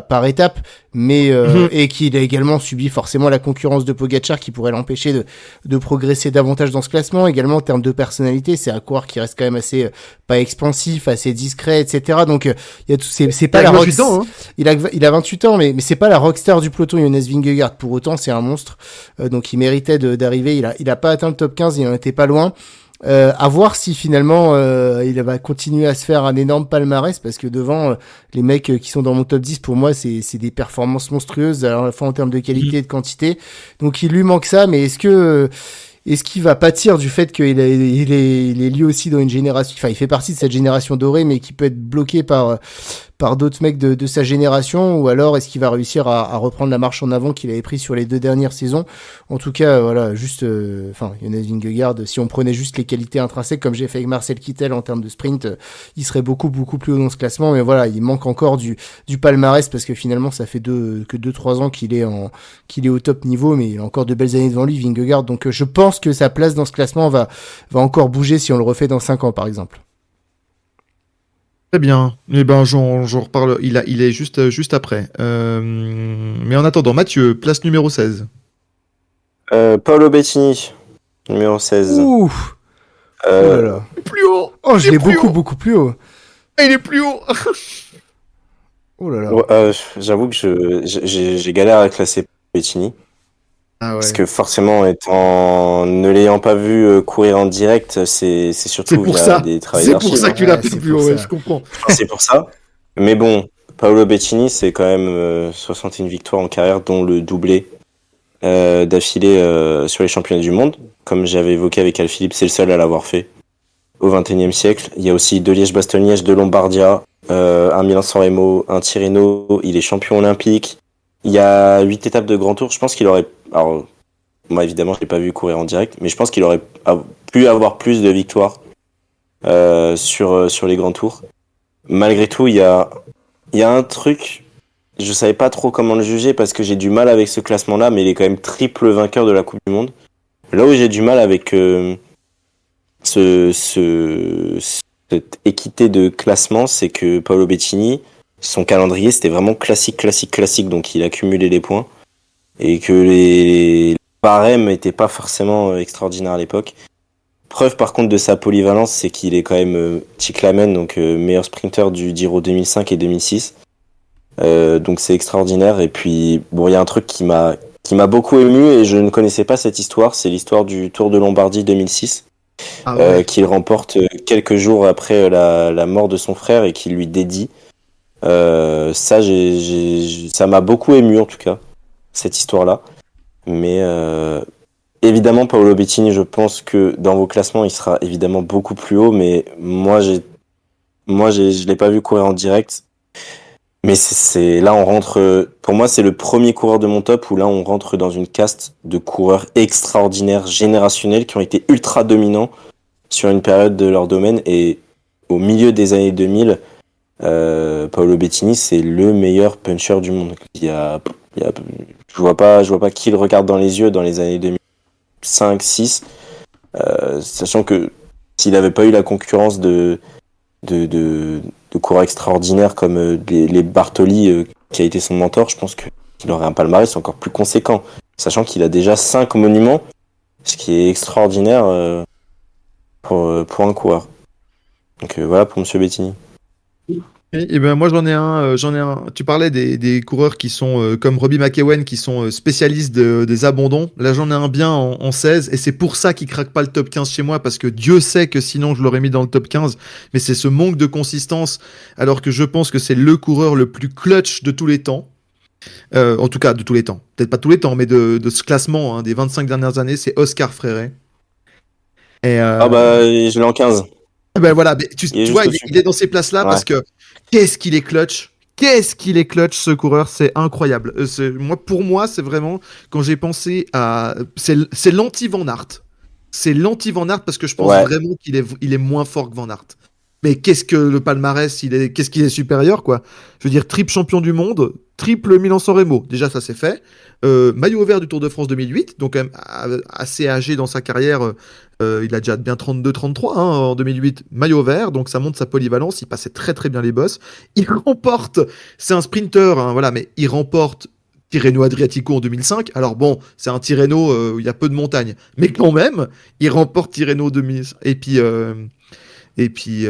par étape, mais et qu'il a également subi forcément la concurrence de Pogačar qui pourrait l'empêcher de progresser davantage dans ce classement. Également en termes de personnalité, c'est un coureur qui reste quand même assez pas expansif, assez discret, etc. Donc il y a tout, c'est pas la rockstar. Hein. Il a 28 ans, mais c'est pas la rockstar du peloton Jonas Vingegaard. Pour autant, c'est un monstre, donc il méritait d'arriver. Il a pas atteint le top 15, il en était pas loin. À voir si finalement il va continuer à se faire un énorme palmarès, parce que devant les mecs qui sont dans mon top 10, pour moi c'est des performances monstrueuses à la fois en termes de qualité et de quantité, donc il lui manque ça. Mais est-ce qu'il va pâtir du fait qu'il est lui aussi dans une génération, enfin il fait partie de cette génération dorée, mais qui peut être bloqué par d'autres mecs de sa génération, ou alors est-ce qu'il va réussir à reprendre la marche en avant qu'il avait pris sur les 2 dernières saisons? En tout cas, voilà, juste, Jonas Vingegaard, si on prenait juste les qualités intrinsèques, comme j'ai fait avec Marcel Kittel en termes de sprint, il serait beaucoup plus haut dans ce classement. Mais voilà, il manque encore du palmarès, parce que finalement, ça fait que 2-3 ans qu'il est au top niveau, mais il a encore de belles années devant lui, Vingegaard. Donc, je pense que sa place dans ce classement va encore bouger si on le refait dans 5 ans, par exemple. Très bien. J'en reparle. Il est juste après. Mais en attendant, Mathieu, place numéro 16. Paolo Bettini, numéro 16. Ouh. Oh là là. Plus haut. Oh, je l'ai beaucoup plus haut. Il est plus haut. Oh là là. Ouais, j'avoue que j'ai galère à classer Bettini. Ah ouais. Parce que forcément, ne l'ayant pas vu courir en direct, c'est surtout via des travails d'archives. C'est pour ça que tu l'as pas vu, ouais, je comprends. C'est pour ça. Mais bon, Paolo Bettini, c'est quand même 61 victoires en carrière, dont le doublé d'affilée sur les championnats du monde. Comme j'avais évoqué avec Alaphilippe, c'est le seul à l'avoir fait au XXIe siècle. Il y a aussi 2 Liège-Bastogne-Liège, 2 Lombardia, un Milan-San Remo, un Tirreno. Il est champion olympique. Il y a 8 étapes de Grand Tour. Je pense qu'il aurait... Alors, moi, évidemment, je l'ai pas vu courir en direct, mais je pense qu'il aurait pu avoir plus de victoires sur les Grands Tours. Malgré tout, il y a un truc... Je savais pas trop comment le juger, parce que j'ai du mal avec ce classement-là, mais il est quand même triple vainqueur de la Coupe du Monde. Là où j'ai du mal avec cette équité de classement, c'est que Paolo Bettini, son calendrier, c'était vraiment classique, donc il a cumulé les points, et que les barèmes n'étaient pas forcément extraordinaires à l'époque. Preuve par contre de sa polyvalence, c'est qu'il est quand même cyclamen, donc meilleur sprinter du Giro 2005 et 2006. Donc c'est extraordinaire. Et puis bon, il y a un truc qui m'a beaucoup ému, et je ne connaissais pas cette histoire, c'est l'histoire du Tour de Lombardie 2006, qu'il remporte quelques jours après la mort de son frère, et qu'il lui dédie. Ça m'a beaucoup ému, en tout cas, cette histoire-là. Mais évidemment, Paolo Bettini, je pense que dans vos classements, il sera évidemment beaucoup plus haut, mais moi moi, je l'ai pas vu courir en direct. Mais là, on rentre. Pour moi, c'est le premier coureur de mon top où là, on rentre dans une caste de coureurs extraordinaires, générationnels, qui ont été ultra dominants sur une période de leur domaine. Et au milieu des années 2000, Paolo Bettini, c'est le meilleur puncher du monde. Je vois pas qui le regarde dans les yeux dans les années 2005, 6, sachant que s'il n'avait pas eu la concurrence de coureurs extraordinaires comme les Bartoli, qui a été son mentor, je pense qu'il aurait un palmarès encore plus conséquent, sachant qu'il a déjà 5 monuments, ce qui est extraordinaire pour un coureur. Donc voilà pour Monsieur Bettini. Et ben moi j'en ai un. Tu parlais des coureurs qui sont comme Robbie McEwen qui sont spécialistes des abandons. Là j'en ai un bien en 16 et c'est pour ça qu'il craque pas le top 15 chez moi parce que Dieu sait que sinon je l'aurais mis dans le top 15. Mais c'est ce manque de consistance alors que je pense que c'est le coureur le plus clutch de tous les temps. En tout cas de tous les temps. Peut-être pas tous les temps mais de ce classement des 25 dernières années c'est Oscar Freire. Et Ah bah je l'ai en 15. ben voilà, mais tu Il est vois, juste au-dessus. il est dans ces places-là Ouais. parce que qu'est-ce qu'il est clutch! Qu'est-ce qu'il est clutch ce coureur, c'est incroyable. Pour moi, c'est vraiment quand j'ai pensé à, c'est l'anti Van Aert. C'est l'anti Van Aert parce que je pense Ouais. vraiment il est moins fort que Van Aert. Mais qu'est-ce que le palmarès, qu'est-ce qu'il est supérieur quoi. Je veux dire triple champion du monde, triple Milan-San Remo. Déjà ça c'est fait. Maillot vert du Tour de France 2008, donc quand même assez âgé dans sa carrière. Il a déjà bien 32-33 en 2008, maillot vert, donc ça montre sa polyvalence. Il passait très très bien les bosses. Il remporte, c'est un sprinter, voilà, mais il remporte Tirreno Adriatico en 2005. Alors bon, c'est un Tirreno où il y a peu de montagnes, mais quand même, il remporte Tirreno 2000. Et puis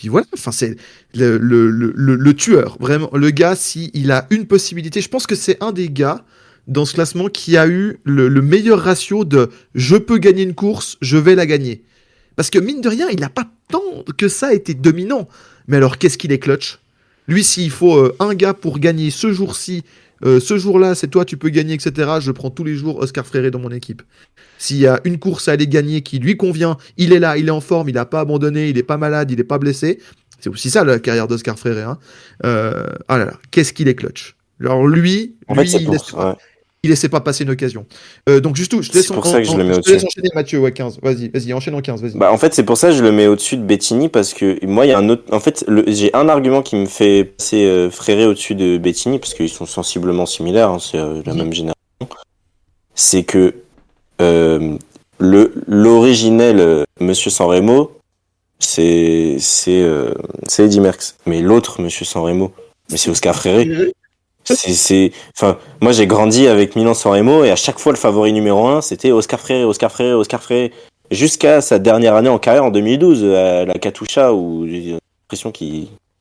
voilà, enfin, c'est le tueur. Vraiment, le gars, si il a une possibilité, je pense que c'est un des gars dans ce classement qui a eu le meilleur ratio de je peux gagner une course, je vais la gagner. Parce que mine de rien, il n'a pas tant que ça été dominant. Mais alors, qu'est-ce qu'il est clutch? Lui, s'il faut un gars pour gagner ce jour-ci, ce jour-là, c'est toi, tu peux gagner, etc. Je prends tous les jours Oscar Freire dans mon équipe. S'il y a une course à aller gagner qui lui convient, il est là, il est en forme, il n'a pas abandonné, il n'est pas malade, il n'est pas blessé. C'est aussi ça la carrière d'Oscar Freire. Ah là là, qu'est-ce qu'il est clutch. Alors lui, En fait, c'est il pour laisse, ouais. il laissait pas passer une occasion. Donc juste tout, je te laisse, C'est pour ça que je le mets je te laisse au-dessus. enchaîner Mathieu, ouais, 15. Vas-y, enchaîne en 15, vas-y. Bah en fait c'est pour ça que je le mets au-dessus de Bettini parce que moi il y a un autre en fait j'ai un argument qui me fait passer Fréré au-dessus de Bettini parce qu'ils sont sensiblement similaires, c'est la même génération. C'est que l'originel Monsieur Sanremo c'est Eddy Merckx, mais l'autre Monsieur Sanremo mais c'est Oscar Freire. Enfin, moi j'ai grandi avec Milan-San Remo et à chaque fois le favori numéro 1 c'était Oscar Freire, Oscar Freire, Oscar Freire. Jusqu'à sa dernière année en carrière en 2012 à la Katusha où j'ai l'impression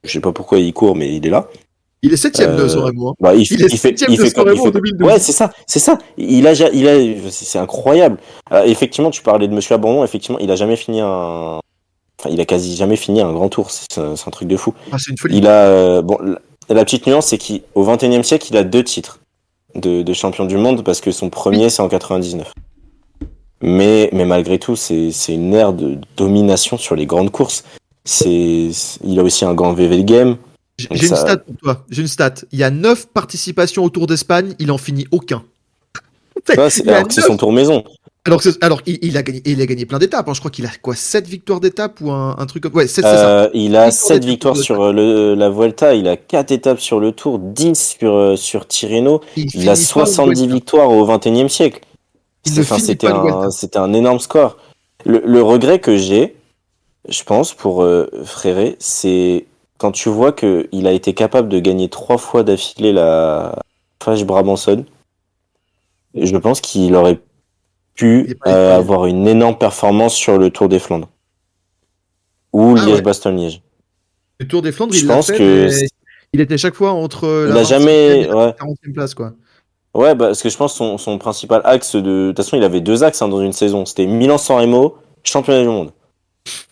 je sais pas pourquoi il court mais il est là. Il est septième de San Remo. Bah, Il est septième de San Remo en 2012. Ouais, c'est ça. C'est incroyable. Effectivement, tu parlais de Monsieur Abandon. Effectivement, il a jamais fini enfin, il a quasi jamais fini un grand tour. C'est un truc de fou. Ah, c'est une folie. Il a, bon, la petite nuance, c'est qu'au XXIe siècle, il a 2 titres de champion du monde parce que son premier, c'est en 99. Mais malgré tout, c'est une ère de domination sur les grandes courses. Il a aussi un grand VV game. J'ai une stat pour toi. J'ai une stat. Il y a 9 participations au Tour d'Espagne, il en finit aucun. Ouais, c'est son tour maison. Alors il a gagné plein d'étapes. Je crois qu'il a quoi 7 victoires d'étapes ou un truc comme. Ouais, 7, c'est ça. Il a 7 victoires sur la Vuelta, il a 4 étapes sur le Tour, 10 sur Tirreno. Il a 70 victoires au XXIe siècle. C'était un énorme score. Le regret que j'ai, je pense, pour Fréré, c'est quand tu vois qu'il a été capable de gagner 3 fois d'affilée la Flèche Brabançonne. Je pense qu'il aurait pu avoir une énorme performance sur le Tour des Flandres. Ou Liège-Bastogne-Liège. Le Tour des Flandres, je pense que il était chaque fois entre la 40e place, quoi. Ouais, parce que je pense son principal axe de toute façon, il avait 2 axes dans une saison. C'était Milan-San Remo, championnat du monde.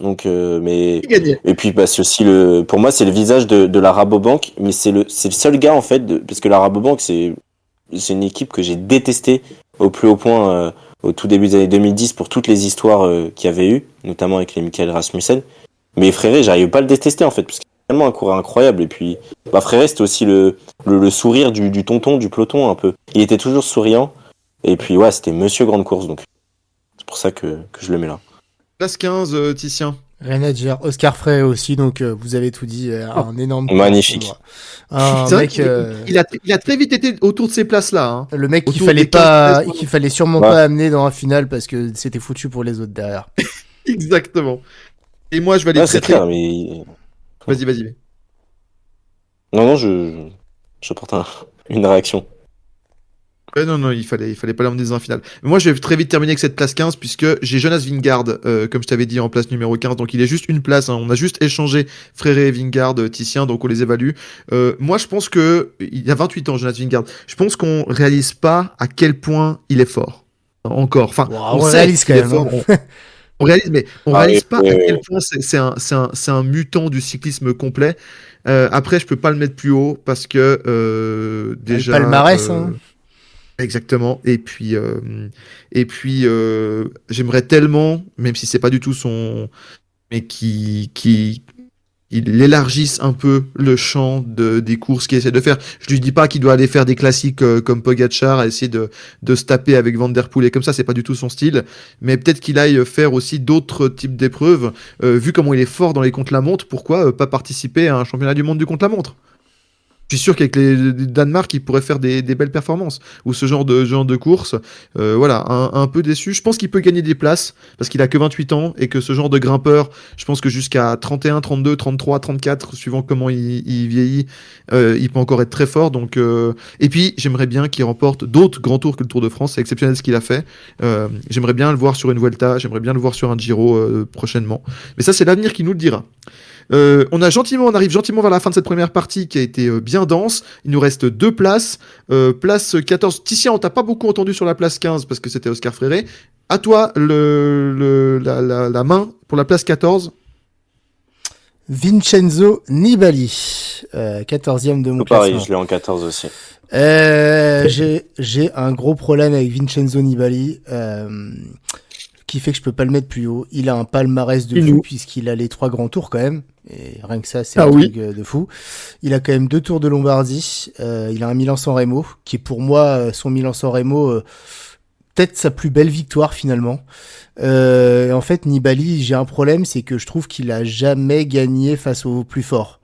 Donc, et puis c'est aussi pour moi, c'est le visage de la Rabobank, mais c'est le seul gars en fait, parce que la Rabobank c'est une équipe que j'ai détestée au plus haut point au tout début des années 2010 pour toutes les histoires qu'il y avait eu, notamment avec les Michael Rasmussen. Mais Fréré, j'arrive pas à le détester en fait, parce qu'il est tellement un coureur incroyable. Et puis, Fréré, c'était aussi le sourire du tonton, du peloton un peu. Il était toujours souriant. Et puis, ouais, c'était Monsieur Grande Course, donc c'est pour ça que je le mets là. Place 15, Titien. Rien à dire. Oscar Frey aussi, donc vous avez tout dit. Un énorme point Magnifique. pour moi. Un C'est vrai mec, qu'il a très vite été autour de ces places-là. Hein. le mec qu'il Autour fallait des 15 pas, places. qu'il fallait sûrement Ouais. pas amener dans un final parce que c'était foutu pour les autres derrière. Exactement. Et moi, je vais aller Ouais, très c'est très... clair, mais. Vas-y. Non, je porte une réaction. Non, il fallait pas l'emmener dans un final. Mais moi, je vais très vite terminer avec cette place 15, puisque j'ai Jonas Vingard, comme je t'avais dit, en place numéro 15. Donc, il est juste une place. Hein. On a juste échangé Fréré, Vingard, Titien, donc on les évalue. Moi, je pense que... Il a 28 ans, Jonas Vingard. Je pense qu'on réalise pas à quel point il est fort. Encore. Enfin, Wow, on on sait réalise qu'il quand est même, fort. hein. On réalise, mais on Ah réalise oui, pas oui, à oui. quel point c'est un mutant du cyclisme complet. Après, je peux pas le mettre plus haut parce que Le déjà... palmarès, hein. Exactement. Et puis j'aimerais tellement, même si c'est pas du tout son, mais il élargisse un peu le champ des courses qu'il essaie de faire. Je lui dis pas qu'il doit aller faire des classiques comme Pogacar, à essayer de se taper avec Van Der Poel et comme ça, c'est pas du tout son style. Mais peut-être qu'il aille faire aussi d'autres types d'épreuves. Vu comment il est fort dans les contre-la-montre, pourquoi pas participer à un championnat du monde du contre-la-montre? Je suis sûr qu'avec les Danemark, il pourrait faire des belles performances. Ou ce genre de course. Voilà, un peu déçu. Je pense qu'il peut gagner des places parce qu'il a que 28 ans et que ce genre de grimpeur, je pense que jusqu'à 31, 32, 33, 34, suivant comment il vieillit, il peut encore être très fort. Donc, et puis, j'aimerais bien qu'il remporte d'autres grands tours que le Tour de France. C'est exceptionnel ce qu'il a fait. J'aimerais bien le voir sur une Vuelta. J'aimerais bien le voir sur un Giro prochainement. Mais ça, c'est l'avenir qui nous le dira. On arrive gentiment vers la fin de cette première partie qui a été bien dense. Il nous reste 2 places. Place 14. Titien, on t'a pas beaucoup entendu sur la place 15 parce que c'était Oscar Fréré. À toi la main pour la place 14. Vincenzo Nibali, 14e de mon Pareil, classement. je l'ai en 14 aussi. J'ai un gros problème avec Vincenzo Nibali, qui fait que je peux pas le mettre plus haut. Il a un palmarès de fou puisqu'il a les 3 grands tours quand même. Et rien que ça, c'est un truc de fou. Il a quand même 2 tours de Lombardie. Il a un Milan-San Remo, qui est pour moi son Milan-San Remo, peut-être sa plus belle victoire finalement. En fait, Nibali, j'ai un problème, c'est que je trouve qu'il a jamais gagné face aux plus forts.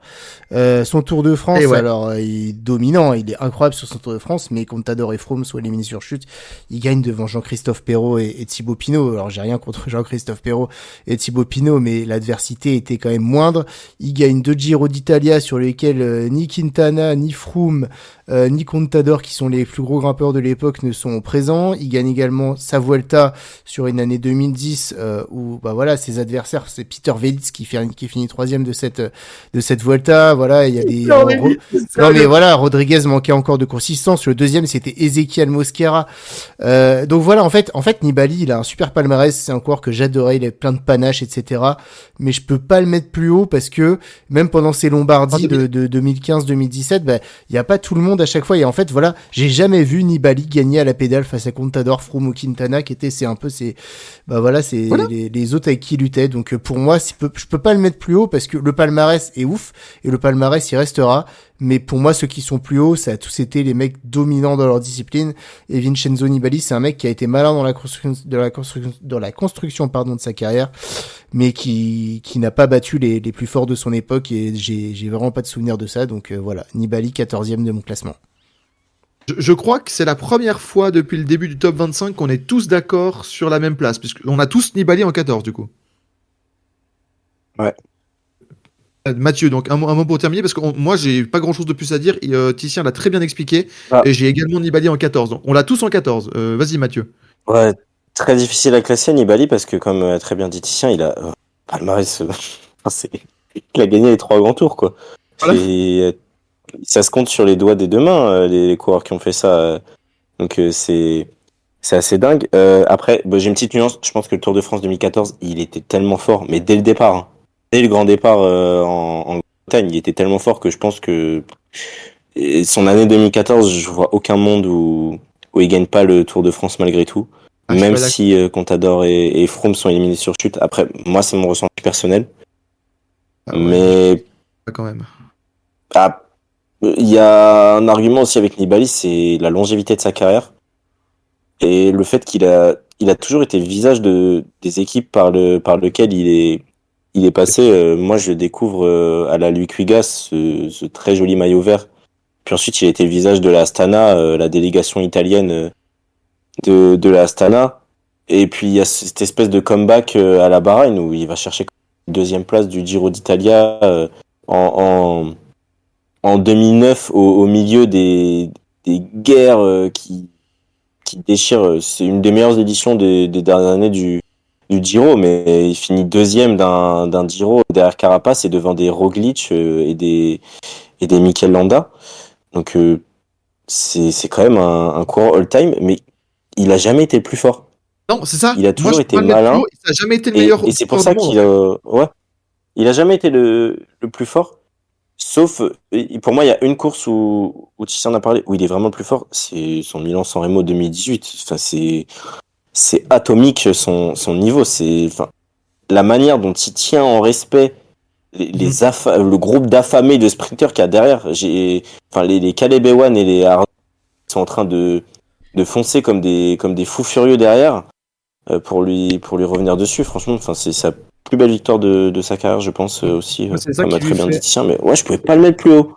Son Tour de France, alors il est dominant, il est incroyable sur son Tour de France, mais Contador et Froome sont éliminés sur chute, il gagne devant Jean-Christophe Perrault et Thibaut Pinot. Alors j'ai rien contre Jean-Christophe Perrault et Thibaut Pinot, mais l'adversité était quand même moindre. Il gagne 2 Giro d'Italia sur lesquels ni Quintana, ni Froome, ni Contador, qui sont les plus gros grimpeurs de l'époque, ne sont présents. Il gagne également sa Vuelta sur une année 2010 où bah voilà, ses adversaires, c'est Peter Velits qui finit 3e de cette Vuelta. Voilà, il y a des non mais voilà, Rodriguez manquait encore de consistance. Le deuxième, c'était Ezequiel Mosquera. Donc voilà, en fait Nibali, il a un super palmarès, c'est un coureur que j'adorais, il a plein de panache, etc. Mais je peux pas le mettre plus haut parce que même pendant ces Lombardies de 2015-2017, bah il y a pas tout le monde à chaque fois. Et en fait, voilà, j'ai jamais vu Nibali gagner à la pédale face à Contador, Froome ou Quintana, qui étaient les autres avec qui il luttait. Donc pour moi, je peux pas le mettre plus haut parce que le palmarès est ouf et le palmarès il restera. Mais pour moi, ceux qui sont plus hauts, ça a tous été les mecs dominants dans leur discipline. Et Vincenzo Nibali, c'est un mec qui a été malin dans la construction de sa carrière, mais qui n'a pas battu les plus forts de son époque. Et j'ai vraiment pas de souvenir de ça. Donc voilà, Nibali 14e de mon classement. Je crois que c'est la première fois depuis le début du top 25 qu'on est tous d'accord sur la même place, puisqu'on a tous Nibali en 14 du coup. Ouais. Mathieu, donc un mot pour terminer, parce que moi j'ai pas grand chose de plus à dire, et Titien l'a très bien expliqué, et j'ai également Nibali en 14, donc on l'a tous en 14. Vas-y Mathieu. Ouais, très difficile à classer Nibali parce que comme a très bien dit Titien, il a palmarès, il a gagné les 3 grands tours quoi. Voilà. Ça se compte sur les doigts des 2 mains, les coureurs qui ont fait ça. Donc c'est assez dingue. Après, j'ai une petite nuance. Je pense que le Tour de France 2014, il était tellement fort, mais dès le départ, hein. Dès le grand départ en Bretagne, il était tellement fort que je pense que son année 2014, je vois aucun monde où il gagne pas le Tour de France malgré tout. Même si Contador et Froome sont éliminés sur chute. Après, moi, c'est mon ressenti personnel. Ah ouais, moi, Mais quand même. ah, il y a un argument aussi avec Nibali, c'est la longévité de sa carrière et le fait il a toujours été le visage des équipes par lequel il est passé. Moi, je le découvre à la Liquigas, ce très joli maillot vert. Puis ensuite, il a été le visage de la Astana, la délégation italienne de la Astana. Et puis, il y a cette espèce de comeback à la Bahreïn où il va chercher la deuxième place du Giro d'Italia en, en 2009 au milieu des guerres qui déchirent. C'est une des meilleures éditions des dernières années du Giro, mais il finit deuxième d'un Giro derrière Carapace et devant des Roglic et des Mikel Landa. Donc c'est quand même un coureur all-time, mais il a jamais été le plus fort. Non, c'est ça. Il a Moi, toujours je peux été pas le mettre plus malin haut. Ça n'a jamais été le meilleur et c'est pour coureur du ça monde, en qu'il fait. ouais, il a jamais été le plus fort. Sauf, pour moi, il y a une course où tu en as parlé, où il est vraiment le plus fort, c'est son Milan-San Remo 2018. Enfin, c'est atomique son niveau. Enfin, la manière dont il tient en respect Mhm. le groupe d'affamés de sprinters qu'il y a derrière. Enfin, les Caleb Ewan et les Arnaud sont en train de foncer comme des fous furieux derrière pour lui revenir dessus. Franchement, enfin, c'est sa plus belle victoire de sa carrière, je pense aussi, Moi, c'est ça comme a qui lui très bien dit fait. Titien. Mais ouais, je pouvais pas le mettre plus haut.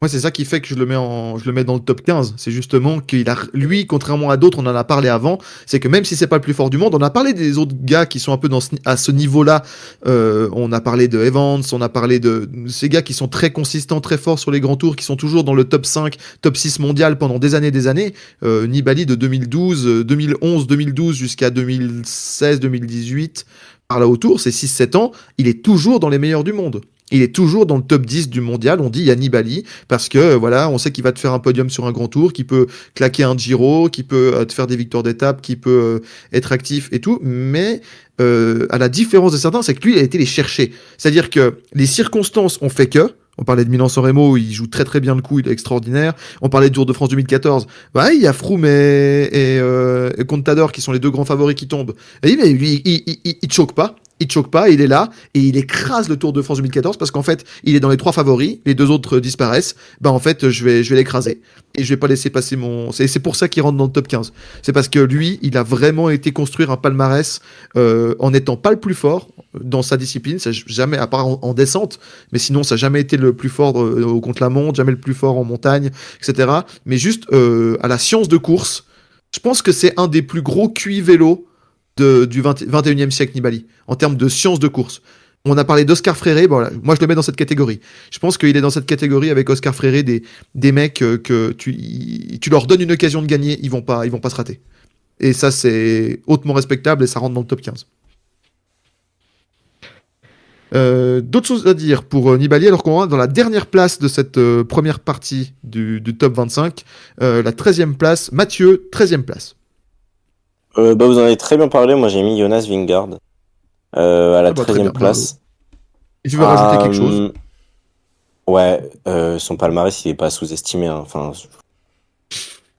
Moi, c'est ça qui fait que je le mets dans le top 15. C'est justement qu'il a, lui, contrairement à d'autres, on en a parlé avant, c'est que même si c'est pas le plus fort du monde, on a parlé des autres gars qui sont un peu à ce niveau-là. On a parlé de Evans, on a parlé de ces gars qui sont très consistants, très forts sur les grands tours, qui sont toujours dans le top 5, top 6 mondial pendant des années, des années. Nibali de 2012, 2011, 2012 jusqu'à 2016, 2018, par là autour, c'est 6-7 ans, il est toujours dans les meilleurs du monde. Il est toujours dans le top 10 du mondial, on dit il y a Nibali, parce que voilà, on sait qu'il va te faire un podium sur un grand tour, qu'il peut claquer un Giro, qu'il peut te faire des victoires d'étape, qu'il peut être actif et tout, mais à la différence de certains, c'est que lui, il a été les chercher. C'est-à-dire que les circonstances ont fait que, on parlait de Milan-San Remo, il joue très très bien le coup, il est extraordinaire. On parlait du Tour de France 2014, bah, il y a Froome et Contador qui sont les deux grands favoris qui tombent. Et mais lui, il choque pas. Il choque pas, il est là et il écrase le Tour de France 2014 parce qu'en fait, il est dans les trois favoris, les deux autres disparaissent. Bah en fait, je vais l'écraser et je vais pas laisser passer mon. C'est pour ça qu'il rentre dans le top 15. C'est parce que lui, il a vraiment été construire un palmarès en n'étant pas le plus fort dans sa discipline. Ça jamais, à part en descente, mais sinon ça n'a jamais été le plus fort au contre-la-montre, jamais le plus fort en montagne, etc. Mais juste à la science de course, je pense que c'est un des plus gros QI vélo du 21e siècle, Nibali, en termes de science de course. On a parlé d'Oscar Freire, bon, voilà, moi je le mets dans cette catégorie. Je pense qu'il est dans cette catégorie avec Oscar Freire, des mecs que tu leur donnes une occasion de gagner, ils vont pas se rater. Et ça, c'est hautement respectable et ça rentre dans le top 15. D'autres choses à dire pour Nibali, alors qu'on est dans la dernière place de cette première partie du top 25, la 13e place, Mathieu, 13e place. Bah, vous en avez très bien parlé. Moi, j'ai mis Jonas Vingegaard à la Ah bah, très 13e bien, bravo. place. Et tu veux rajouter quelque chose? Ouais, son palmarès, il est pas sous-estimé, hein. Enfin,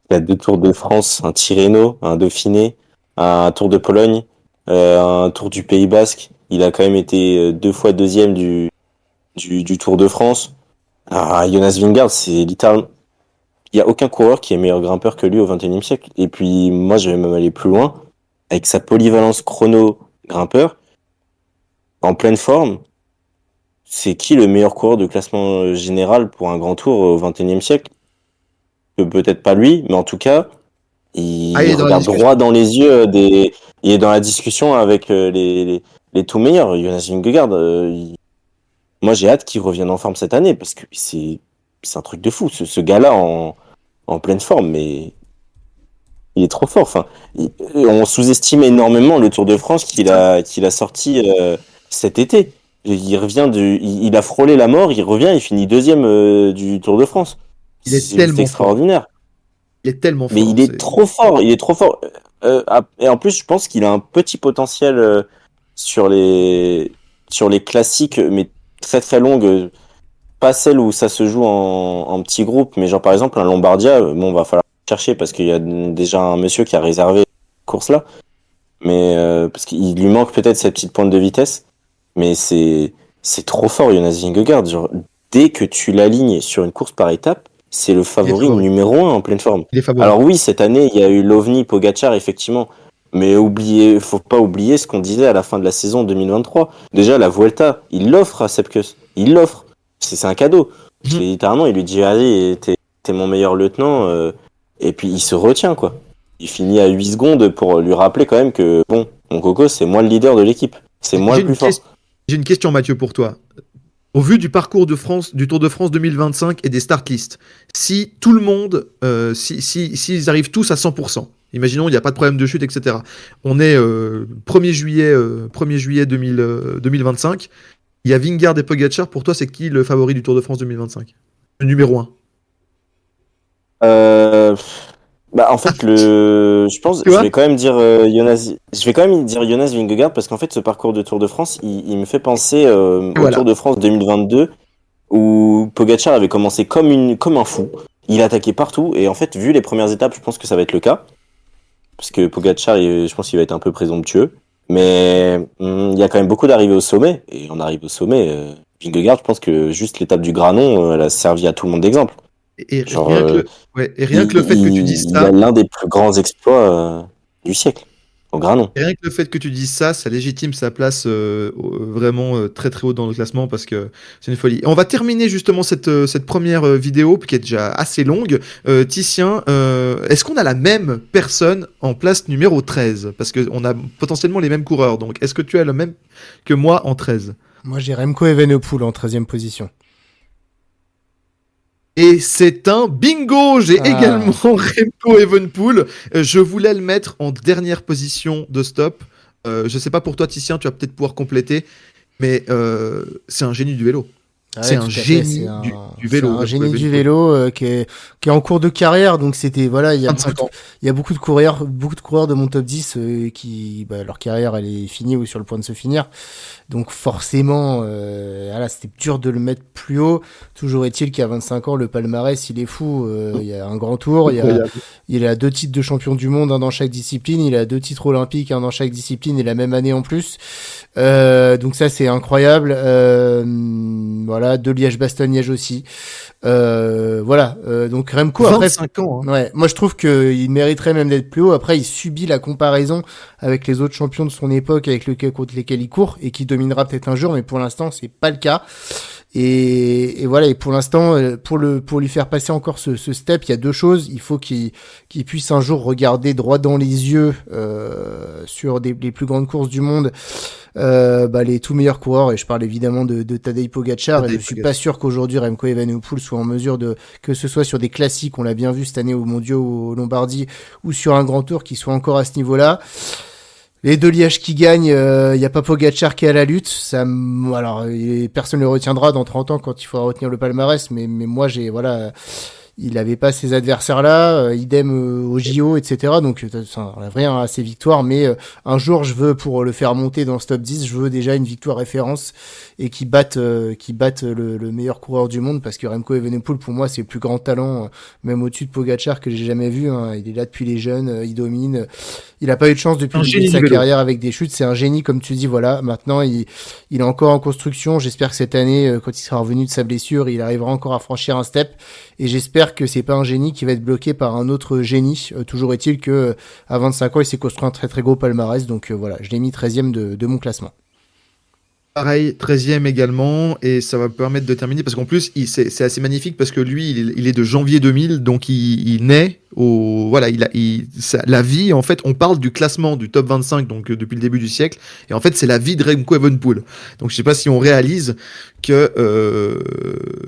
il a deux Tours de France, un Tirreno, un Dauphiné, un Tour de Pologne, un Tour du Pays Basque. Il a quand même été deux fois deuxième du Tour de France. Ah, Jonas Vingegaard, c'est littéralement... Il y a aucun coureur qui est meilleur grimpeur que lui au XXIe siècle. Et puis, moi, je vais même aller plus loin. Avec sa polyvalence chrono-grimpeur, en pleine forme, c'est qui le meilleur coureur de classement général pour un grand tour au XXIe siècle? Peut-être pas lui, mais en tout cas, Ah, il il est dans la regarde discussion. droit dans les yeux il est dans la discussion avec les tout meilleurs. Jonas Vingegaard, moi j'ai hâte qu'il revienne en forme cette année parce que c'est un truc de fou. Ce gars-là en pleine forme, mais il est trop fort. Enfin, on sous-estime énormément le Tour de France qu'il a sorti cet été. Il revient il a frôlé la mort, il revient, il finit deuxième du Tour de France. Il est C'est juste tellement fort. extraordinaire. Il est tellement Mais fort. il est trop fort, il est trop fort. Et en plus, je pense qu'il a un petit potentiel sur sur les classiques, mais très très longues. Pas celles où ça se joue en petits groupes, mais genre par exemple un Lombardia, bon, va falloir chercher parce qu'il y a déjà un monsieur qui a réservé cette course-là. Mais parce qu'il lui manque peut-être cette petite pointe de vitesse. Mais c'est trop fort, Jonas Vingegaard. Genre, dès que tu l'alignes sur une course par étape, c'est le favori numéro 1 en pleine forme. Il est favori. Alors oui, cette année, il y a eu l'OVNI Pogacar, effectivement. Mais faut pas oublier ce qu'on disait à la fin de la saison 2023. Déjà, la Vuelta, il l'offre à Sepp Kuss. Il l'offre. C'est un cadeau. Littéralement, il lui dit, allez, t'es mon meilleur lieutenant. Et puis, il se retient, quoi. Il finit à 8 secondes pour lui rappeler quand même que, bon, mon coco, c'est moi le leader de l'équipe. C'est moi le plus fort. J'ai une question, Mathieu, pour toi. Au vu du parcours de France, du Tour de France 2025 et des start lists, si tout le monde, s'ils arrivent tous à 100%, imaginons il n'y a pas de problème de chute, etc. On est 1er juillet, 2025. Il y a Vingegaard et Pogacar. Pour toi, c'est qui le favori du Tour de France 2025 ? Le numéro 1. En fait, je pense, je vais quand même dire Jonas Vingegaard parce qu'en fait, ce parcours de Tour de France, il me fait penser au Tour de France 2022 où Pogacar avait commencé comme un fou. Il attaquait partout et en fait, vu les premières étapes, je pense que ça va être le cas parce que Pogacar, je pense qu'il va être un peu présomptueux. Mais il y a quand même beaucoup d'arrivées au sommet et on arrive au sommet. Vingegaard, je pense que juste l'étape du Granon, elle a servi à tout le monde d'exemple. Et rien que le fait que tu dises ça, il a l'un des plus grands exploits du siècle, au Granon. Et rien que le fait que tu dises ça, ça légitime sa place vraiment très très haut dans le classement parce que c'est une folie. Et on va terminer justement cette première vidéo qui est déjà assez longue. Titien, est-ce qu'on a la même personne en place numéro 13 ? Parce qu'on a potentiellement les mêmes coureurs. Donc est-ce que tu as le même que moi en 13 ? Moi j'ai Remco Evenepoel en 13e position. Et c'est un bingo. J'ai également Remco Evenepoel. Je voulais le mettre en dernière position de stop. Je sais pas pour toi, Titien, tu vas peut-être pouvoir compléter, mais c'est un génie du vélo. C'est un génie du vélo. C'est un génie du vélo qui est en cours de carrière, donc c'était voilà, il y a beaucoup de coureurs de mon top 10 qui leur carrière elle est finie ou sur le point de se finir. Donc forcément voilà, c'était dur de le mettre plus haut. Toujours est-il qu'à 25 ans le palmarès, il est fou, il y a un grand tour, il a 2 titres de champion du monde, un dans chaque discipline, il a 2 titres olympiques, un dans chaque discipline et la même année en plus. Donc ça c'est incroyable. Voilà, de Liège-Bastogne-Liège aussi. Donc Remco 25 ans. Hein. Ouais, moi je trouve qu'il mériterait même d'être plus haut. Après, il subit la comparaison avec les autres champions de son époque, contre lesquels il court et qui dominera peut-être un jour, mais pour l'instant c'est pas le cas. Et voilà, et pour l'instant, pour lui faire passer encore ce step, il y a 2 choses. Il faut qu'il puisse un jour regarder droit dans les yeux sur les plus grandes courses du monde. Les tout meilleurs coureurs, et je parle évidemment de Tadej Pogacar, et je suis pas sûr qu'aujourd'hui Remco Evenepoel soit en mesure que ce soit sur des classiques, on l'a bien vu cette année au Mondiaux ou au Lombardie, ou sur un grand tour qui soit encore à ce niveau-là. Les 2 Liège qui gagnent, y a pas Pogacar qui est à la lutte, alors personne ne le retiendra dans 30 ans quand il faudra retenir le palmarès, mais moi il avait pas ces adversaires-là, idem au JO, etc. Donc, ça enlève rien à ses victoires, mais un jour, pour le faire monter dans ce top 10, je veux déjà une victoire référence et qui batte le meilleur coureur du monde, parce que Remco Evenepoel, pour moi, c'est le plus grand talent, même au-dessus de Pogacar, que j'ai jamais vu. Hein. Il est là depuis les jeunes, il domine. Il a pas eu de chance depuis le début de sa carrière avec des chutes. C'est un génie, comme tu dis. Voilà. Maintenant, il est encore en construction. J'espère que cette année, quand il sera revenu de sa blessure, il arrivera encore à franchir un step. Et j'espère que c'est pas un génie qui va être bloqué par un autre génie. Toujours est-il que à 25 ans, il s'est construit un très très gros palmarès. Donc voilà, je l'ai mis 13e de mon classement. Pareil, 13e également, et ça va me permettre de terminer, parce qu'en plus, c'est assez magnifique, parce que lui, il est de janvier 2000, donc il naît la vie, en fait, on parle du classement du top 25, donc depuis le début du siècle, et en fait, c'est la vie de Remco Evenepoel. Donc, je sais pas si on réalise que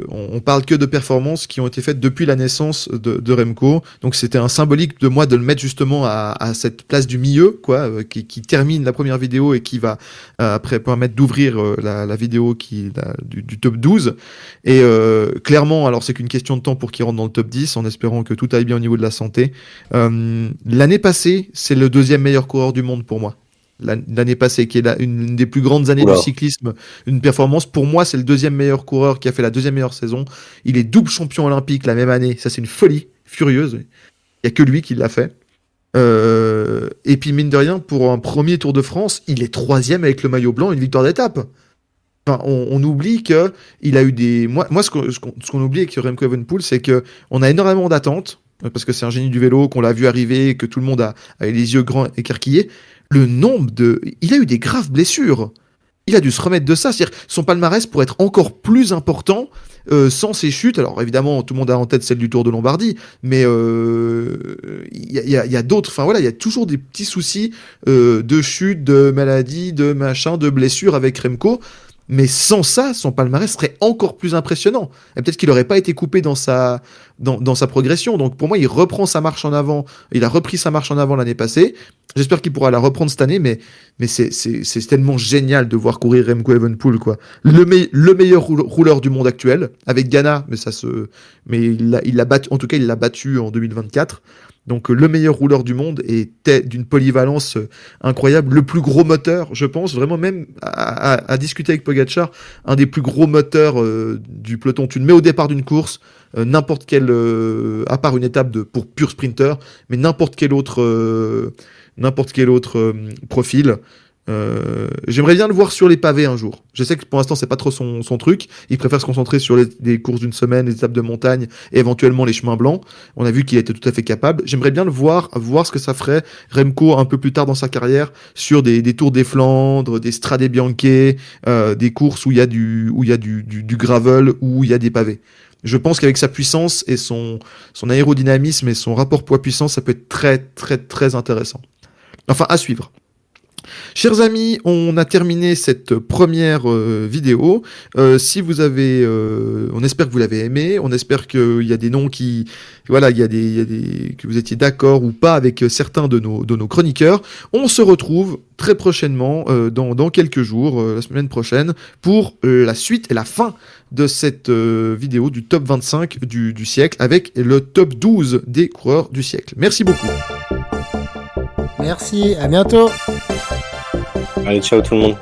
on parle que de performances qui ont été faites depuis la naissance de Remco. Donc, c'était un symbolique de moi de le mettre justement à cette place du milieu, quoi, qui termine la première vidéo et qui va après permettre d'ouvrir la vidéo du top 12. Et clairement, alors c'est qu'une question de temps pour qu'il rentre dans le top 10, en espérant que tout aille bien au niveau de la santé. L'année passée, c'est le 2e meilleur coureur du monde pour moi. L'année passée, qui est une des plus grandes années du cyclisme, une performance. Pour moi, c'est le 2e meilleur coureur qui a fait la 2e meilleure saison. Il est double champion olympique la même année. Ça, c'est une folie furieuse. Il n'y a que lui qui l'a fait. Et puis, mine de rien, pour un premier Tour de France, il est 3e avec le maillot blanc, une victoire d'étape. Enfin, on oublie que il a eu des. Moi ce qu'on oublie avec Remco Evenepoel, c'est que on a énormément d'attentes parce que c'est un génie du vélo, qu'on l'a vu arriver, que tout le monde a les yeux grands écarquillés. Il a eu des graves blessures. Il a dû se remettre de ça. C'est-à-dire son palmarès pourrait être encore plus important sans ses chutes. Alors évidemment, tout le monde a en tête celle du Tour de Lombardie, mais il y a d'autres. Enfin voilà, il y a toujours des petits soucis de chute, de maladie, de machin, de blessures avec Remco. Mais sans ça, son palmarès serait encore plus impressionnant. Et peut-être qu'il n'aurait pas été coupé dans sa progression. Donc pour moi, il reprend sa marche en avant. Il a repris sa marche en avant l'année passée. J'espère qu'il pourra la reprendre cette année. Mais c'est tellement génial de voir courir Remco Evenepoel, quoi. Le meilleur rouleur du monde actuel, avec Ghana, mais il l'a battu. En tout cas, il l'a battu en 2024. Donc le meilleur rouleur du monde était d'une polyvalence incroyable, le plus gros moteur, je pense, vraiment même à discuter avec Pogacar, un des plus gros moteurs du peloton. Tu le mets au départ d'une course, n'importe quel, à part une étape pour pur sprinter, mais n'importe quel autre profil. J'aimerais bien le voir sur les pavés un jour. Je sais que pour l'instant c'est pas trop son truc. Il préfère se concentrer sur les courses d'une semaine, les étapes de montagne et éventuellement les chemins blancs. On a vu qu'il était tout à fait capable. J'aimerais bien le voir ce que ça ferait Remco un peu plus tard dans sa carrière sur des Tours des Flandres, des Strade Bianche, des courses où il y a du gravel, où il y a des pavés. Je pense qu'avec sa puissance et son aérodynamisme et son rapport poids-puissance, ça peut être très très très intéressant. Enfin, à suivre. Chers amis, on a terminé cette première vidéo. Si vous avez, on espère que vous l'avez aimé. On espère qu'il y a des noms que vous étiez d'accord ou pas avec certains de nos chroniqueurs. On se retrouve très prochainement, dans quelques jours, la semaine prochaine, pour la suite et la fin de cette vidéo du top 25 du siècle avec le top 12 des coureurs du siècle. Merci beaucoup. Merci, à bientôt. Allez, ciao tout le monde.